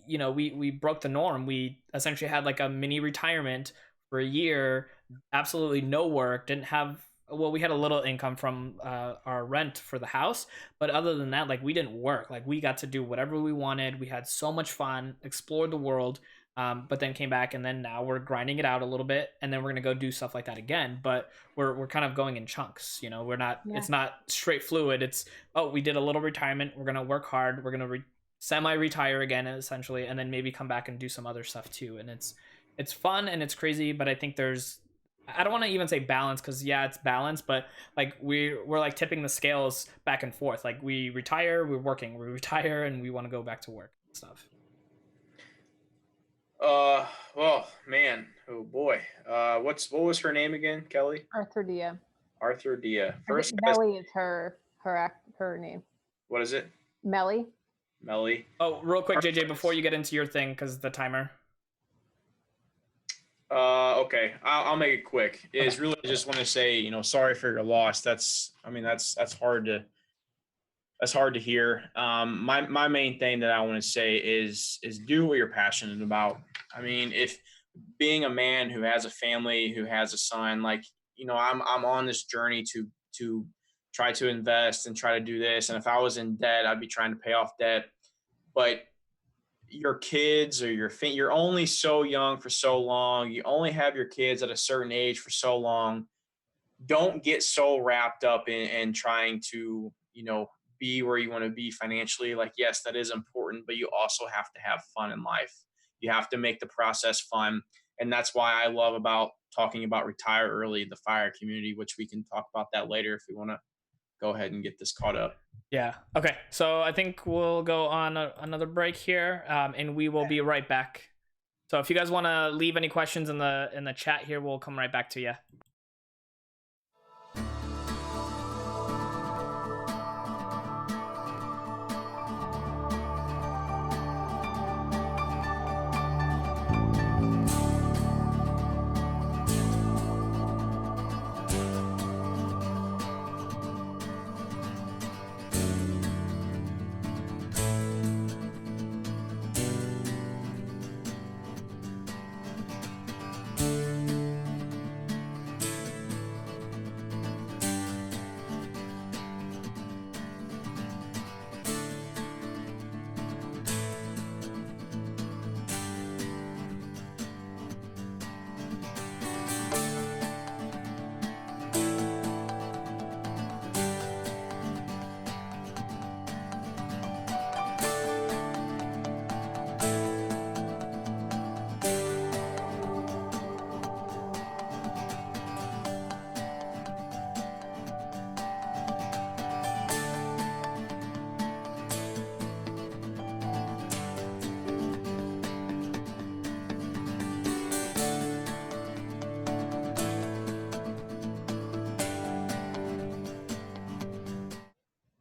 broke the norm. We essentially had like a mini retirement for a year, absolutely no work, didn't have, well, we had a little income from our rent for the house, but other than that, like, we didn't work. Like, we got to do whatever we wanted. We had so much fun, explored the world, but then came back, and then now we're grinding it out a little bit, and then we're gonna go do stuff like that again. But we're kind of going in chunks. We're not. Yeah. It's not straight fluid. It's, oh, we did a little retirement. We're gonna work hard. We're gonna semi-retire again, essentially, and then maybe come back and do some other stuff too. And it's fun and it's crazy, but I think I don't want to even say balance, because it's balance, but like we're like tipping the scales back and forth. Like, we retire, we're working, we retire, and we want to go back to work and stuff. Well, man, oh boy. What was her name again, Kelly? Arthur Dia. Arthur Dia. First, Melly is her name. What is it? Melly. Oh, real quick, JJ, before you get into your thing, because the timer. Okay, I'll make it quick. Is really just want to say, sorry for your loss. That's hard to hear. My main thing that I want to say is do what you're passionate about. I mean, if being a man who has a family, who has a son, like, I'm on this journey to try to invest and try to do this. And if I was in debt, I'd be trying to pay off debt. But your kids or you're only so young for so long. You only have your kids at a certain age for so long. Don't get so wrapped up in trying to, be where you want to be financially. Like, yes, that is important, but you also have to have fun in life. You have to make the process fun. And that's why I love about talking about retire early, the FIRE community, which we can talk about that later if we want to go ahead and get this caught up. Yeah. Okay. So I think we'll go on another break here, and we will be right back. So if you guys want to leave any questions in the chat here, we'll come right back to you.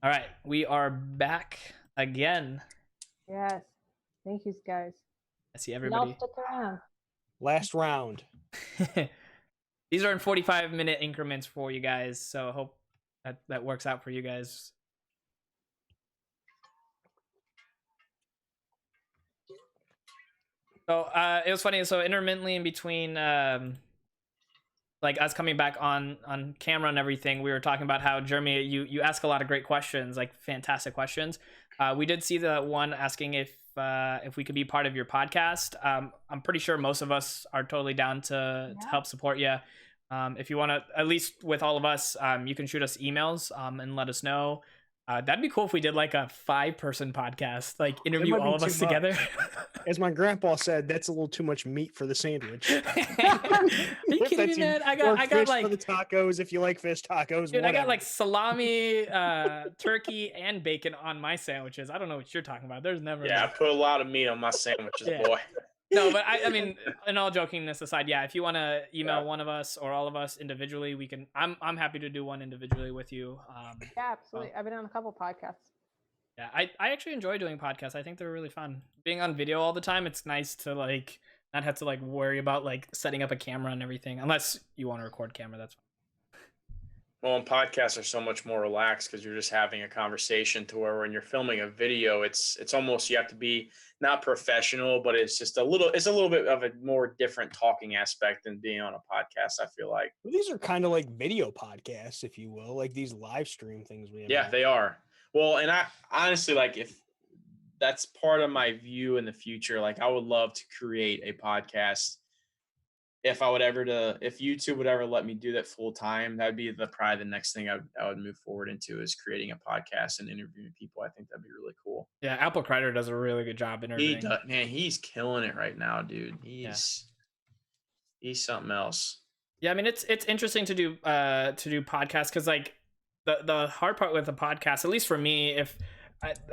All right, we are back again. Yes. Thank you, guys. I see everybody. Y'all stick around. Last round. These are in 45-minute increments for you guys, so I hope that works out for you guys. So it was funny. So intermittently in between, like us coming back on camera and everything, we were talking about how, Jeremy, you ask a lot of great questions, like fantastic questions. We did see the one asking if we could be part of your podcast. I'm pretty sure most of us are totally down to help support you. If you want to, at least with all of us, you can shoot us emails and let us know. That'd be cool if we did like a 5-person podcast, like interview all of us together. As my grandpa said, that's a little too much meat for the sandwich. Are you kidding me, man? I got like for the tacos if you like fish tacos. Dude, whatever. I got like salami, turkey, and bacon on my sandwiches. I don't know what you're talking about. There's never. Yeah, I put a lot of meat on my sandwiches, boy. No, but I mean, in all jokingness aside, yeah, if you want to email one of us or all of us individually, we can. I'm happy to do one individually with you. Yeah, absolutely. I've been on a couple podcasts. Yeah, I actually enjoy doing podcasts. I think they're really fun. Being on video all the time, it's nice to like not have to like worry about like setting up a camera and everything. Unless you want to record camera, that's fine. Well, and podcasts are so much more relaxed because you're just having a conversation, to where when you're filming a video, it's almost, you have to be not professional, but it's a little bit of a more different talking aspect than being on a podcast, I feel like. Well, these are kind of like video podcasts, if you will, like these live stream things we have. Yeah, they are. Well, and I honestly, like, if that's part of my view in the future, like I would love to create a podcast. If YouTube would ever let me do that full time, that'd be probably the next thing I would move forward into, is creating a podcast and interviewing people. I think that'd be really cool. Yeah, Apple Crider does a really good job interviewing. He does, man. He's killing it right now, dude. He's something else. Yeah, I mean it's interesting to do podcasts, because like the hard part with a podcast, at least for me, if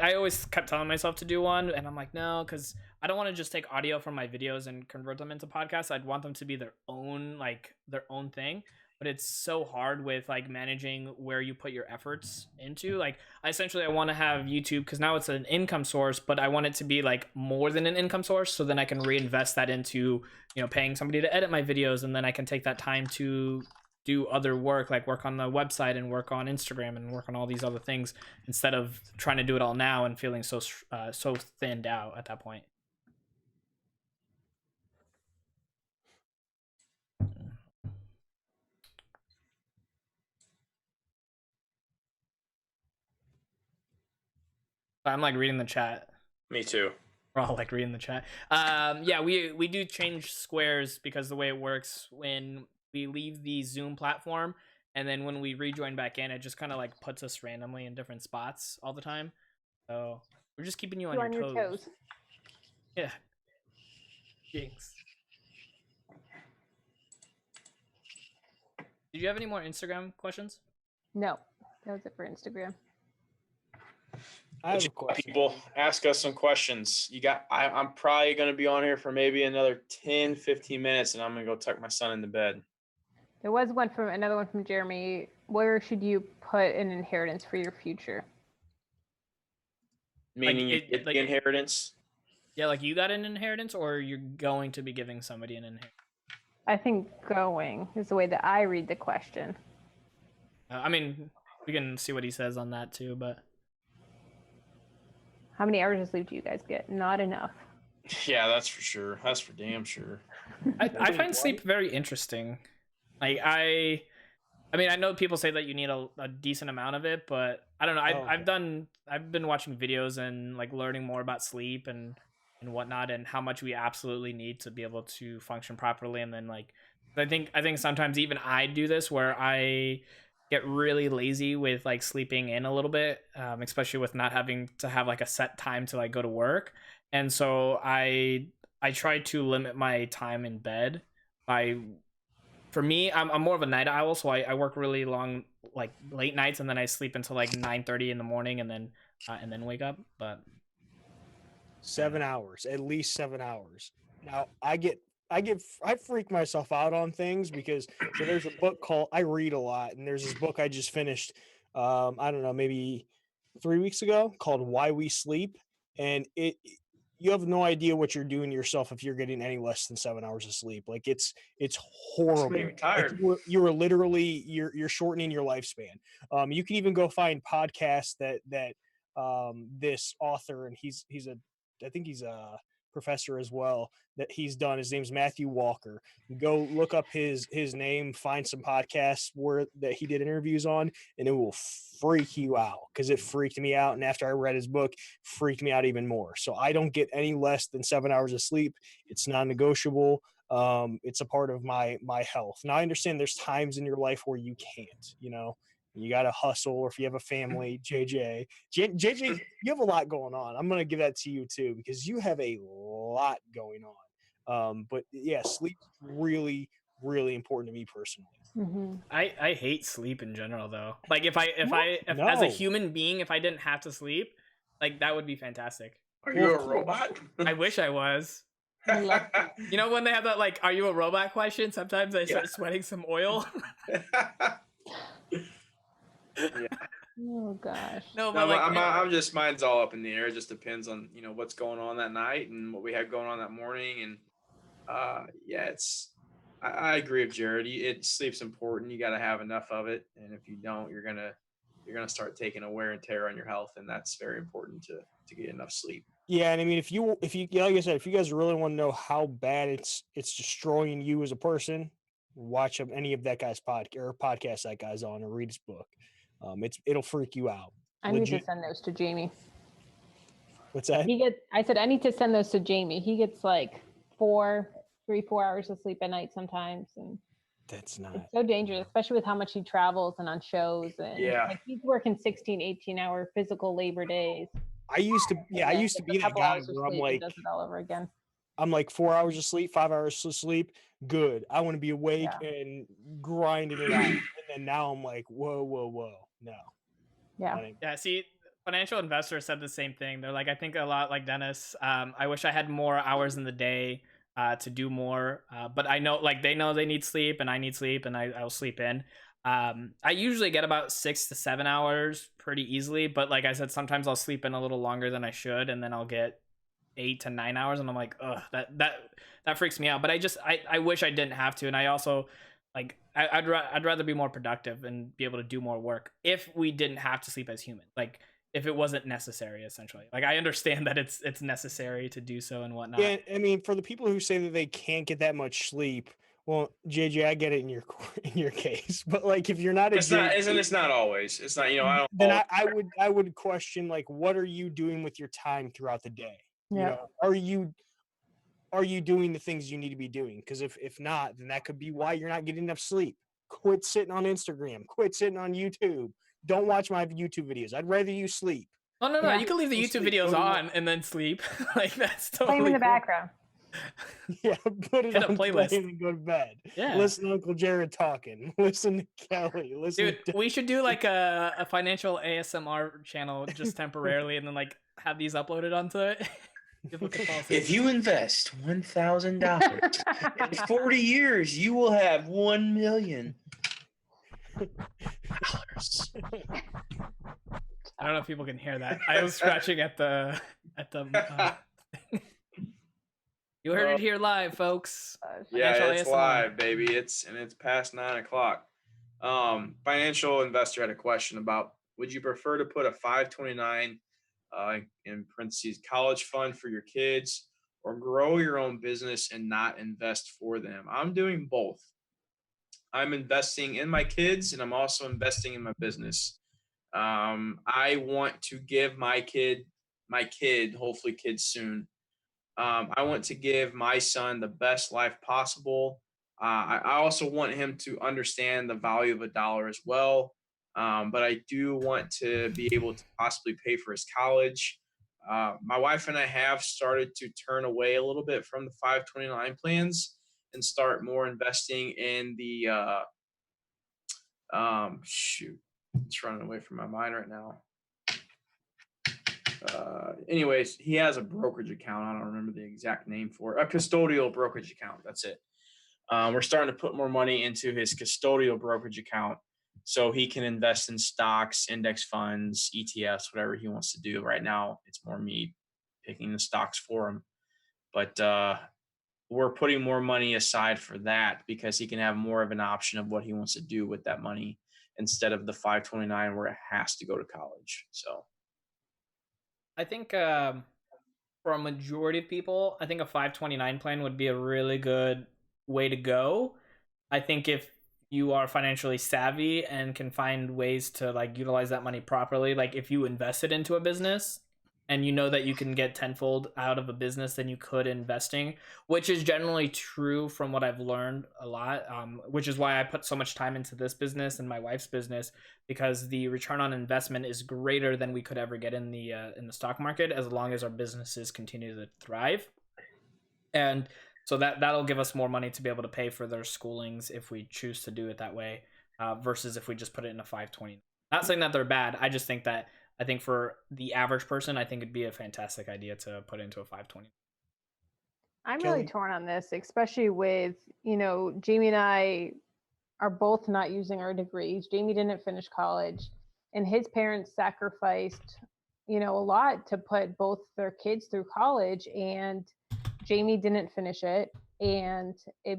I always kept telling myself to do one, and I'm like, no, because I don't want to just take audio from my videos and convert them into podcasts. I'd want them to be their own thing. But it's so hard with like managing where you put your efforts into. Like I want to have YouTube, because now it's an income source, but I want it to be like more than an income source, so then I can reinvest that into, paying somebody to edit my videos, and then I can take that time to do other work, like work on the website and work on Instagram and work on all these other things, instead of trying to do it all now and feeling so thinned out at that point. I'm like reading the chat. Me too. We're all like reading the chat. Yeah, we do change squares because the way it works when we leave the Zoom platform and then when we rejoin back in, it just kind of like puts us randomly in different spots all the time. So we're just keeping you on your toes. Yeah. Jinx. Did you have any more Instagram questions? No, that was it for Instagram. I have a question. People, ask us some questions. I'm probably going to be on here for maybe another 10, 15 minutes, and I'm going to go tuck my son into bed. There was another one from Jeremy. Where should you put an inheritance for your future? Meaning you get the inheritance? Yeah, like you got an inheritance, or you're going to be giving somebody an inheritance? I think going is the way that I read the question. I mean, we can see what he says on that too, but... How many hours of sleep do you guys get? Not enough. Yeah, that's for sure. That's for damn sure. I find sleep very interesting. Like I mean, I know people say that you need a decent amount of it, but I don't know. I've been watching videos and like learning more about sleep and whatnot, and how much we absolutely need to be able to function properly. And then like I think sometimes even I do this where I get really lazy with like sleeping in a little bit, especially with not having to have like a set time to like go to work. And so I try to limit my time in bed for me, I'm more of a night owl, so I work really long, like late nights, and then I sleep until like 9:30 in the morning, and then wake up. But 7 hours, at least 7 hours. Now I freak myself out on things because so there's a book called, I read a lot, and there's this book I just finished, I don't know, maybe 3 weeks ago, called Why We Sleep, and you have no idea what you're doing to yourself if you're getting any less than 7 hours of sleep. Like it's horrible. It's tired. Like you are literally you're shortening your lifespan. You can even go find podcasts that this author, and I think he's a professor as well, that he's done. His name's Matthew Walker. Go look up his name, find some podcasts that he did interviews on, and it will freak you out, because it freaked me out. And after I read his book, freaked me out even more. So I don't get any less than 7 hours of sleep. It's non-negotiable. It's a part of my health. Now I understand there's times in your life where you can't, you got to hustle, or if you have a family. JJ, you have a lot going on. I'm going to give that to you too, because you have a lot going on. But yeah, sleep's really, really important to me personally. Mm-hmm. I hate sleep in general, though. Like if as a human being, if I didn't have to sleep, like that would be fantastic. Are you a robot? I wish I was. You know when they have that like, "Are you a robot?" question? Sometimes I start sweating some oil. Yeah. Oh gosh. No, but like, I'm just, mine's all up in the air. It just depends on what's going on that night and what we had going on that morning. And I agree with Jarrad. Sleep's important. You got to have enough of it, and if you don't, you're gonna start taking a wear and tear on your health, and that's very important to get enough sleep. Yeah, and I mean, if you like I said, if you guys really want to know how bad it's destroying you as a person, watch any of that guy's podcast that guy's on, or read his book. It'll freak you out. I need to send those to Jamie. What's that? I said I need to send those to Jamie. He gets like 4 hours of sleep at night sometimes, and that's not. It's so dangerous, especially with how much he travels and on shows, and like he's working 16, 18-hour physical labor days. I used to be that guy where I'm like, does it all over again. I'm like 4 hours of sleep, 5 hours of sleep, good. I want to be awake and grinding it out. And then now I'm like, whoa, no. Yeah. See, financial investors said the same thing. They're like, I think a lot like Denis. I wish I had more hours in the day to do more. But I know, like, they know they need sleep, and I need sleep, and I'll sleep in. I usually get about 6 to 7 hours pretty easily, but like I said, sometimes I'll sleep in a little longer than I should, and then I'll get 8 to 9 hours, and I'm like, ugh, that freaks me out. But I wish I didn't have to, and I also like I'd rather be more productive and be able to do more work if we didn't have to sleep as humans. Like if it wasn't necessary, essentially. Like I understand that it's necessary to do so and whatnot. Yeah, I mean, for the people who say that they can't get that much sleep, Well, JJ, I get it in your case, but like if you're not a It's not, isn't it's not always. It's not, I don't then always, I would question like what are you doing with your time throughout the day? You Yeah. know, are you doing the things you need to be doing? Because if not, then that could be why you're not getting enough sleep. Quit sitting on Instagram. Quit sitting on YouTube. Don't watch my YouTube videos. I'd rather you sleep. Oh no, Yeah. you can leave the Go YouTube sleep. videos Go to on work. and then sleep. Like that's Play 'em totally in the cool. background. Yeah, put it Hit a on play playlist. and go to bed. Yeah. Listen to Uncle Jarrad talking. Listen to Kelly. Listen Dude, to we should do like a financial ASMR channel just temporarily, and then like have these uploaded onto it. People can fall asleep. if you invest $1,000 in 40 years, you will have $1 million. I don't know if people can hear that. I was scratching at the You heard it here live, folks. Yeah, Financial it's ASMR. live, baby. It's past 9 o'clock. Financial investor had a question about: would you prefer to put a 529 in parentheses college fund for your kids, or grow your own business and not invest for them? I'm doing both. I'm investing in my kids, and I'm also investing in my business. I want to give my kid, hopefully kids soon. I want to give my son the best life possible. I also want him to understand the value of a dollar as well. But I do want to be able to possibly pay for his college. My wife and I have started to turn away a little bit from the 529 plans and start more investing in the shoot, it's running away from my mind right now. Anyways, he has a brokerage account. I don't remember the exact name for it. A custodial brokerage account. That's it. We're starting to put more money into his custodial brokerage account so he can invest in stocks, index funds, ETFs, whatever he wants to do. Right now, it's more me picking the stocks for him. But we're putting more money aside for that because he can have more of an option of what he wants to do with that money instead of the 529 where it has to go to college. So I think for a majority of people, I think a 529 plan would be a really good way to go. I think if you are financially savvy and can find ways to like utilize that money properly, like if you invest it into a business and you know that you can get tenfold out of a business than you could investing, which is generally true from what I've learned a lot, which is why I put so much time into this business and my wife's business, because the return on investment is greater than we could ever get in the stock market as long as our businesses continue to thrive. And so that'll give us more money to be able to pay for their schoolings if we choose to do it that way, versus if we just put it in a 520. Not saying that they're bad. I just think that I think for the average person, I think it'd be a fantastic idea to put into a 520. I'm Kelly? really torn on this, especially with, Jamie and I are both not using our degrees. Jamie didn't finish college, and his parents sacrificed, a lot to put both their kids through college, and Jamie didn't finish it. And it,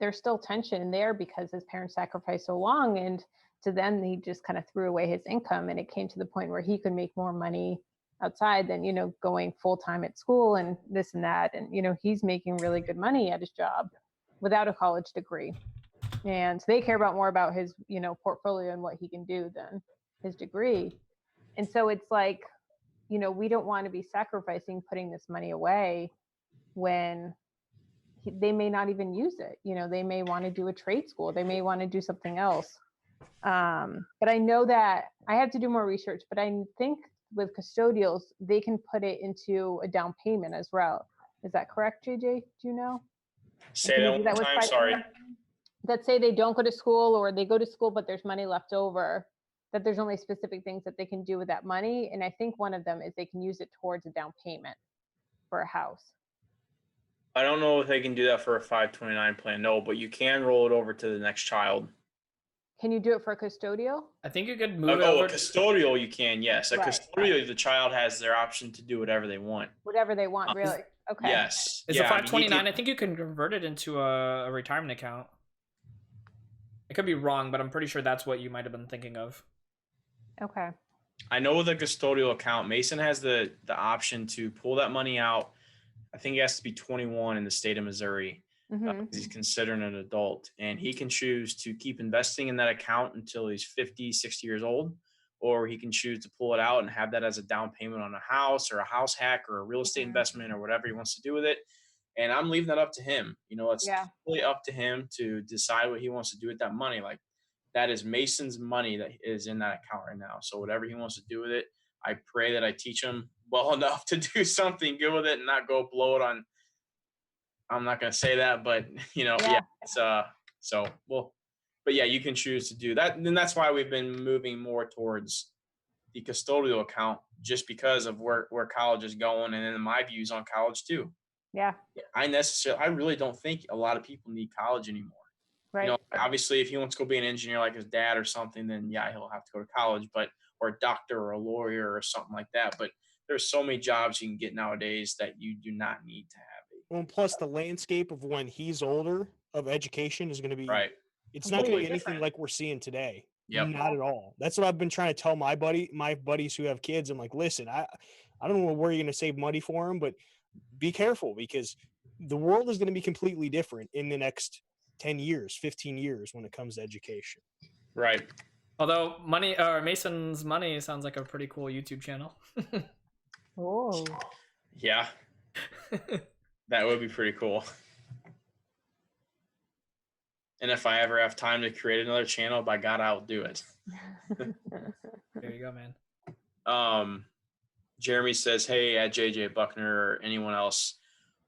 there's still tension there because his parents sacrificed so long, and to then he just kind of threw away his income, and it came to the point where he could make more money outside than, going full time at school and this and that. And, he's making really good money at his job without a college degree. And they care more about his, portfolio and what he can do than his degree. And so it's like, we don't want to be sacrificing putting this money away when they may not even use it. They may want to do a trade school. They may want to do something else. But I know that I have to do more research, but I think with custodials, they can put it into a down payment as well. Is that correct, JJ? Do you know? say that one more time. Sorry. Let's say they don't go to school, or they go to school, but there's money left over, that there's only specific things that they can do with that money. And I think one of them is they can use it towards a down payment for a house. I don't know if they can do that for a 529 plan. No, but you can roll it over to the next child. Can you do it for a custodial? I think you could move it Oh, over. a custodial you can, yes. A Right, custodial, the child has their option to do whatever they want. Whatever they want, really. Okay. Yes. Is Yeah, a 529? I I think you can convert it into a retirement account. I could be wrong, but I'm pretty sure that's what you might have been thinking of. Okay. I know the custodial account, Mason has the option to pull that money out. I think he has to be 21 in the state of Missouri. He's considered an adult, and he can choose to keep investing in that account until he's 50, 60 years old, or he can choose to pull it out and have that as a down payment on a house or a house hack or a real estate investment or whatever he wants to do with it. And I'm leaving that up to him. It's totally up to him to decide what he wants to do with that money. Like, that is Mason's money that is in that account right now. So whatever he wants to do with it, I pray that I teach him well enough to do something good with it and not go blow it on. I'm not going to say that, but it's but yeah, you can choose to do that. And that's why we've been moving more towards the custodial account, just because of where college is going. And then my views on college too. Yeah. I really don't think a lot of people need college anymore. Right. Obviously if he wants to go be an engineer like his dad or something, then yeah, he'll have to go to college, or a doctor or a lawyer or something like that. But there's so many jobs you can get nowadays that you do not need to have it. Well, plus the landscape of when he's older of education is going to be right. It's not going to be anything like we're seeing today. Yep. Not at all. That's what I've been trying to tell my buddies who have kids. I'm like, listen, I don't know where you're going to save money for them, but be careful, because the world is going to be completely different in the next 10 years, 15 years when it comes to education. Right. Although Mason's Money sounds like a pretty cool YouTube channel. Oh. Yeah. That would be pretty cool. And if I ever have time to create another channel, by God, I'll do it. There you go, man. Jeremy says, hey, at JJ Buckner or anyone else,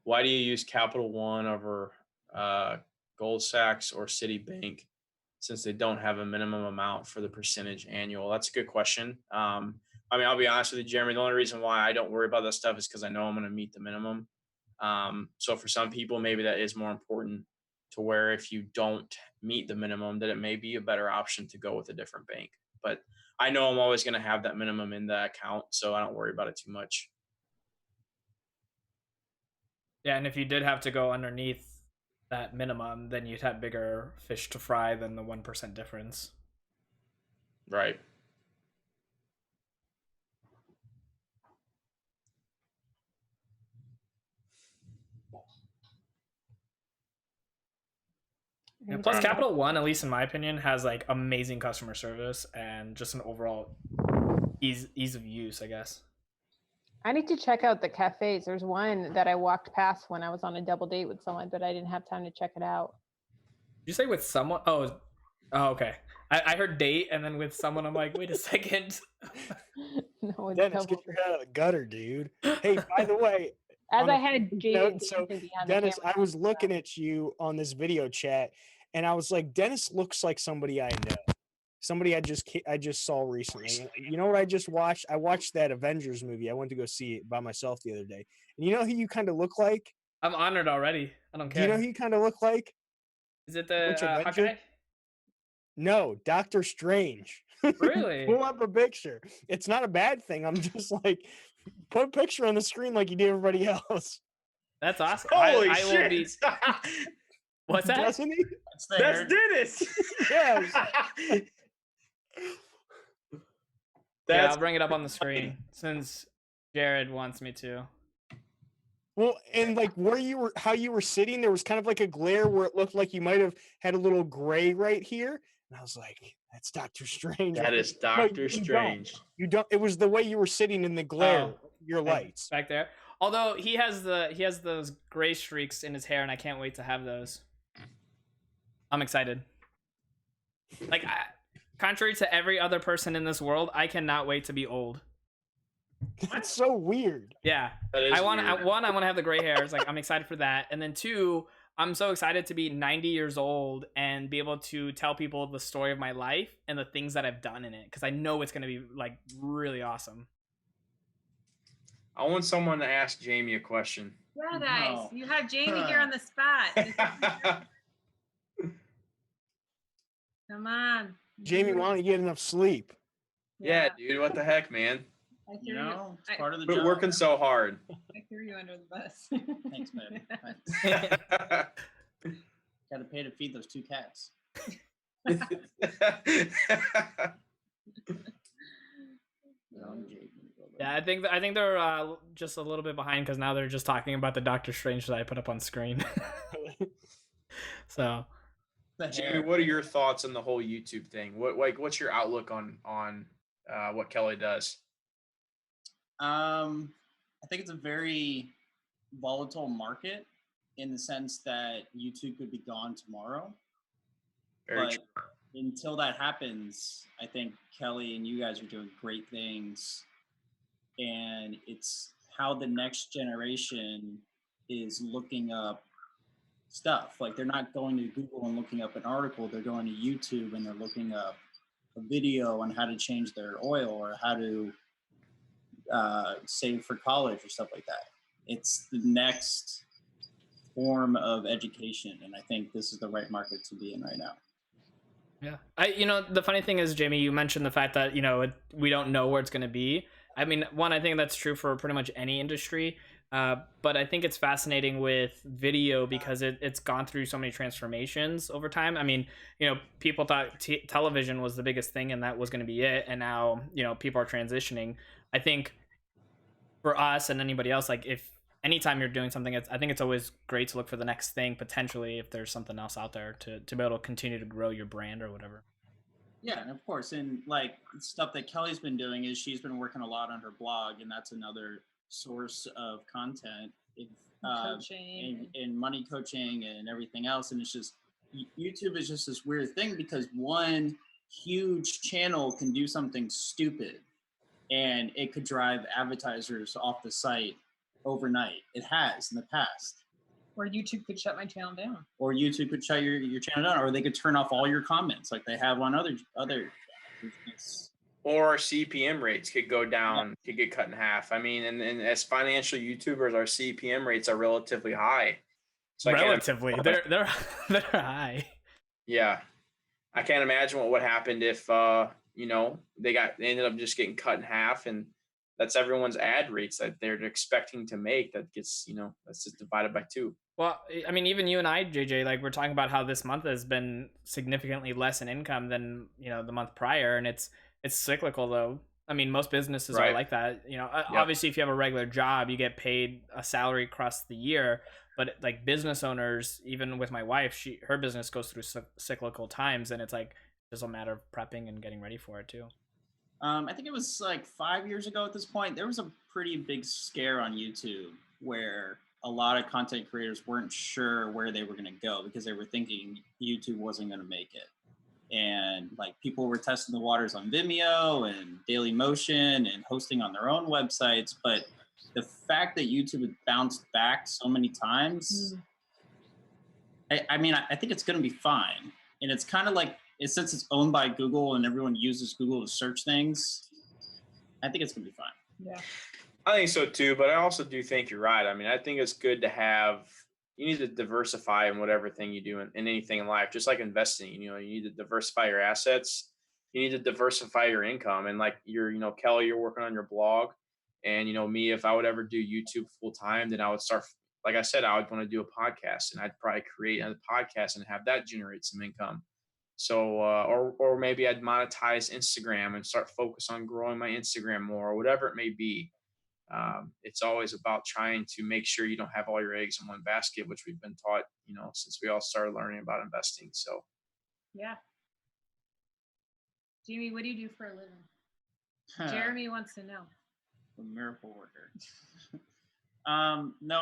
why do you use Capital One over Gold Sachs or Citibank, since they don't have a minimum amount for the percentage annual? That's a good question. I'll be honest with you, Jeremy, the only reason why I don't worry about that stuff is because I know I'm going to meet the minimum. So for some people, maybe that is more important, to where if you don't meet the minimum, that it may be a better option to go with a different bank. But I know I'm always going to have that minimum in the account, so I don't worry about it too much. Yeah, and if you did have to go underneath that minimum, then you'd have bigger fish to fry than the 1% difference. Right. And plus, Capital One, at least in my opinion, has like amazing customer service and just an overall ease of use, I guess. I need to check out the cafes. There's one that I walked past when I was on a double date with someone, but I didn't have time to check it out. Did you say with someone? Oh, okay. I heard date, and then with someone, I'm like, wait a second. No, it's Dennis, get your head out of the gutter, dude. Hey, by the way, as I had Jaden Dennis, I was looking at you on this video chat, and I was like, Dennis looks like somebody I know, somebody I just saw recently. You know what I just watched? I watched that Avengers movie. I went to go see it by myself the other day, and you know who you kind of look like? I'm honored already. I don't care. Do you know who you kind of look like? Is it the Hawkeye? No, Doctor Strange. Really? Pull up a picture. It's not a bad thing. I'm just like, put a picture on the screen like you do everybody else. That's awesome. Holy I shit! Will be... What's that? Doesn't he? That's Denis. Yes. Yeah, I'll bring it up on the screen since Jarrad wants me to. Well, and like how you were sitting, there was kind of like a glare where it looked like you might have had a little gray right here. And I was like, that's Doctor Strange. That is Doctor Strange. You don't. It was the way you were sitting in the glare, your lights back there. Although he has those gray streaks in his hair, and I can't wait to have those. I'm excited. Like, contrary to every other person in this world, I cannot wait to be old. That's so weird. Yeah, I want to have the gray hair. It's like I'm excited for that, and then two, I'm so excited to be 90 years old and be able to tell people the story of my life and the things that I've done in it, because I know it's going to be like really awesome. I want someone to ask Jamie a question. Yeah, guys, you have Jamie here on the spot. Come on, Jamie. Why don't you get enough sleep? Yeah, dude. What the heck, man? I hear you. It's part of the We're job. working so hard. I threw you under the bus. Thanks, baby. Got to pay to feed those two cats. Yeah, I think they're just a little bit behind because now they're just talking about the Doctor Strange that I put up on screen. So, The Jamie, hair. what are your thoughts on the whole YouTube thing? What's your outlook on what Kelly does? I think it's a very volatile market in the sense that YouTube could be gone tomorrow. Very But true. until that happens, I think Kelly and you guys are doing great things. And it's how the next generation is looking up stuff. Like they're not going to Google and looking up an article, they're going to YouTube and they're looking up a video on how to change their oil or how to save for college or stuff like that. It's the next form of education, and I think this is the right market to be in right now. Yeah, the funny thing is, Jamie, you mentioned the fact that we don't know where it's going to be. I mean, one, I think that's true for pretty much any industry, but I think it's fascinating with video because it's gone through so many transformations over time. I mean, people thought television was the biggest thing and that was going to be it, and now people are transitioning. I think for us and anybody else, like if anytime you're doing something, I think it's always great to look for the next thing, potentially if there's something else out there to be able to continue to grow your brand or whatever. Yeah, and of course, and like stuff that Kelly's been doing is she's been working a lot on her blog, and that's another source of content, Coaching. and money coaching and everything else. And it's just YouTube is just this weird thing because one huge channel can do something stupid, and it could drive advertisers off the site overnight. It has in the past. Or YouTube could shut my channel down. Or YouTube could shut your channel down, or they could turn off all your comments like they have on other. Or CPM rates could go down, could get cut in half. I mean, and as financial YouTubers, our CPM rates are relatively high. So relatively, they're high. Yeah, I can't imagine what would happen if they ended up just getting cut in half, and that's everyone's ad rates that they're expecting to make. That gets that's just divided by 2. Well, I mean, even you and I, JJ, like we're talking about how this month has been significantly less in income than the month prior, and it's cyclical though. I mean, most businesses are like that. Obviously, if you have a regular job, you get paid a salary across the year. But like business owners, even with my wife, her business goes through cyclical times, and it's like just a matter of prepping and getting ready for it too. I think it was like 5 years ago at this point, there was a pretty big scare on YouTube where a lot of content creators weren't sure where they were going to go because they were thinking YouTube wasn't going to make it. And like people were testing the waters on Vimeo and Daily Motion and hosting on their own websites. But the fact that YouTube had bounced back so many times, I mean, I think it's going to be fine. And it's kind of like, since it's owned by Google and everyone uses Google to search things, I think it's going to be fine. Yeah. I think so too, but I also do think you're right. I mean, I think it's good to you need to diversify in whatever thing you do in anything in life, just like investing. You need to diversify your assets. You need to diversify your income. And like Kelly, you're working on your blog. And, me, if I would ever do YouTube full time, then I would start, like I said, I would want to do a podcast, and I'd probably create a podcast and have that generate some income. So, or maybe I'd monetize Instagram and start focus on growing my Instagram more, or whatever it may be. It's always about trying to make sure you don't have all your eggs in one basket, which we've been taught, since we all started learning about investing. So, yeah. Jamie, what do you do for a living? Jeremy wants to know. A miracle worker. No,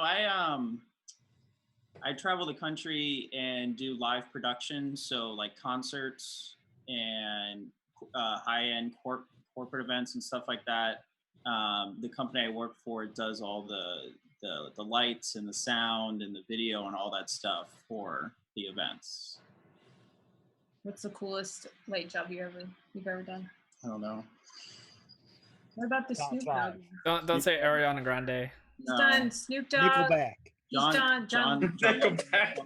I travel the country and do live production, so like concerts and high-end corporate events and stuff like that. The company I work for does all the lights and the sound and the video and all that stuff for the events. What's the coolest light job you've ever done? I don't know. What about the Snoop Dogg? Don't say Ariana Grande. He's done Snoop Dogg. Nickelback. John. Nickelback.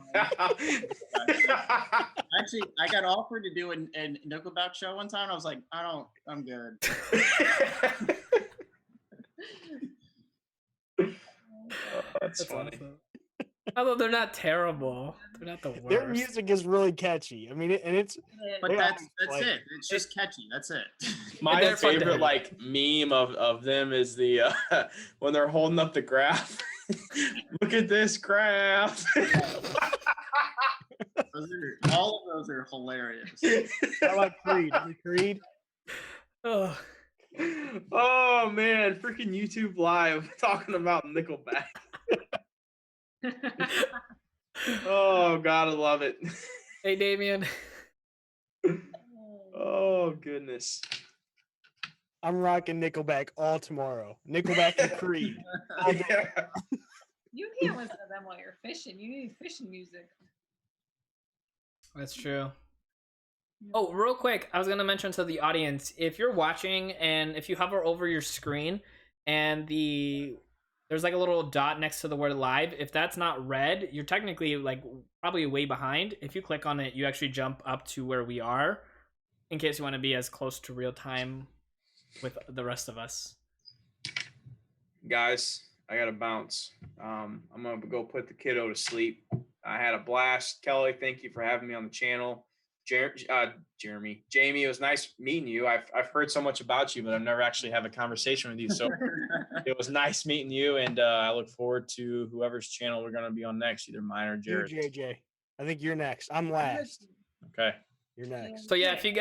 Actually, I got offered to do a Nickelback show one time. I was like, I'm good. That's funny. Although they're not terrible. They're not the worst. Their music is really catchy. I mean, But They that's always play it. It's just catchy. That's it. My They're fun to favorite hit. like meme of them is the when they're holding up the graph. Look at this graph. All of those are hilarious. I like Creed. Creed. Oh, Oh man, freaking YouTube Live talking about Nickelback. Oh God, I love it. hey, Damien. Oh goodness. I'm rocking Nickelback all tomorrow. Nickelback and Creed. All day. Yeah. You can't listen to them while you're fishing. You need fishing music. That's true. Oh, real quick, I was gonna mention to the audience, if you're watching and if you hover over your screen and there's like a little dot next to the word live, if that's not red, you're technically like probably way behind. If you click on it, you actually jump up to where we are, in case you want to be as close to real time with the rest of us. Guys, I gotta bounce. I'm gonna go put the kiddo to sleep. I had a blast. Kelly, thank you for having me on the channel. Jamie, it was nice meeting you. I've heard so much about you, but I've never actually had a conversation with you. So it was nice meeting you, and I look forward to whoever's channel we're gonna be on next, either mine or You, Jarrad. JJ. I think you're next. I'm last. Okay. You're next. So yeah, if you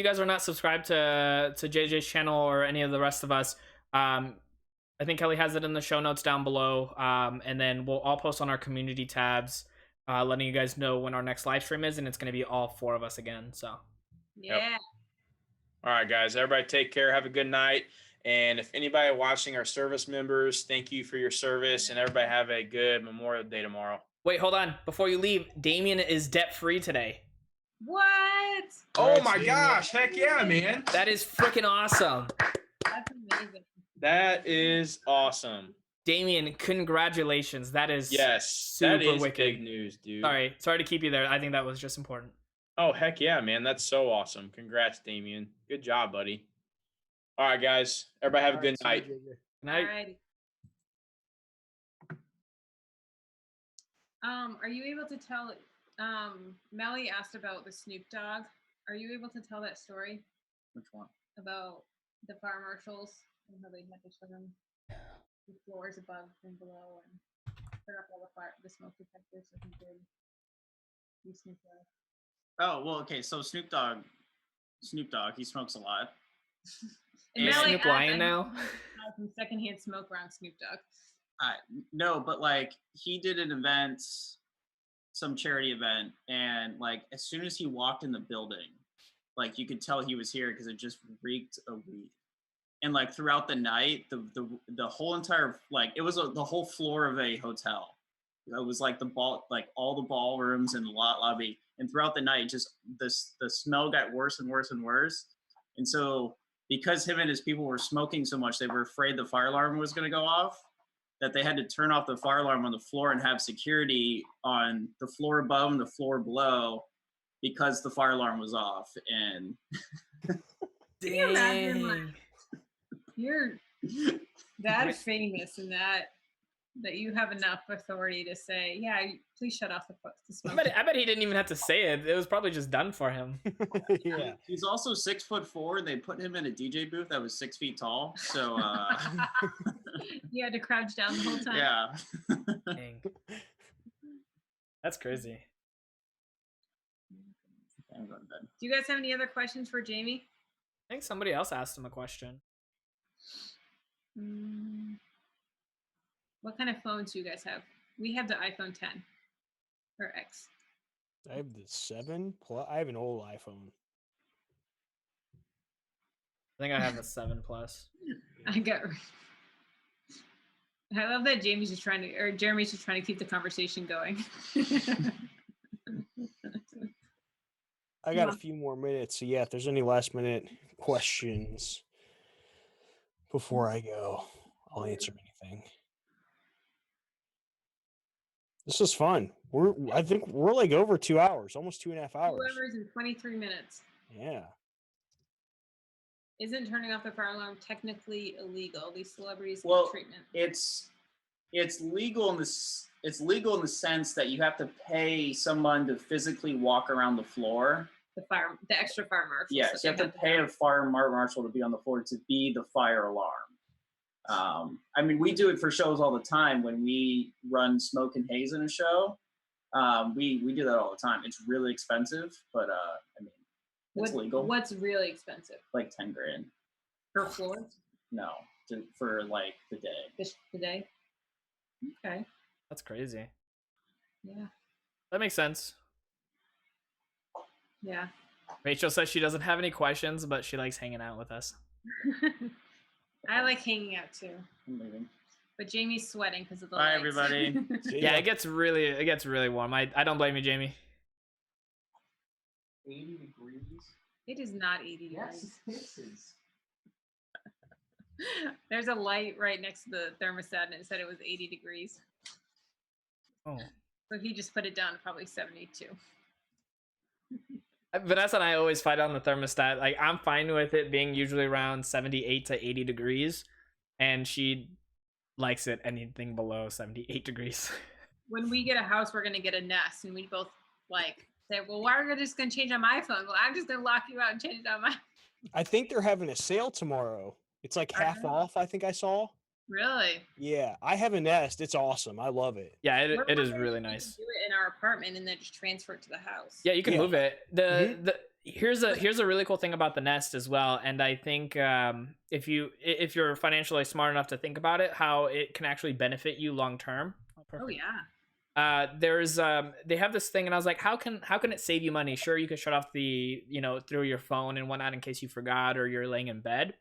guys are not subscribed to JJ's channel or any of the rest of us, I think Kelly has it in the show notes down below, and then we'll all post on our community tabs, letting you guys know when our next live stream is, and it's going to be all 4 of us again. So Yeah. All right, guys. Everybody take care. Have a good night. And if anybody watching are service members, thank you for your service, and everybody have a good Memorial Day tomorrow. wait, hold on, before you leave, Damien is debt free today. What? Oh my gosh! Heck yeah, man! That is freaking awesome. That's amazing. That is awesome. Damien, congratulations. That is That is wicked. big news, dude. Sorry to keep you there. I think that was just important. Oh heck yeah, man! That's so awesome. Congrats, Damien. Good job, buddy. All right, guys. Everybody have a good night. Good night. Alrighty. Are you able to tell? Melly asked about the Snoop Dogg. Are you able to tell that story Which one? about the fire marshals and how they had to shut them the floors above and below and turn off all the smoke detectors so he could be Snoop Dogg? Oh well, okay. So Snoop Dogg, he smokes a lot. And Is Melly Snoop asked, lying I now? had some secondhand smoke around Snoop Dogg. No, but like he did an event, some charity event, and like as soon as he walked in the building, like you could tell he was here because it just reeked of weed. And like throughout the night, the whole entire it was the whole floor of a hotel. It was like all the ballrooms and the lobby. And throughout the night, just the smell got worse and worse and worse. And so because him and his people were smoking so much, they were afraid the fire alarm was going to go off, that they had to turn off the fire alarm on the floor and have security on the floor above and the floor below because the fire alarm was off. And Can you imagine, like, you're that famous and that you have enough authority to say, yeah, please shut off the smoke. I bet he didn't even have to say it. It was probably just done for him. Yeah. He's also 6'4", and they put him in a DJ booth that was 6 feet tall. So You had to crouch down the whole time. yeah. Dang. That's crazy. I'm going to bed. Do you guys have any other questions for Jamie? I think somebody else asked him a question. What kind of phones do you guys have? We have the iPhone 10 or X. I have the 7 Plus. I have an old iPhone. I think I have a 7 Plus. I love that Jamie's just Jeremy's just trying to keep the conversation going. I got a few more minutes, so yeah, if there's any last minute questions before I go, I'll answer anything. This is fun. I think we're like over 2 hours, almost 2.5 hours. 2 hours and 23 minutes. Yeah. Isn't turning off the fire alarm technically illegal? These celebrities Well, get treatment. it's it's legal in this. It's legal in the sense that you have to pay someone to physically walk around the floor. The extra fire marshal. Yes, you have to pay a fire marshal to be on the floor to be the fire alarm. I mean, we do it for shows all the time when we run smoke and haze in a show. We do that all the time. It's really expensive, but I mean, it's legal. What's really expensive? Like 10 grand per floor. No, for like the day. The day. Okay. That's crazy. Yeah. That makes sense. Yeah. Rachel says she doesn't have any questions, but she likes hanging out with us. I like hanging out too. I'm leaving. But Jamie's sweating because of the Bye, lights. everybody. Yeah, it gets really warm. I don't blame you, Jamie. 80 degrees? It is not 80 degrees. Yes, it is. There's a light right next to the thermostat and it said it was 80 degrees. Oh. So he just put it down to probably 72. Vanessa and I always fight on the thermostat. Like, I'm fine with it being usually around 78 to 80 degrees, and she likes it anything below 78 degrees. When we get a house, we're gonna get a Nest, and we both like say, "Well, why are we just gonna change on my phone?" Well, I'm just gonna lock you out and change it on my. I think they're having a sale tomorrow. It's like half off, I think I saw. Really? Yeah, I have a Nest. It's awesome. I love it. Yeah, We're it is wondering really if we nice. can do it in our apartment and then just transfer it to the house. Yeah, you can Yeah. move it. Here's a really cool thing about the Nest as well, and I think if you're financially smart enough to think about it, how it can actually benefit you long term. Oh yeah. They have this thing, and I was like, how can it save you money? Sure, you can shut off the through your phone and whatnot in case you forgot or you're laying in bed.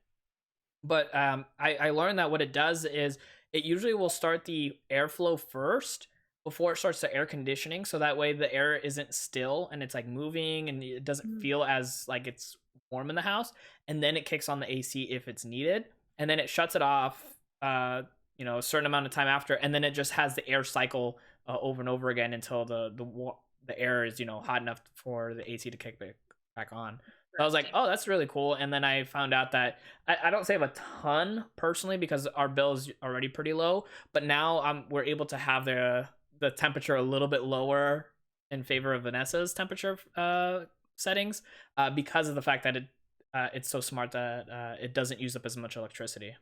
But I learned that what it does is it usually will start the airflow first before it starts the air conditioning, so that way the air isn't still and it's like moving and it doesn't feel as like it's warm in the house, and then it kicks on the AC if it's needed, and then it shuts it off a certain amount of time after, and then it just has the air cycle over and over again until the air is hot enough for the AC to kick back on. So I was like, oh, that's really cool. And then I found out that I don't save a ton personally because our bill is already pretty low, but now we're able to have the temperature a little bit lower in favor of Vanessa's temperature settings because of the fact that it's so smart that it doesn't use up as much electricity.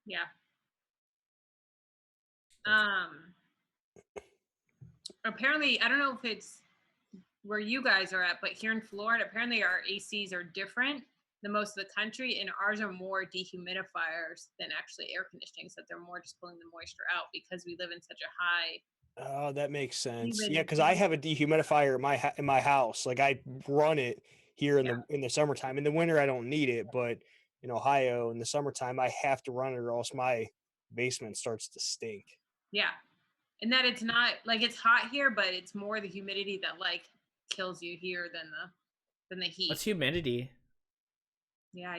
Yeah. Apparently, I don't know if it's where you guys are at, but here in Florida, apparently our ACs are different than most of the country, and ours are more dehumidifiers than actually air conditioning, so they're more just pulling the moisture out because we live in such a high. Oh, that makes sense. Even- Yeah, because I have a dehumidifier in my house. Like I run it here in the summertime. In the winter, I don't need it, but in Ohio in the summertime, I have to run it, or else my basement starts to stink. Yeah, and that it's not like it's hot here, but it's more the humidity that like kills you here than the heat. What's humidity? Yeah.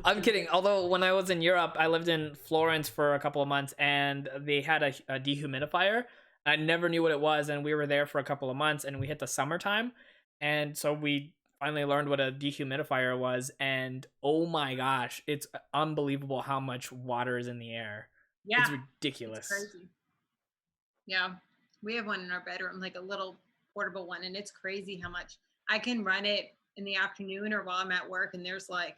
I'm kidding. Although when I was in Europe, I lived in Florence for a couple of months, and they had a dehumidifier. I never knew what it was, and we were there for a couple of months, and we hit the summertime, and so we finally learned what a dehumidifier was, and oh my gosh, it's unbelievable how much water is in the air. Yeah, it's ridiculous. It's crazy. Yeah, we have one in our bedroom, like a little portable one, and it's crazy how much I can run it in the afternoon or while I'm at work, and there's like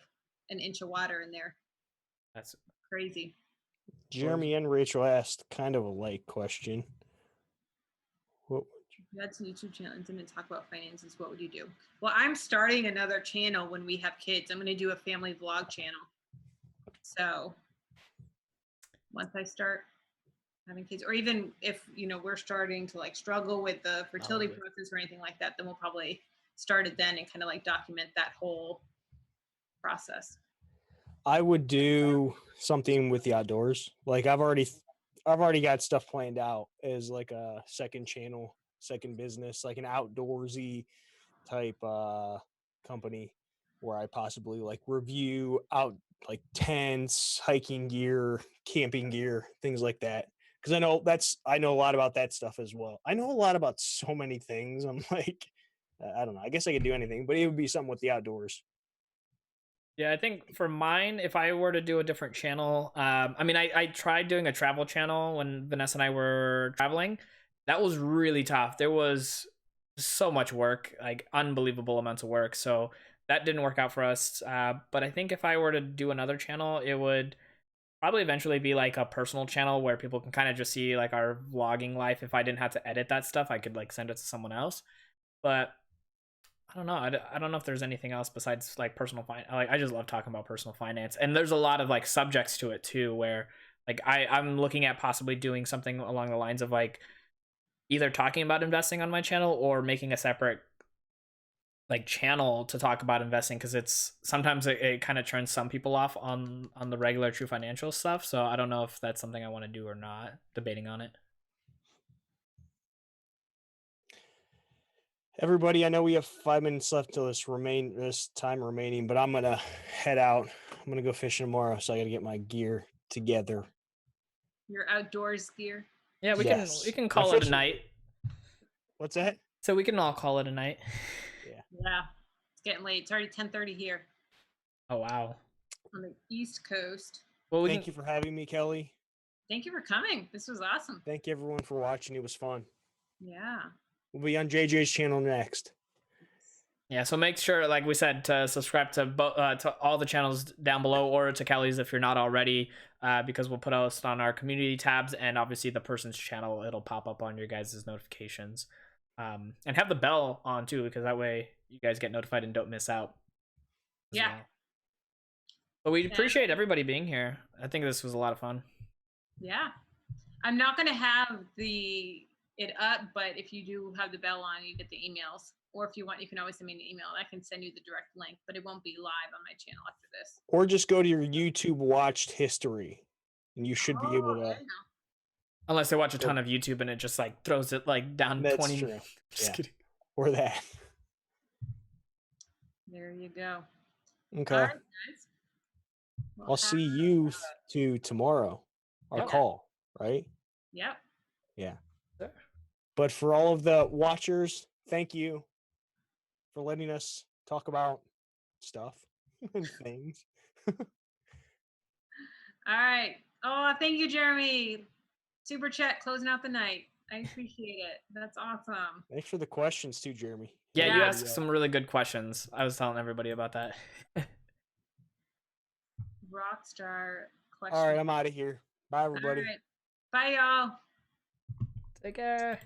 an inch of water in there. That's crazy. Jeremy and Rachel asked kind of a light question. What? You had some YouTube channels and then talk about finances. What would you do? Well, I'm starting another channel when we have kids. I'm going to do a family vlog channel. So once I start having kids, or even if we're starting to like struggle with the fertility process or anything like that, then we'll probably start it then and kind of like document that whole process. I would do something with the outdoors. Like I've already got stuff planned out as like a second channel, second business, like an outdoorsy type company where I possibly like review out like tents, hiking gear, camping gear, things like that. Because I know a lot about that stuff as well. I know a lot about so many things. I'm like, I don't know. I guess I could do anything, but it would be something with the outdoors. Yeah, I think for mine, if I were to do a different channel, I mean, I tried doing a travel channel when Vanessa and I were traveling. That was really tough. There was so much work, like unbelievable amounts of work. So that didn't work out for us. But I think if I were to do another channel, it would probably eventually be like a personal channel where people can kind of just see like our vlogging life. If I didn't have to edit that stuff, I could like send it to someone else. But I don't know. I don't know if there's anything else besides like personal finance. Like I just love talking about personal finance, and there's a lot of like subjects to it too, where like I'm looking at possibly doing something along the lines of like either talking about investing on my channel or making a separate like channel to talk about investing, because it's sometimes it kind of turns some people off on the regular True Financial stuff. So I don't know if that's something I want to do or not. Debating on it. Everybody, I know we have 5 minutes left till this time remaining, but I'm gonna head out. I'm gonna go fishing tomorrow, so I gotta get my gear together. Your outdoors gear. Yeah, we Yes. can My call it a fishing- night. What's that? So we can all call it a night. Yeah, it's getting late. It's already 10:30 here Oh wow. on the East Coast. Well, Thank you for having me, Kelly. Thank you for coming. This was awesome. Thank you everyone for watching. It was fun. Yeah. We'll be on JJ's channel next. Yeah, so make sure, like we said, to subscribe to to all the channels down below, or to Kelly's if you're not already, because we'll put us on our community tabs, and obviously the person's channel, it'll pop up on your guys' notifications. And have the bell on too, because that way you guys get notified and don't miss out. Yeah. Well. But we appreciate everybody being here. I think this was a lot of fun. Yeah. I'm not going to have it up, but if you do have the bell on, you get the emails. Or if you want, you can always send me an email. I can send you the direct link, but it won't be live on my channel after this. Or just go to your YouTube watched history, and you should be able there to. you go. Unless they watch a ton of YouTube and it just like throws it like down That's 20. true. Just Yeah. kidding. Or that. There you go. Okay. All right, guys. Well, I'll see you tomorrow. Our Yep. call, right? Yep. Yeah. Sure. But for all of the watchers, thank you for letting us talk about stuff and things. All right. Oh, thank you, Jeremy. Super chat closing out the night. I appreciate it. That's awesome. Thanks for the questions too, Jeremy. Yeah, you Yeah. asked some really good questions. I was telling everybody about that. Rockstar question. All right, I'm out of here. Bye, All everybody. right. Bye, y'all. Take care.